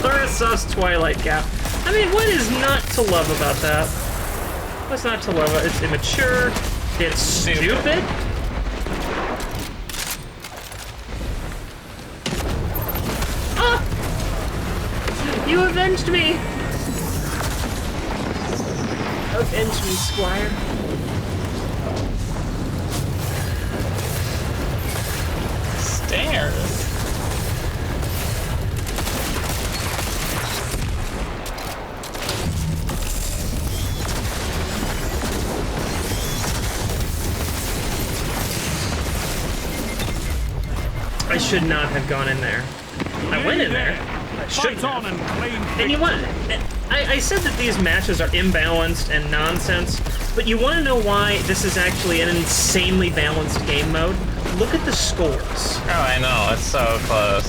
Marasov's Twilight Gap. I mean, what is not to love about that? What's not to love? It's immature. It's stupid. Ah! You avenged me. Avenge me, Squire. Stairs. I should not have gone in there. I went in there. I shouldn't have. And you want? I said that these matches are imbalanced and nonsense, but you want to know why this is actually an insanely balanced game mode? Look at the scores. Oh, I know. It's so close.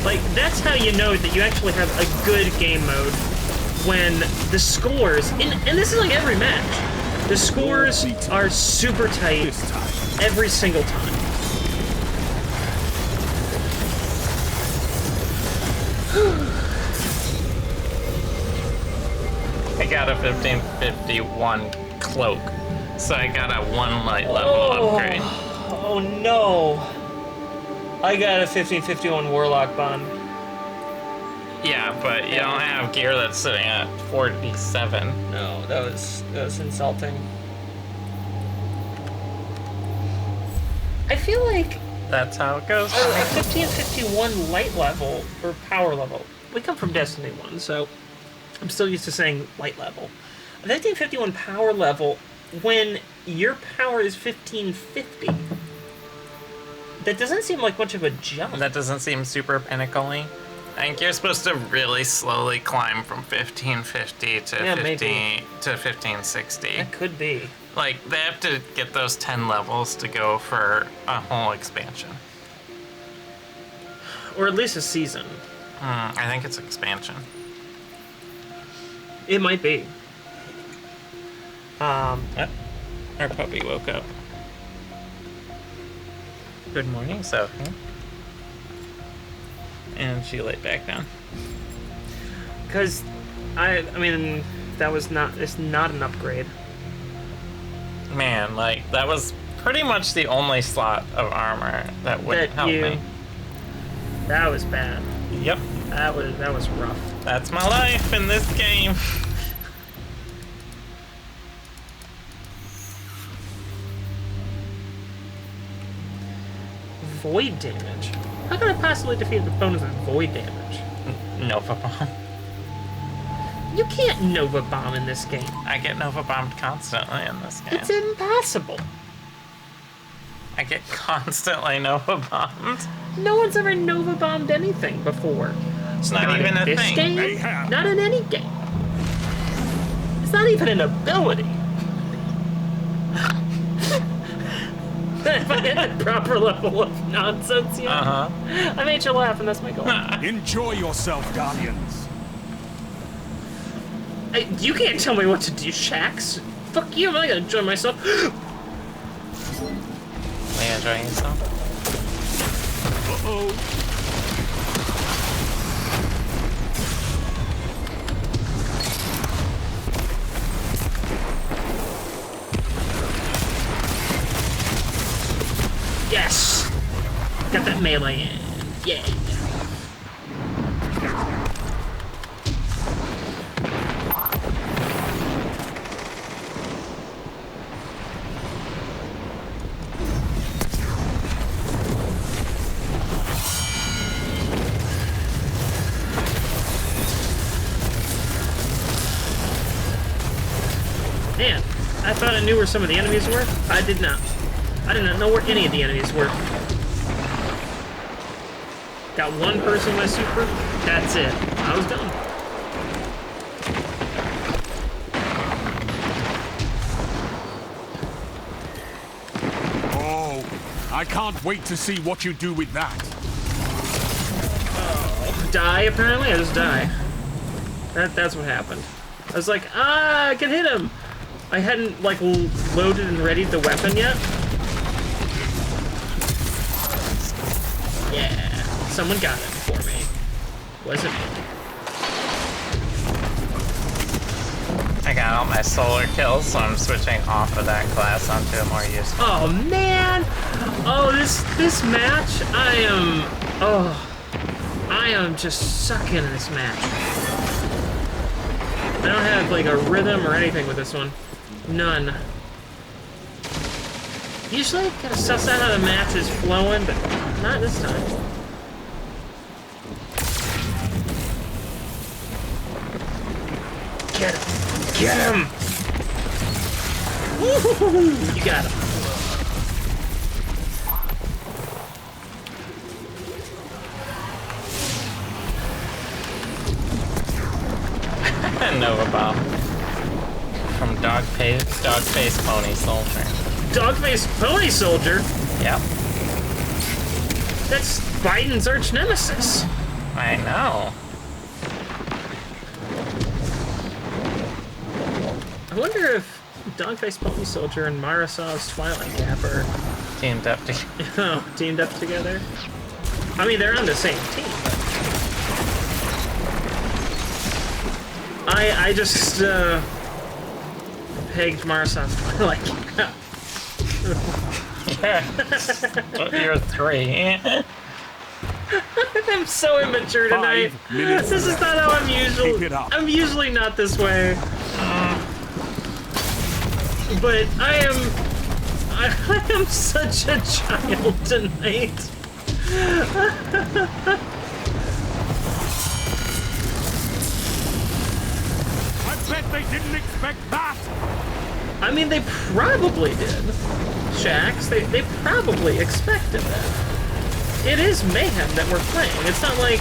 Like, that's how you know that you actually have a good game mode when the scores, and this is like every match, the scores are super tight every single time. I got a 1551 cloak, so I got a 1 light level upgrade. Oh no! I got a 1551 Warlock bond. Yeah, but you don't have gear that's sitting at 47. No, that was insulting. I feel like that's how it goes. A 1551 light level or power level. We come from Destiny 1, so I'm still used to saying light level. A 1551 power level when your power is 1550. That doesn't seem like much of a jump. That doesn't seem super pinnacle-y. I think you're supposed to really slowly climb from 1550 to 1560. That could be. Like, they have to get those 10 levels to go for a whole expansion. Or at least a season. I think it's expansion. It might be. Our puppy woke up. Good morning, Sophie. And she laid back down. Because, I mean, it's not an upgrade. Man, like, that was pretty much the only slot of armor that would help me. That was bad. Yep. That was rough. That's my life in this game. Void damage? How can I possibly defeat an opponent with void damage? Nova Bomb. You can't Nova Bomb in this game. I get Nova Bombed constantly in this game. It's impossible. I get constantly Nova Bombed. No one's ever Nova Bombed anything before. It's not even a this thing. Game, not in any game. It's not even an ability. If I hit the proper level of nonsense yet, I made you laugh, and that's my goal. Enjoy yourself, Guardians. You can't tell me what to do, Shax. Fuck you, I'm not gonna enjoy myself. Are you enjoying yourself? Uh-oh. Yes! Got that melee in. Yeah. Man, I thought I knew where some of the enemies were. I did not. I did not know where any of the enemies were. Got one person with super. That's it. I was done. Oh, I can't wait to see what you do with that. Die, apparently? I just die. That's what happened. I was like, I can hit him! I hadn't, like, loaded and readied the weapon yet. Yeah, someone got it for me. Wasn't me. I got all my solar kills, so I'm switching off of that class onto a more useful. Oh, man! Oh, this match, I am just sucking in this match. I don't have, like, a rhythm or anything with this one. None. Usually, I gotta suss out how the match is flowing, but not this time. Get him! Get him! Woo-hoo-hoo! You got him. Nova Bomb. From Dogface Pony Soldier. Dogface Pony Soldier? Yep. That's Biden's arch nemesis. I know. I wonder if Dogface Pony Soldier and Marasaw's Twilight Gap are teamed up together. Teamed up together. I mean, they're on the same team. But I just pegged Marasaw's Twilight Gap. You're 3. I'm so immature tonight. This is not how I'm usually. I'm usually not this way. But I am such a child tonight. I bet they didn't expect that. I mean, they probably did. Shax, they probably expected that. It is Mayhem that we're playing. It's not like...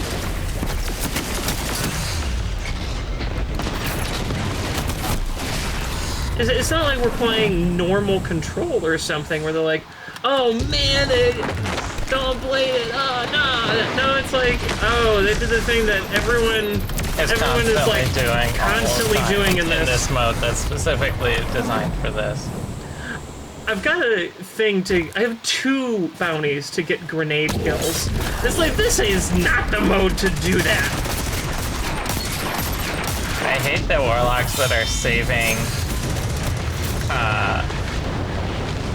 It's not like we're playing normal Control or something where they're like, oh man, don't blade it, oh no. No, it's like, oh, they did the thing that everyone is like constantly doing in this mode that's specifically designed for this. I've got a thing I have 2 bounties to get grenade kills. It's like, this is not the mode to do that. I hate the warlocks that are saving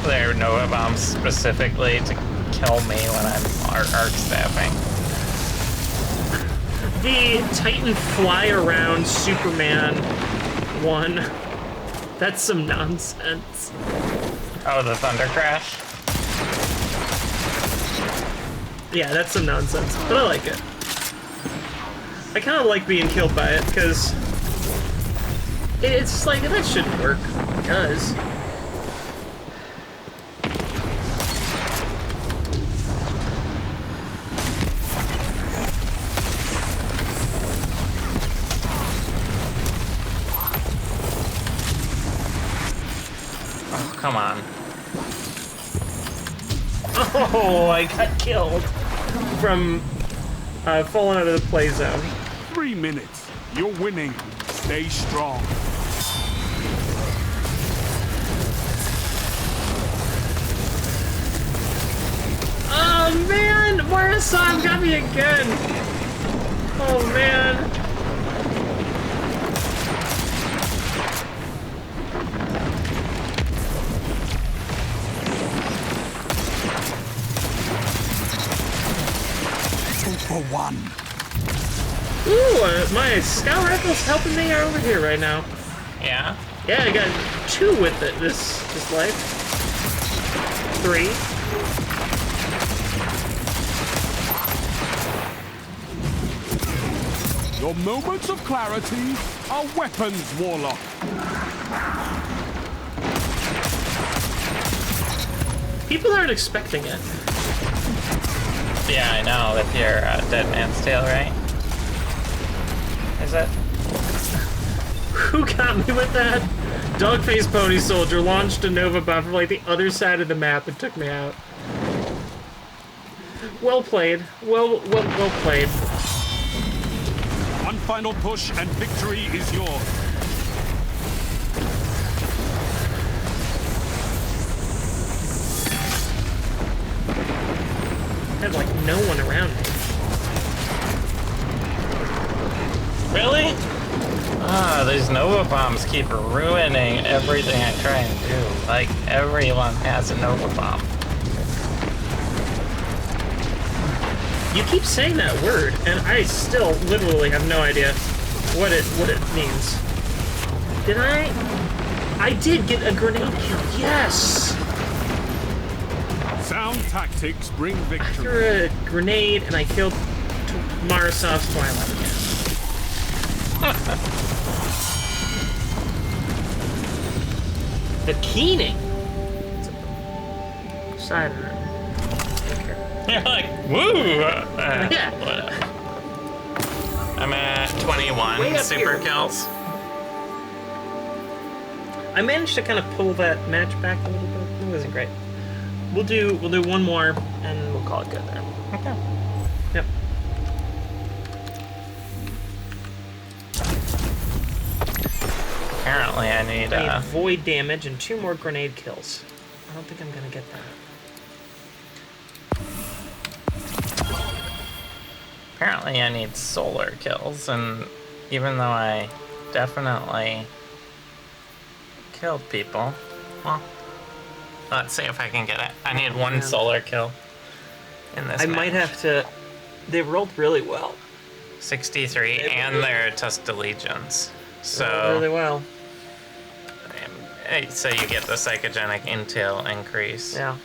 their Nova Bombs specifically to kill me when I'm arc staffing. The Titan fly around Superman one. That's some nonsense. Oh, the Thunder Crash? Yeah, that's some nonsense, but I like it. I kind of like being killed by it, because it's just like, that shouldn't work. It does. Oh, come on. Oh, I got killed from falling out of the play zone. 3 minutes. You're winning. Stay strong. Oh man, Marasan got me again. Oh man. For 1. Ooh, my scout rifle's helping me over here right now. Yeah? Yeah, I got 2 with it this life. 3. Your moments of clarity are weapons, Warlock. People aren't expecting it. Yeah, I know, with your Dead Man's Tale, right? Is it? Who got me with that? Dogface Pony Soldier launched a Nova bomb from like the other side of the map and took me out. Well played. Well played. One final push and victory is yours. I had like no one around me. Really? Ah, these Nova Bombs keep ruining everything I try and do. Like, everyone has a Nova Bomb. You keep saying that word, and I still literally have no idea what it means. Did I? I did get a grenade kill. Yes. Sound tactics bring I victory. threw a grenade and I killed Marasov's Twilight. The Keening. Sidearm. You're like, woo! Yeah. Whatever. I'm at 21 Way up super here. kills. I managed to kind of pull that match back a little bit. It wasn't great. We'll do one more and we'll call it good there. Okay. Yep. Apparently I need, I need void damage and 2 more grenade kills. I don't think I'm gonna get that. apparently I need solar kills, and even though I definitely killed people, well, let's see if I can get it. I need one solar kill in this I match. might have to... They rolled really well. 63, and they're Tusked Legions. So really well. So you get the psychogenic intel increase. Yeah.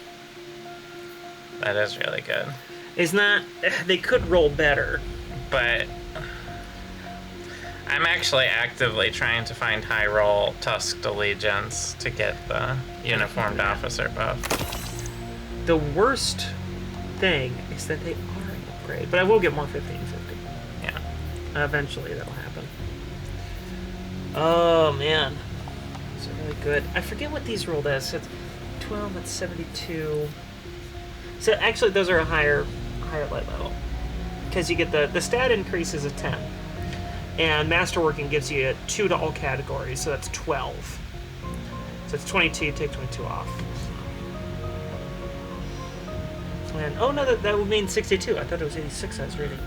That is really good. It's not... They could roll better. But I'm actually actively trying to find high roll Tusked Legions to get the uniformed officer buff. The worst thing is that they are an upgrade, but I will get more 15/50. Yeah. Eventually that'll happen. Oh man. These are really good. I forget what these rolled as. So it's 12, that's 72. So actually those are a higher light level. Because you get the stat increase is a 10. And Masterworking gives you 2 to all categories, so that's 12. So it's 22, take 22 off. And, oh no, that would mean 62. I thought it was 86 I was reading.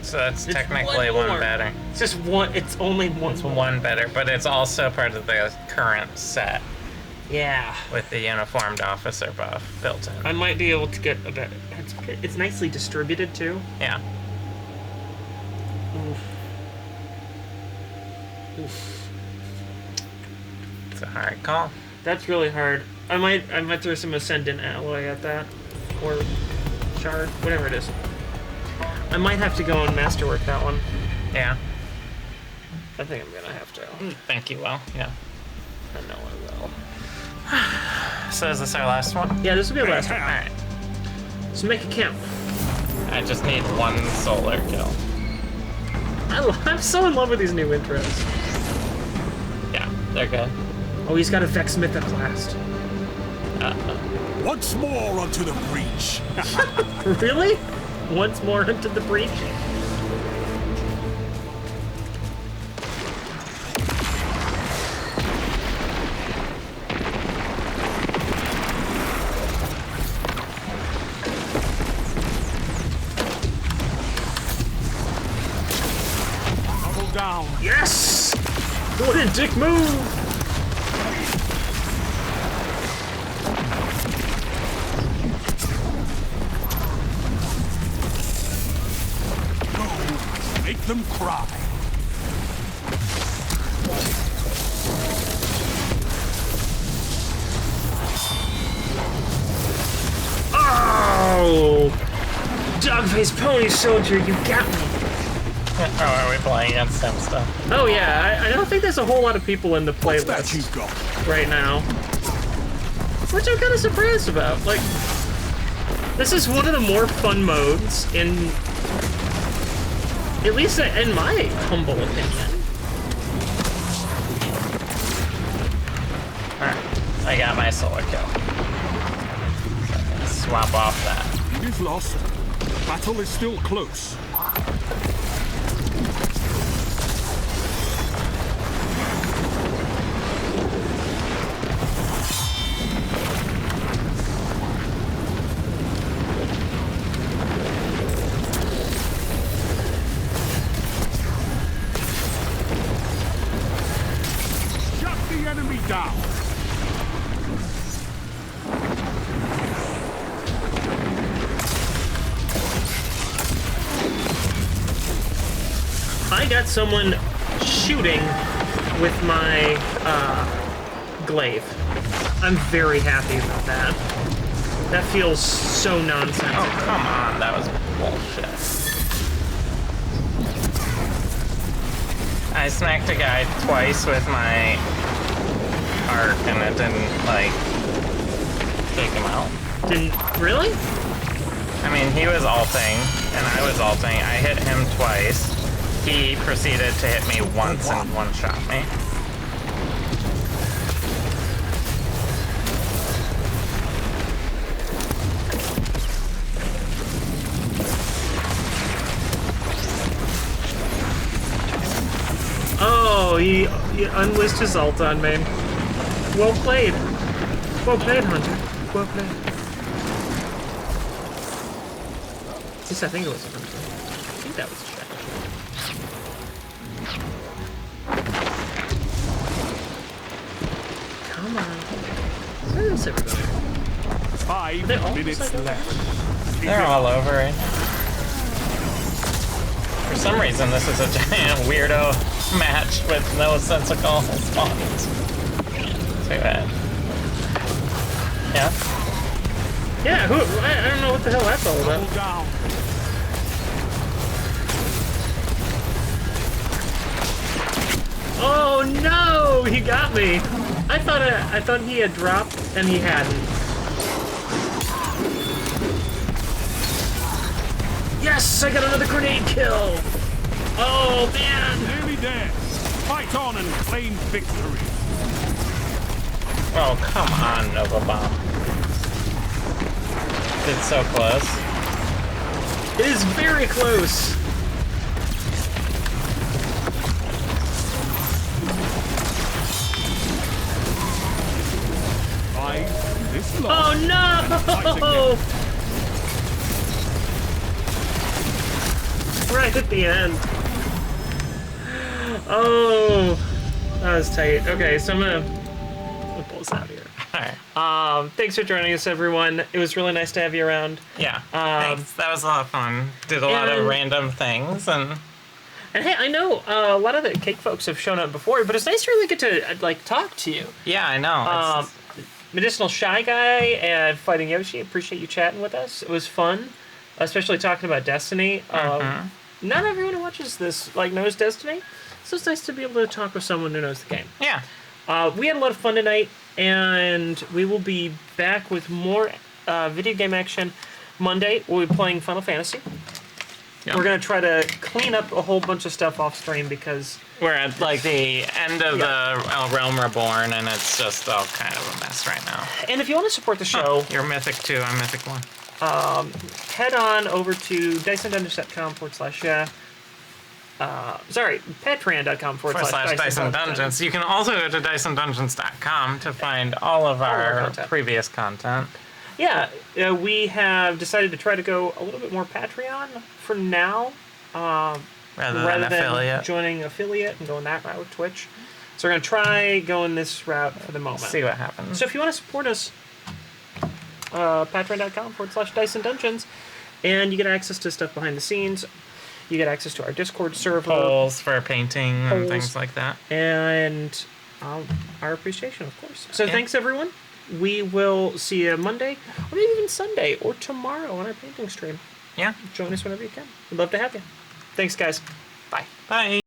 So that's It's technically one one more. better. It's just one, it's only one. It's one better, but it's also part of the current set Yeah. with the uniformed officer buff built in. I might be able to get a better. It's nicely distributed too. Yeah. Oof. Oof. It's a hard call. That's really hard. I might throw some Ascendant Alloy at that. Or Shard, whatever it is. I might have to go and Masterwork that one. Yeah. I think I'm gonna have to. Thank you, Will. Yeah. I know I will. So is this our last one? Yeah, this will be our last one. Alright. So make it count. I just need one solar kill. I'm so in love with these new intros. Yeah, they're good. Oh, he's got a Vex Mythic Blast. Once more onto the breach. Really? Once more into the breach? Double down. Yes! What a dick move! Make them cry. Oh! Dogface Pony Soldier, you got me! Oh, are we playing against him still? Oh yeah, I don't think there's a whole lot of people in the What's that playlist you've got? right now. Which I'm kind of surprised about. Like, This is one of the more fun modes in, at least in my humble opinion. Alright, I got my solo kill. So I'm gonna swap off that. It is lost. Battle is still close. Shut the enemy down. I got someone shooting with my glaive. I'm very happy about that. That feels so nonsensical. Oh, come on, that was bullshit. I smacked a guy twice with my arc and it didn't, like, take him out. Didn't, really? I mean, he was ulting, and I was ulting. I hit him twice. He proceeded to hit me once and one-shot me. Oh, he unleashed his ult on me. Well played. Well played, Hunter. Well played. At least I think it was a Hunter. I think that was a Shadow. Come on. Where's everybody? 5 They're all minutes just like left. They're all over right now. For some reason, this is a giant weirdo match with no sensical spawns. Too bad. Yeah? Yeah, I don't know what the hell that's all about. Hold down. Oh no! He got me! I thought he had dropped and he hadn't. Yes! I got another grenade kill! Oh man! Nearly there. Fight on and claim victory. Oh, come on, Nova Bomb. It's so close. It is very close! This lost. Oh no! Right at the end. Oh, that was tight. Okay, so I'm gonna pull this out here. Alright. Thanks for joining us, everyone. It was really nice to have you around. Yeah. Thanks. That was a lot of fun. Did a lot of random things and hey, I know a lot of the cake folks have shown up before, but it's nice to really get to like talk to you. yeah, I know. Medicinal Shy Guy and Fighting Yoshi, appreciate you chatting with us. It was fun, especially talking about Destiny. Not everyone who watches this like knows Destiny, so it's nice to be able to talk with someone who knows the game. Yeah. We had a lot of fun tonight, and we will be back with more video game action Monday. We'll be playing Final Fantasy. Yep. We're going to try to clean up a whole bunch of stuff off stream because we're at like the end of the Realm Reborn, and it's just all kind of a mess right now. And if you want to support the show... You're Mythic 2, I'm Mythic 1. Head on over to DysonDungeons.com patreon.com/. Dyson Dungeons. You can also go to DysonDungeons.com to find all of our previous content. Yeah, we have decided to try to go a little bit more Patreon for now. Rather than joining affiliate and going that route with Twitch. So we're going to try going this route for the moment. See what happens. So if you want to support us, patreon.com/DysonDungeons, and you get access to stuff behind the scenes. You get access to our Discord server. Polls for painting and things like that. And our appreciation, of course. So thanks, everyone. We will see you Monday, or maybe even Sunday, or tomorrow on our painting stream. Yeah. Join us whenever you can. We'd love to have you. Thanks, guys. Bye. Bye.